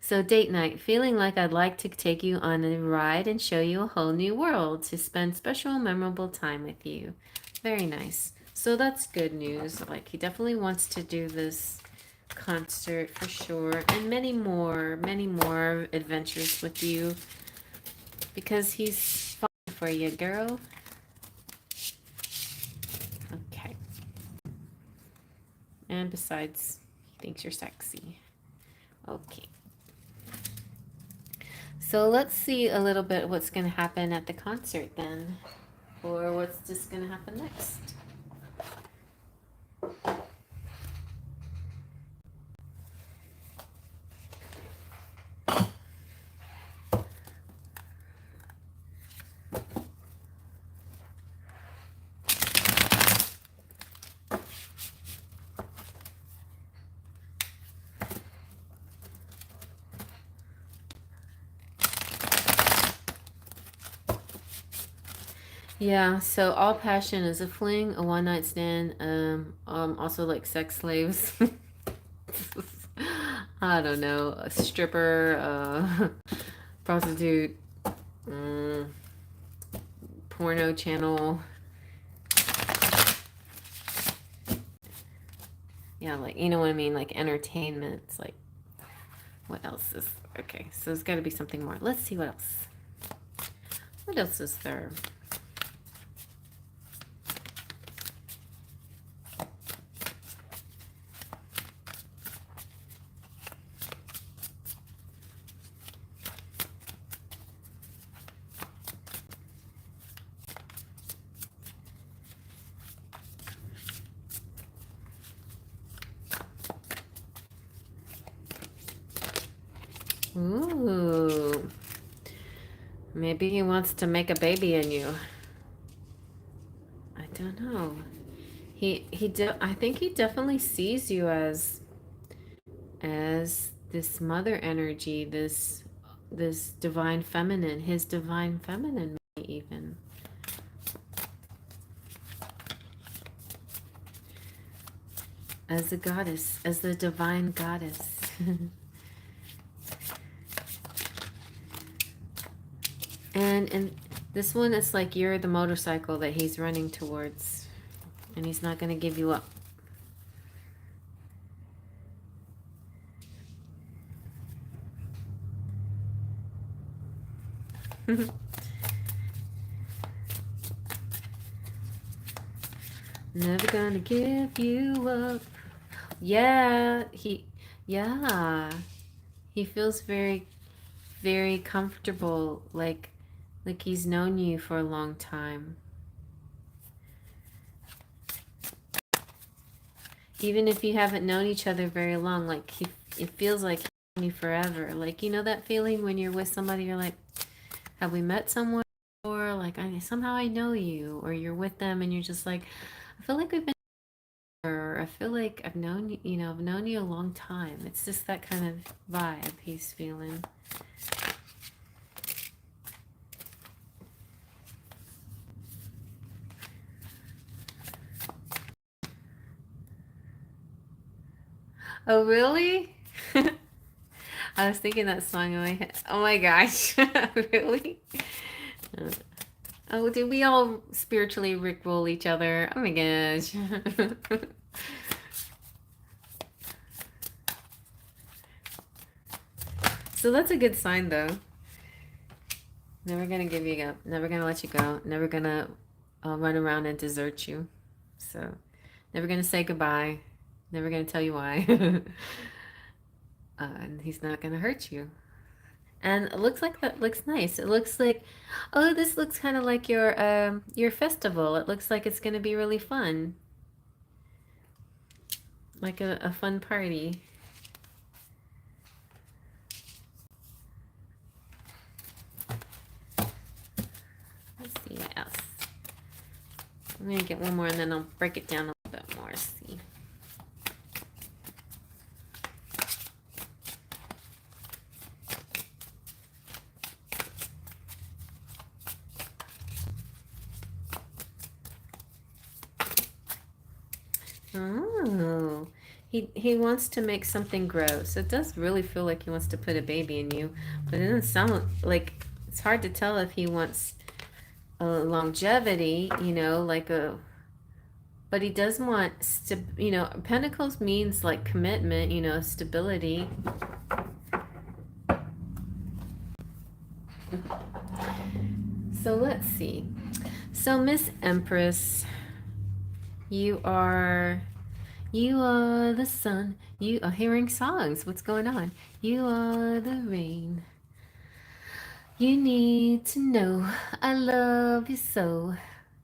So date night, feeling like I'd like to take you on a ride and show you a whole new world to spend special, memorable time with you. Very nice. So that's good news. Like, he definitely wants to do this concert for sure, and many more adventures with you, because he's falling for you, girl. Okay. And besides, he thinks you're sexy. Okay. So let's see a little bit what's going to happen at the concert then, or what's just going to happen next. Yeah, so all passion is a fling, a one night stand, also like sex slaves. I don't know, a stripper, prostitute, porno channel. Yeah, like, you know what I mean? Like entertainment. It's like, what else is, okay, so there's got to be something more. Let's see what else. What else is there? Ooh. Maybe he wants to make a baby in you. I don't know. I think he definitely sees you as this mother energy, this divine feminine, his divine feminine maybe even. As a goddess, as the divine goddess. And this one, it's like you're the motorcycle that he's running towards, and he's not going to give you up. Never gonna give you up. Yeah, he feels very, very comfortable, like he's known you for a long time. Even if you haven't known each other very long, like it feels like he's known you forever. Like, you know that feeling when you're with somebody, you're like, have we met someone before? Like, somehow I know you, or you're with them and you're just like, I feel like we've been, or I feel like I've known you, you know, I've known you a long time. It's just that kind of vibe he's feeling. Oh, really? I was thinking that song in my head. Oh my gosh. Really? Uh, Oh, did we all spiritually rickroll each other? Oh my gosh. So that's a good sign, though. Never gonna give you up. Never gonna let you go. Never gonna run around and desert you. So, never gonna say goodbye. Never gonna tell you why. And he's not gonna hurt you. And it looks like that looks nice. It looks like, oh, this looks kind of like your festival. It looks like it's gonna be really fun, like a fun party. Let's see what else. I'm gonna get one more and then I'll break it down a little bit more. See. Oh, he wants to make something grow. So it does really feel like he wants to put a baby in you, but it doesn't sound like it's hard to tell if he wants a longevity, like a. But he does want Pentacles means like commitment, stability. So let's see. So Miss Empress, you are the sun. You are hearing songs. What's going on? You are the rain. You need to know I love you so,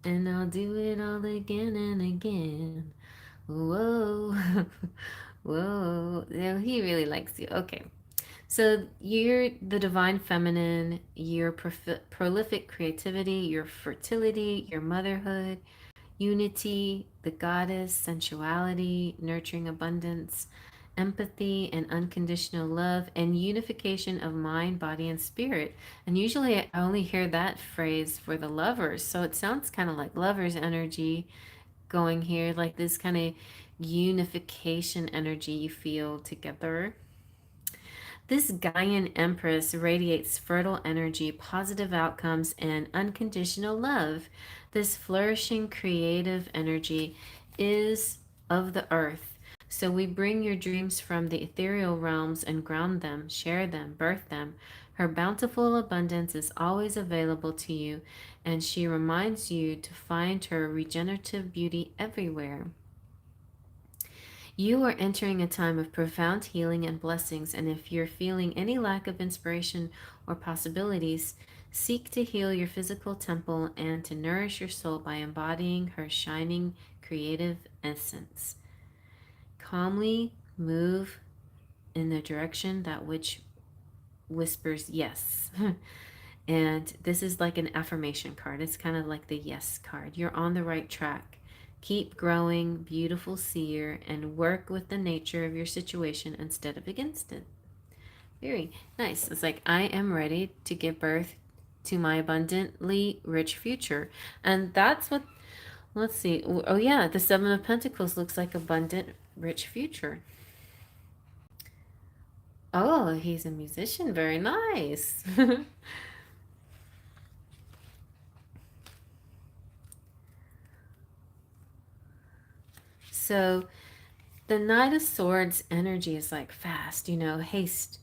and I'll do it all again and again. Whoa, whoa. No, he really likes you. Okay. So you're the divine feminine, your prolific creativity, your fertility, your motherhood, unity, the goddess, sensuality, nurturing abundance, empathy and unconditional love, and unification of mind, body, and spirit. And usually I only hear that phrase for the lovers. So it sounds kind of like lovers energy going here, like this kind of unification energy you feel together. This Gaian Empress radiates fertile energy, positive outcomes, and unconditional love. This flourishing creative energy is of the earth. So we bring your dreams from the ethereal realms and ground them, share them, birth them. Her bountiful abundance is always available to you, and she reminds you to find her regenerative beauty everywhere. You are entering a time of profound healing and blessings, and if you're feeling any lack of inspiration or possibilities, seek to heal your physical temple and to nourish your soul by embodying her shining creative essence. Calmly move in the direction that which whispers yes. And this is like an affirmation card. It's kind of like the yes card. You're on the right track. Keep growing, beautiful seer, and work with the nature of your situation instead of against it. Very nice. It's like, I am ready to give birth to my abundantly rich future. And that's what, let's see. Oh, yeah, the Seven of Pentacles looks like abundant, rich future. Oh, he's a musician. Very nice. So the Knight of Swords energy is like fast, haste,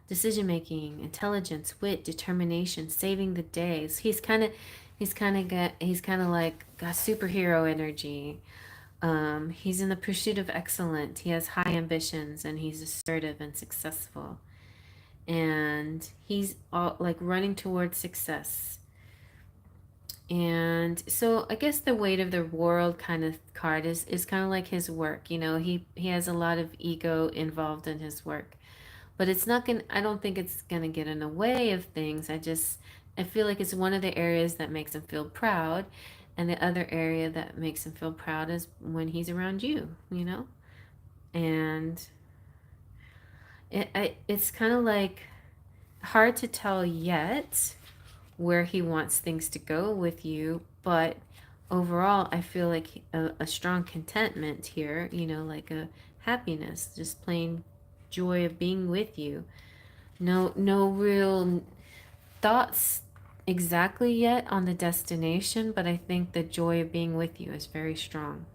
decision making, intelligence, wit, determination, saving the days. He's kind of like got superhero energy. He's in the pursuit of excellence. He has high ambitions and he's assertive and successful. And he's all like running towards success. And so I guess the weight of the world kind of card is kind of like his work. He has a lot of ego involved in his work. But it's not going to I don't think it's going to get in the way of things. I feel like it's one of the areas that makes him feel proud, and the other area that makes him feel proud is when he's around you. And it's kind of like hard to tell yet where he wants things to go with you, but overall I feel like a strong contentment here, like a happiness, just plain joy of being with you. No real thoughts exactly yet on the destination, but I think the joy of being with you is very strong.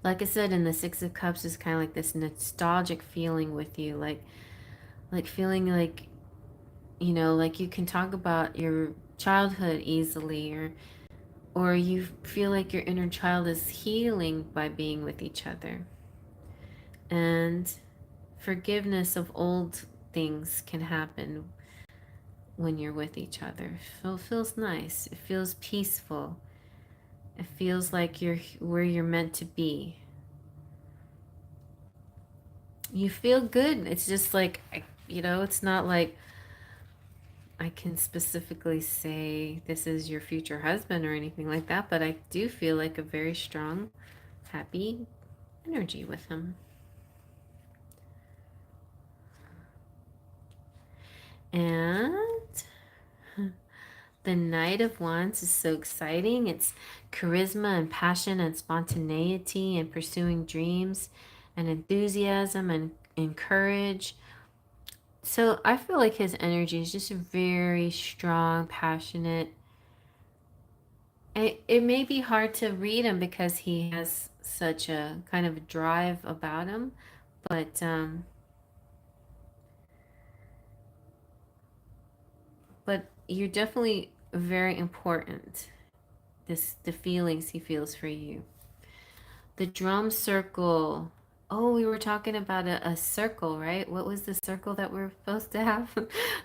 Like I said, in the Six of Cups is kind of like this nostalgic feeling with you, like feeling like, like you can talk about your childhood easily, or you feel like your inner child is healing by being with each other. And forgiveness of old things can happen when you're with each other. So it feels nice. It feels peaceful. It feels like you're where you're meant to be. You feel good. It's just like, it's not like I can specifically say this is your future husband or anything like that, but I do feel like a very strong, happy energy with him. And the Knight of Wands is so exciting. It's charisma and passion and spontaneity and pursuing dreams and enthusiasm and courage. So I feel like his energy is just very strong, passionate. It may be hard to read him because he has such a kind of drive about him, but but you're definitely very important. The feelings he feels for you. The drum circle. Oh, we were talking about a circle, right? What was the circle that we're supposed to have?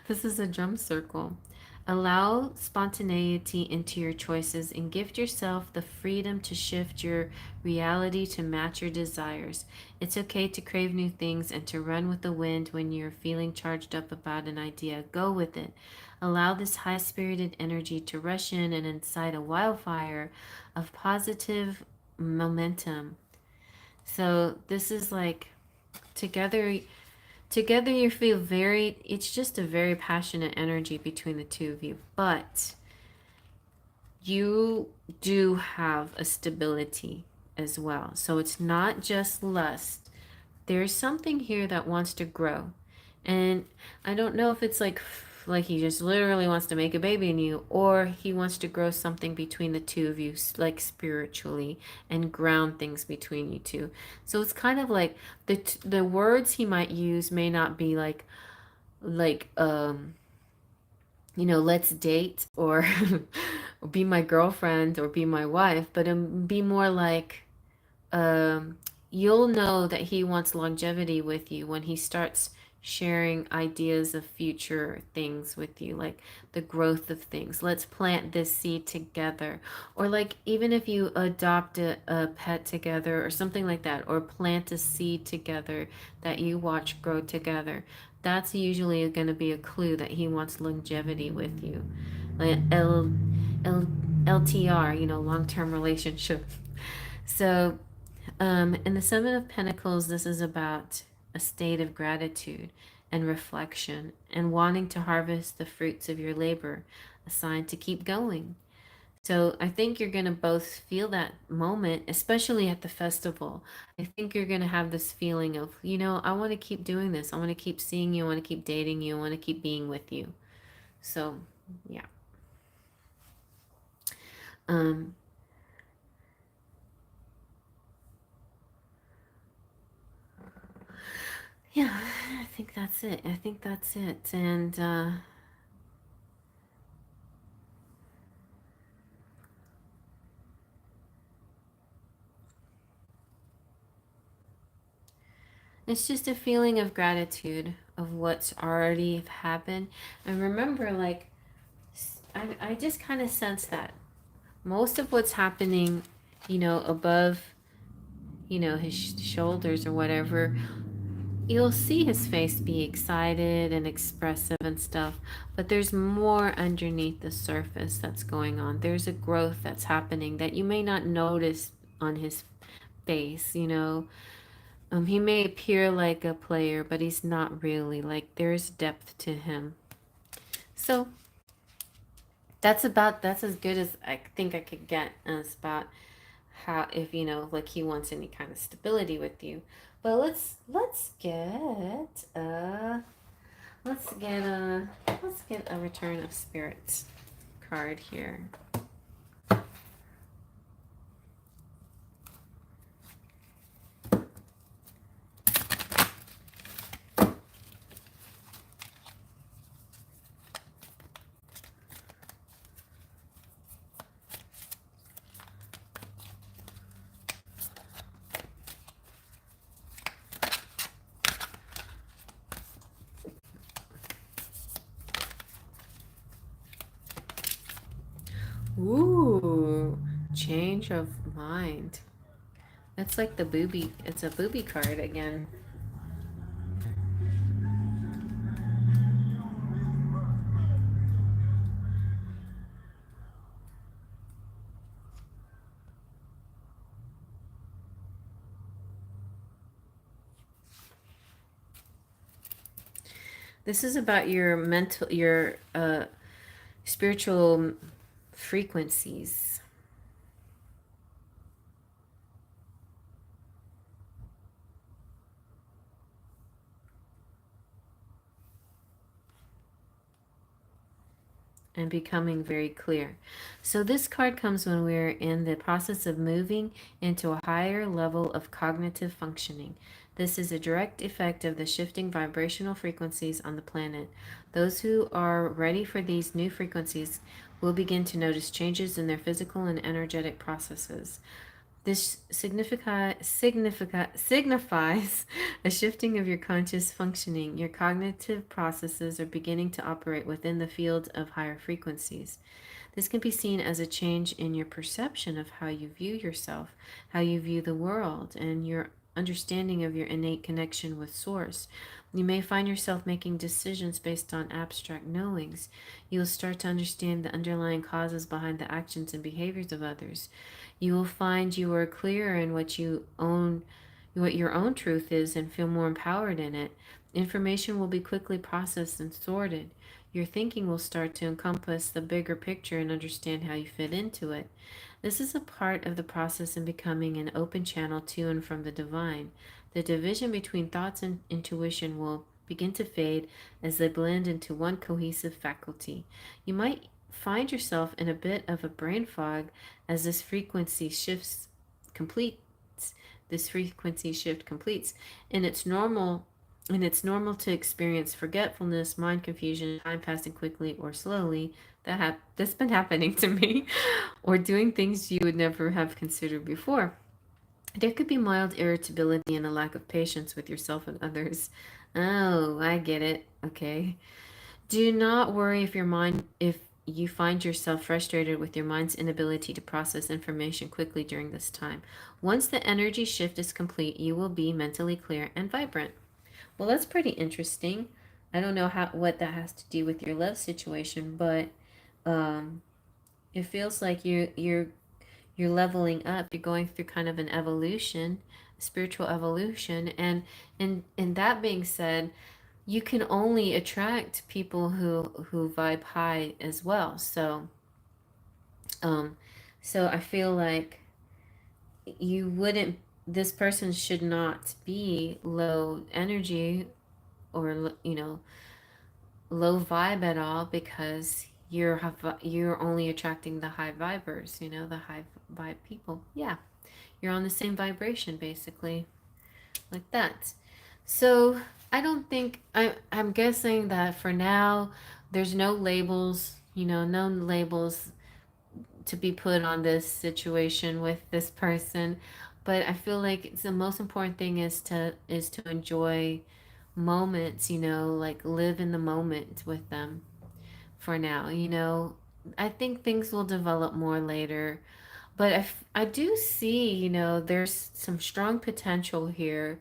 This is a drum circle. Allow spontaneity into your choices and gift yourself the freedom to shift your reality to match your desires. It's okay to crave new things and to run with the wind when you're feeling charged up about an idea. Go with it. Allow this high spirited energy to rush in and incite a wildfire of positive momentum. So this is like together together you feel very, it's just a very passionate energy between the two of you, but you do have a stability as well. So it's not just lust. There's something here that wants to grow. And I don't know if it's like he just literally wants to make a baby in you, or he wants to grow something between the two of you, like spiritually, and ground things between you two. So it's kind of like the words he might use may not be like let's date, or be my girlfriend, or be my wife, but be more like um, you'll know that he wants longevity with you when he starts sharing ideas of future things with you, like the growth of things. Let's plant this seed together. Or like even if you adopt a pet together or something like that, or plant a seed together that you watch grow together. That's usually going to be a clue that he wants longevity with you. Like L, LTR, long-term relationship. So in the Seven of Pentacles, this is about a state of gratitude and reflection and wanting to harvest the fruits of your labor, a sign to keep going. So I think you're going to both feel that moment, especially at the festival. I think you're going to have this feeling of, I want to keep doing this. I want to keep seeing you. I want to keep dating you. I want to keep being with you. So, yeah. Um, yeah, I think that's it. I think that's it. And, it's just a feeling of gratitude of what's already happened. And remember, like, I just kind of sense that most of what's happening, above, his shoulders or whatever, you'll see his face be excited and expressive and stuff. But there's more underneath the surface that's going on. There's a growth that's happening that you may not notice on his face. He may appear like a player, but he's not really. Like, there's depth to him. So that's as good as I think I could get as about how, if you know, like he wants any kind of stability with you. But let's get a Return of Spirits card here. Ooh, change of mind. That's like the booby. It's a booby card again. This is about your mental, your spiritual frequencies. And becoming very clear. So this card comes when we're in the process of moving into a higher level of cognitive functioning. This is a direct effect of the shifting vibrational frequencies on the planet. Those who are ready for these new frequencies will begin to notice changes in their physical and energetic processes. This signifies a shifting of your conscious functioning. Your cognitive processes are beginning to operate within the field of higher frequencies. This can be seen as a change in your perception of how you view yourself, how you view the world, and your understanding of your innate connection with Source. You may find yourself making decisions based on abstract knowings. You will start to understand the underlying causes behind the actions and behaviors of others. You will find you are clearer in what your own truth is, and feel more empowered in it. Information will be quickly processed and sorted. Your thinking will start to encompass the bigger picture and understand how you fit into it. This is a part of the process in becoming an open channel to and from the divine. The division between thoughts and intuition will begin to fade as they blend into one cohesive faculty. You might find yourself in a bit of a brain fog as completes this frequency shift completes. And it's normal to experience forgetfulness, mind confusion, time passing quickly or slowly. That's been happening to me. Or doing things you would never have considered before. There could be mild irritability and a lack of patience with yourself and others. Oh, I get it. Okay. Do not worry if you find yourself frustrated with your mind's inability to process information quickly during this time. Once the energy shift is complete, you will be mentally clear and vibrant. Well, that's pretty interesting. I don't know what that has to do with your love situation, but um, it feels like you're leveling up. You're going through kind of an evolution, spiritual evolution, and that being said, you can only attract people who vibe high as well. Um, so I feel like you wouldn't. This person should not be low energy or low vibe at all, because you're only attracting the high vibers. The high vibe people. Yeah, you're on the same vibration basically, like that. So I don't think I'm guessing that for now there's no labels, no labels to be put on this situation with this person. But I feel like the most important thing is to enjoy moments, like live in the moment with them for now. I think things will develop more later. But I do see, there's some strong potential here,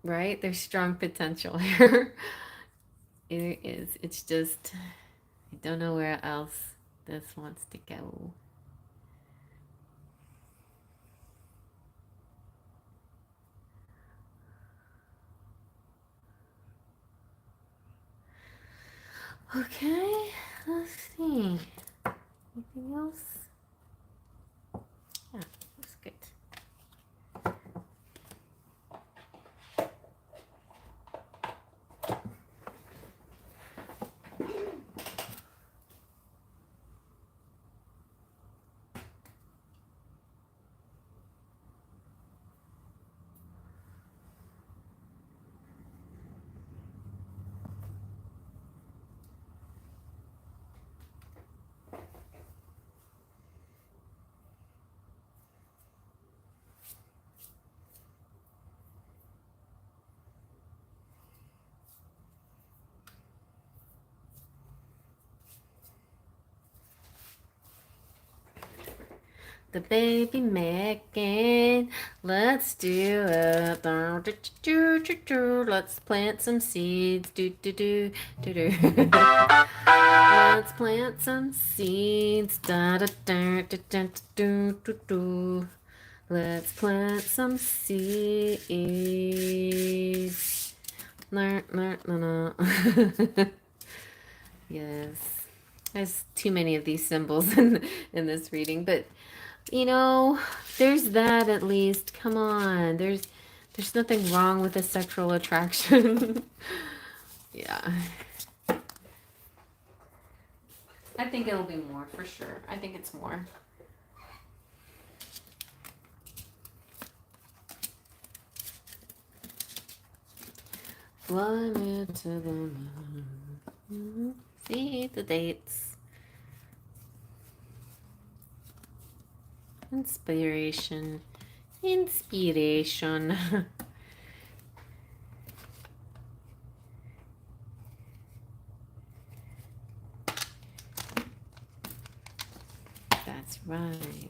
right? There's strong potential here. It is. It's just, I don't know where else this wants to go. Okay, let's see. Anything else? The baby making. Let's do it. Let's plant some seeds. Do do do do do. Let's plant some seeds. Da da da da da do do do. Let's plant some seeds. No, no, no, no. Yes. There's too many of these symbols in this reading, but you know, there's that at least. Come on. There's nothing wrong with a sexual attraction. Yeah. I think it'll be more for sure. I think it's more. Fly me to the moon. See the dates. Inspiration. Inspiration. That's right.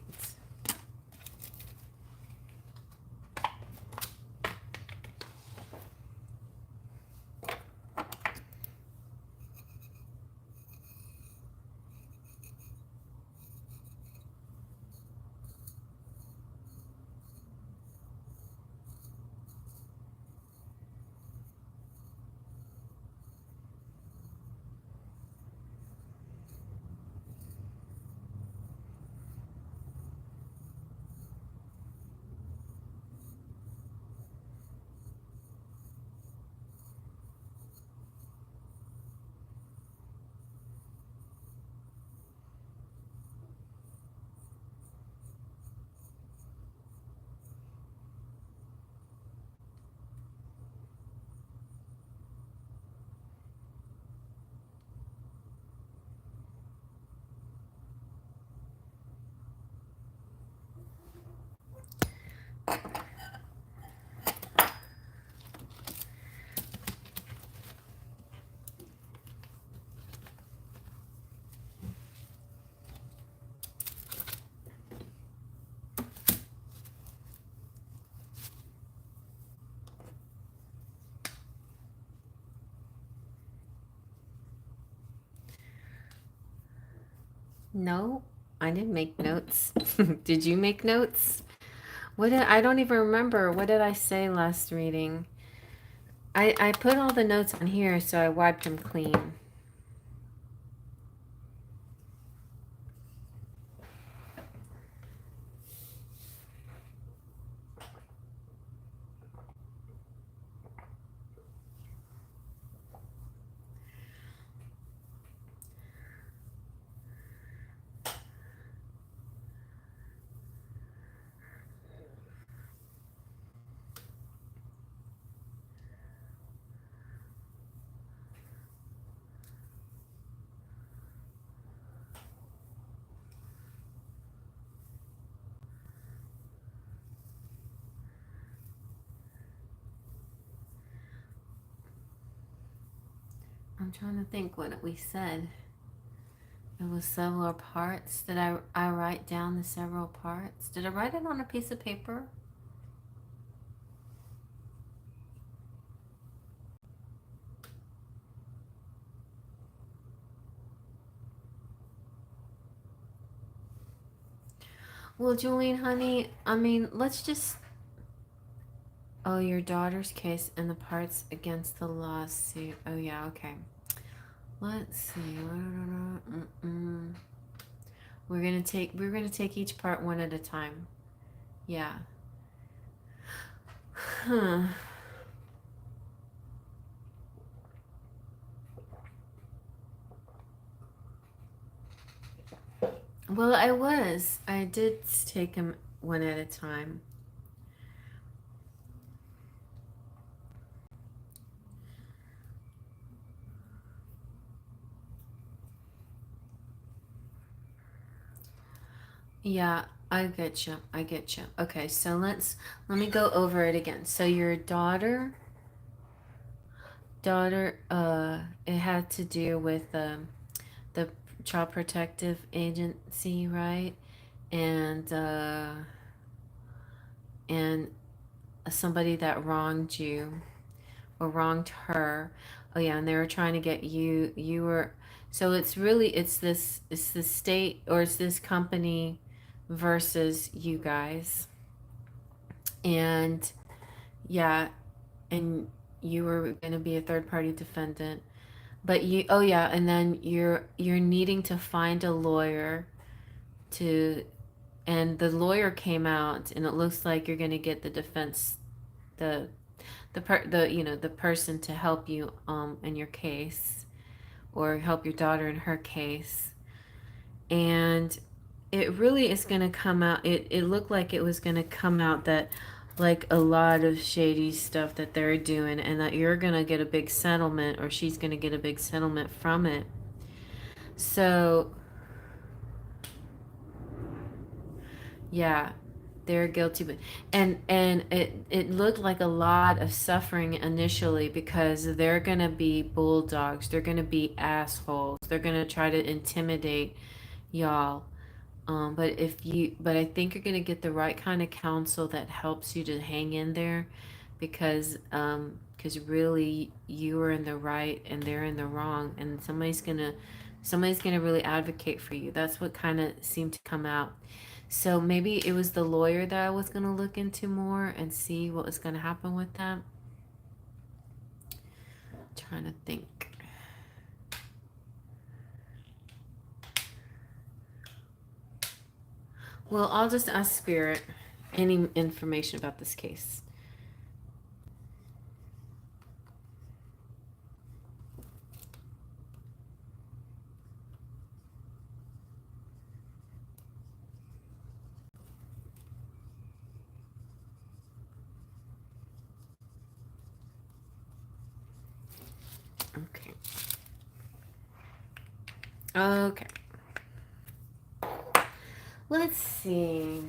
No, I didn't make notes. Did you make notes? I don't even remember. What did I say last reading? I put all the notes on here, so I wiped them clean. I'm trying to think what we said. It was several parts. Did I write down the several parts? Did I write it on a piece of paper? Well, Julian, honey, I mean, let's just... Oh, your daughter's case and the parts against the lawsuit. Oh, yeah, okay. Let's see. We're gonna take each part one at a time. Yeah. Huh. Well, I did take them one at a time. Yeah, I get you. I get you. Okay, so let me go over it again. So your daughter, it had to do with the Child Protective Agency, right? and and somebody that wronged you or wronged her. Oh yeah, and they were trying to get you. You were, so it's this state, or it's this company versus you guys. And yeah, and you were going to be a third party defendant. But you, oh yeah, and then you're needing to find a lawyer to, and the lawyer came out, and it looks like you're going to get the defense, the the the person to help you in your case, or help your daughter in her case. And it really is going to come out, it looked like it was going to come out that like a lot of shady stuff that they're doing, and that you're going to get a big settlement, or she's going to get a big settlement from it. So yeah, they're guilty, but and it looked like a lot of suffering initially, because they're gonna be bulldogs, they're gonna be assholes, they're gonna try to intimidate y'all. But I think you're gonna get the right kind of counsel that helps you to hang in there, because really you are in the right and they're in the wrong, and somebody's gonna really advocate for you. That's what kind of seemed to come out. So maybe it was the lawyer that I was gonna look into more and see what was gonna happen with that. Trying to think. Well, I'll just ask Spirit any information about this case. Okay. Okay. Let's see.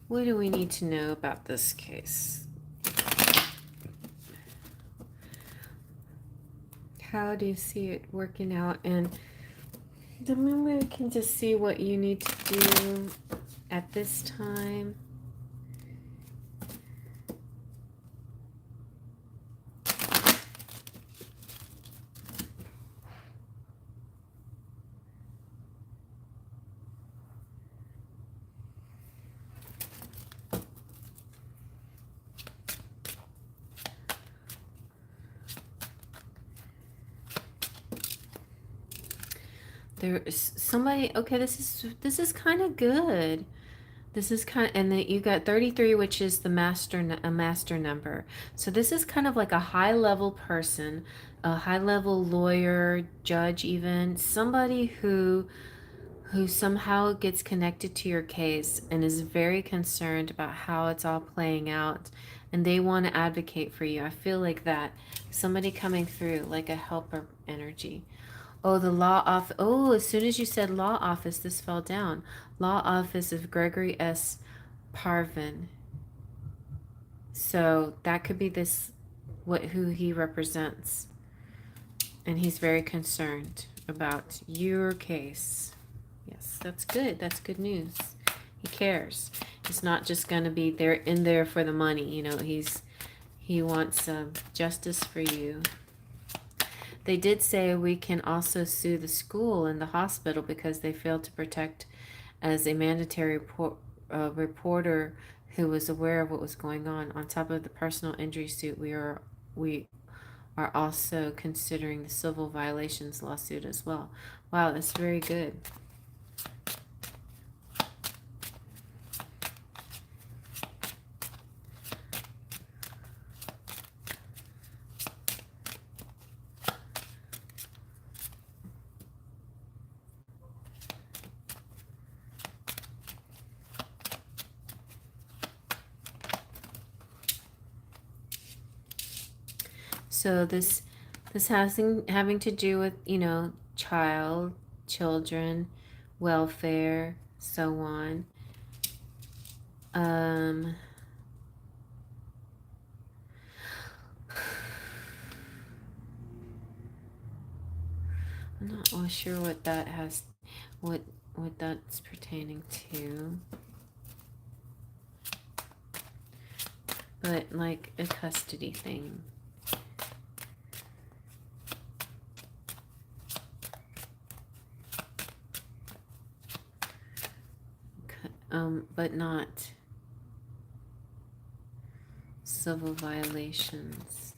What do we need to know about this case? How do you see it working out? And then we can just see what you need to do at this time. There's somebody. Okay, this is kind of good. This is kind of, and then you got 33, which is the a master number. So this is kind of like a high level person, a high level lawyer, judge, even somebody who somehow gets connected to your case and is very concerned about how it's all playing out, and they want to advocate for you. I feel like that. Somebody coming through like a helper energy. Oh, the law office. Oh, as soon as you said law office, this fell down. Law office of Gregory S. Parvin. So that could be who he represents. And he's very concerned about your case. Yes, that's good. That's good news. He cares. It's not just going to be in there for the money. He wants justice for you. They did say we can also sue the school and the hospital because they failed to protect as a mandatory reporter who was aware of what was going on. On top of the personal injury suit, we are also considering the civil violations lawsuit as well. Wow, that's very good. So This having to do with, children, welfare, so on. Um, I'm not really sure what that's pertaining to, but like a custody thing. But not civil violations.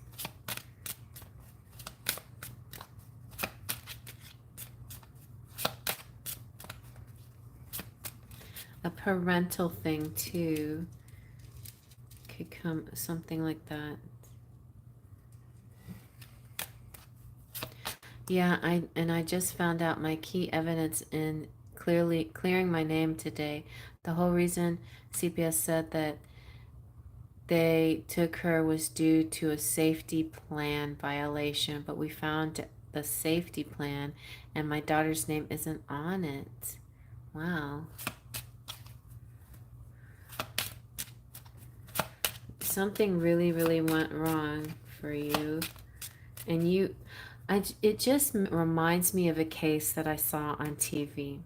A parental thing too could come, something like that. Yeah, I just found out my key evidence in clearing my name today. The whole reason CPS said that they took her was due to a safety plan violation, but we found the safety plan and my daughter's name isn't on it. Wow. Something really, really went wrong for you. And it just reminds me of a case that I saw on TV.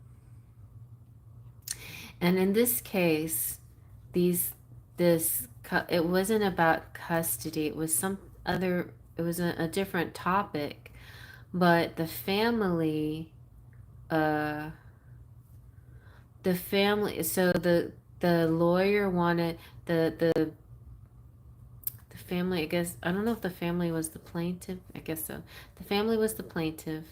And in this case, it wasn't about custody. It was it was a different topic, but uh, so the lawyer wanted the family, I guess, I don't know if the family was the plaintiff. I guess so. The family was the plaintiff,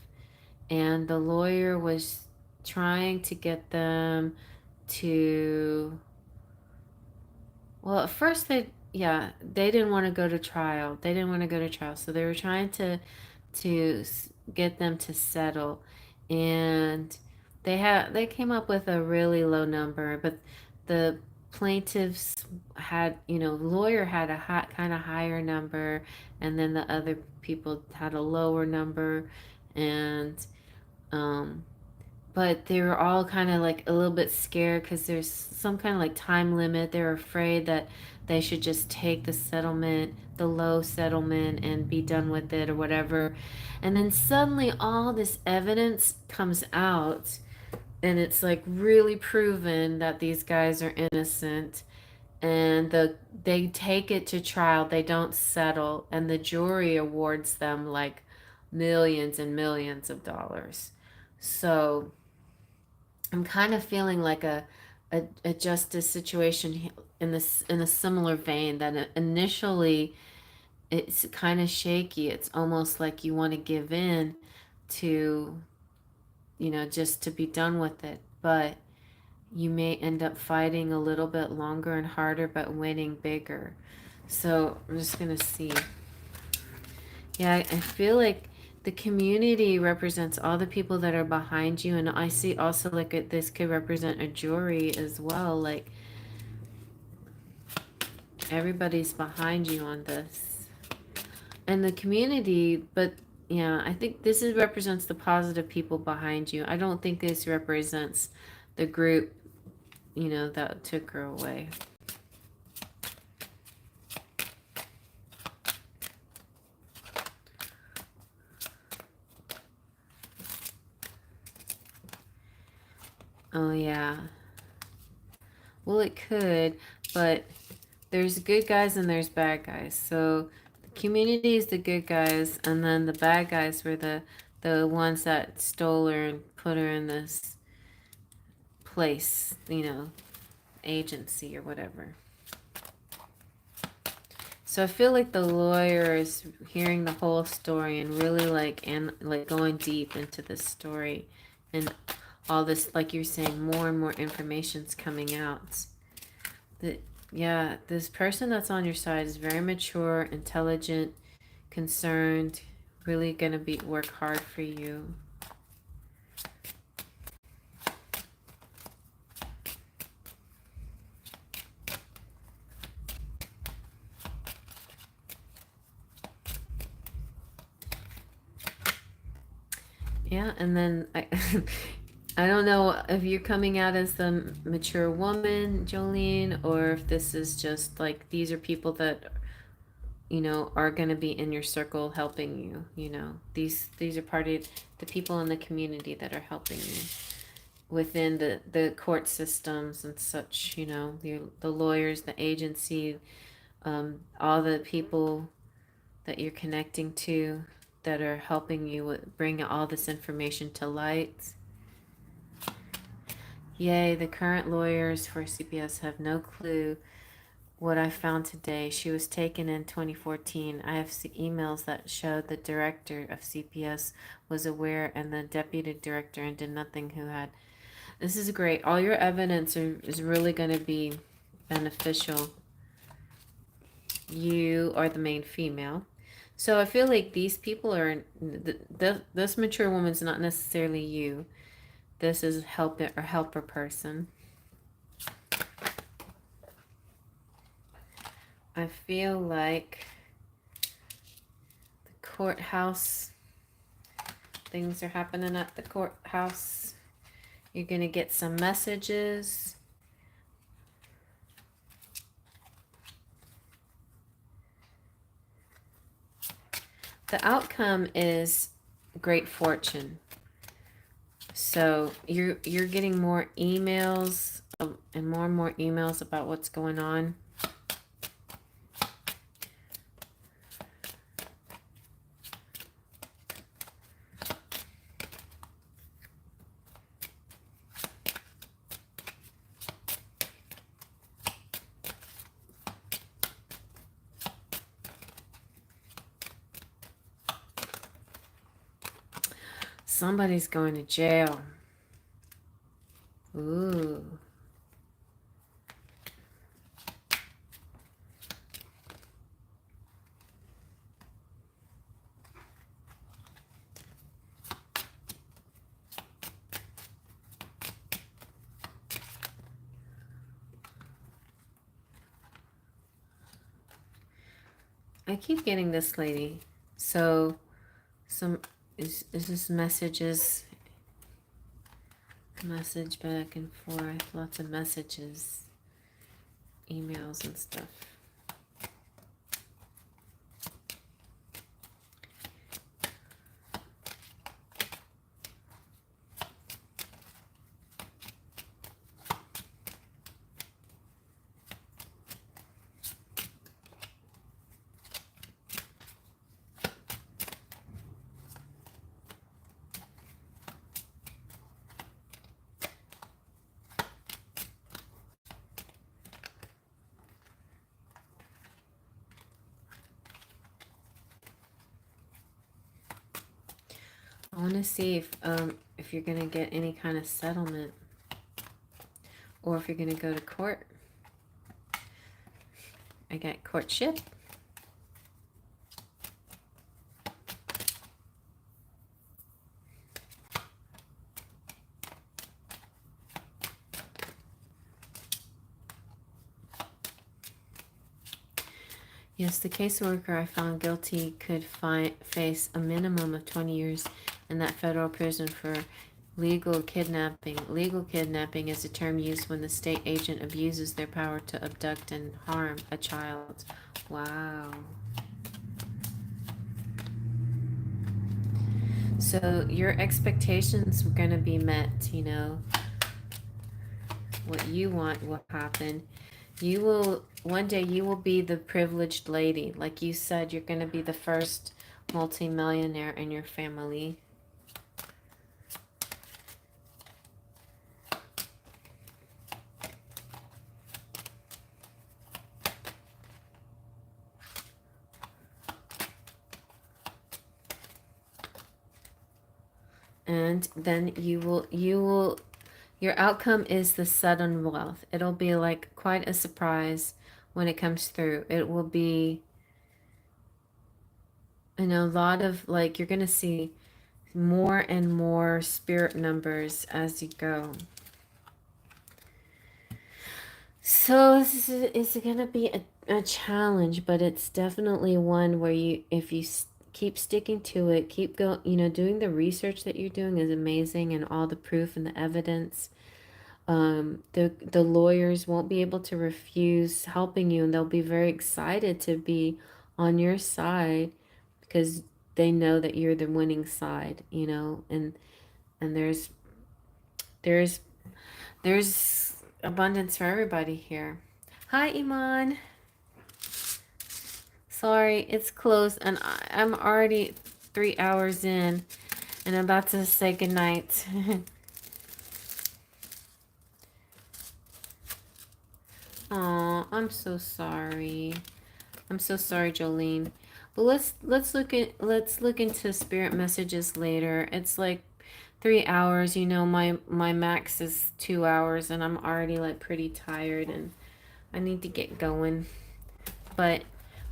and the lawyer was trying to get them to, well, at first they didn't want to go to trial. They didn't want to go to trial. So they were trying to get them to settle, and they came up with a really low number, but the plaintiffs had, lawyer had a kind of higher number, and then the other people had a lower number, and um but they were all kind of like a little bit scared because there's some kind of like time limit. They're afraid that they should just take the low settlement, and be done with it or whatever. And then suddenly all this evidence comes out, and it's like really proven that these guys are innocent. And they take it to trial. They don't settle, and the jury awards them like millions and millions of dollars. So I'm kind of feeling like a justice situation in a similar vein, that initially it's kind of shaky. It's almost like you want to give in to, just to be done with it, but you may end up fighting a little bit longer and harder, but winning bigger. So I'm just gonna see. Yeah, I feel like the community represents all the people that are behind you, and I see also like this could represent a jury as well. Like everybody's behind you on this, and the community. But yeah, I think represents the positive people behind you. I don't think this represents the group, that took her away. Oh yeah. Well, it could, but there's good guys and there's bad guys. So the community is the good guys, and then the bad guys were the ones that stole her and put her in this place, agency or whatever. So I feel like the lawyer is hearing the whole story and really like going deep into this story, and all this, like you're saying, more and more information's coming out. Yeah, this person that's on your side is very mature, intelligent, concerned, really gonna work hard for you. Yeah, and then I don't know if you're coming out as the mature woman, Jolene, or if this is just like these are people that are going to be in your circle helping you. These are part of the people in the community that are helping you within the court systems and such. The lawyers, the agency, all the people that you're connecting to that are helping you bring all this information to light. Yay, the current lawyers for CPS have no clue what I found today. She was taken in 2014. I have emails that show the director of CPS was aware and the deputy director and did nothing who had. This is great. All your evidence is really going to be beneficial. You are the main female. So I feel like these people are, this mature woman's not necessarily you. This is helper person. I feel like the courthouse, things are happening at the courthouse. You're going to get some messages. The outcome is great fortune. So you're getting more emails and more emails about what's going on. Somebody's going to jail. Ooh. I keep getting this lady. So is this message back and forth, lots of messages, emails and stuff. I want to see if you're going to get any kind of settlement or if you're going to go to court. I got courtship. Yes, the caseworker I found guilty could face a minimum of 20 years in that federal prison for legal kidnapping. Legal kidnapping is a term used when the state agent abuses their power to abduct and harm a child. Wow. So your expectations are going to be met, What you want will happen. One day you will be the privileged lady. Like you said, you're going to be the first multimillionaire in your family. And then your outcome is the sudden wealth. It'll be like quite a surprise when it comes through. It will be, a lot of like, you're going to see more and more spirit numbers as you go. So it's going to be a challenge, but it's definitely one where if you keep sticking to it. Keep going, doing the research that you're doing is amazing, and all the proof and the evidence. The lawyers won't be able to refuse helping you, and they'll be very excited to be on your side because they know that you're the winning side, and there's there's abundance for everybody here. Hi, Iman. Sorry, it's closed, and I'm already 3 hours in, and I'm about to say goodnight. Aw, I'm so sorry. I'm so sorry, Jolene. But let's look into spirit messages later. It's like 3 hours. My max is 2 hours, and I'm already like pretty tired, and I need to get going. But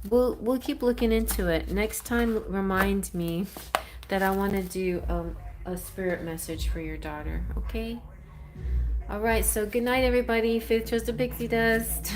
we'll keep looking into it. Next time, remind me that I want to do a spirit message for your daughter. Okay. All right. So good night, everybody. Faith chose the pixie dust.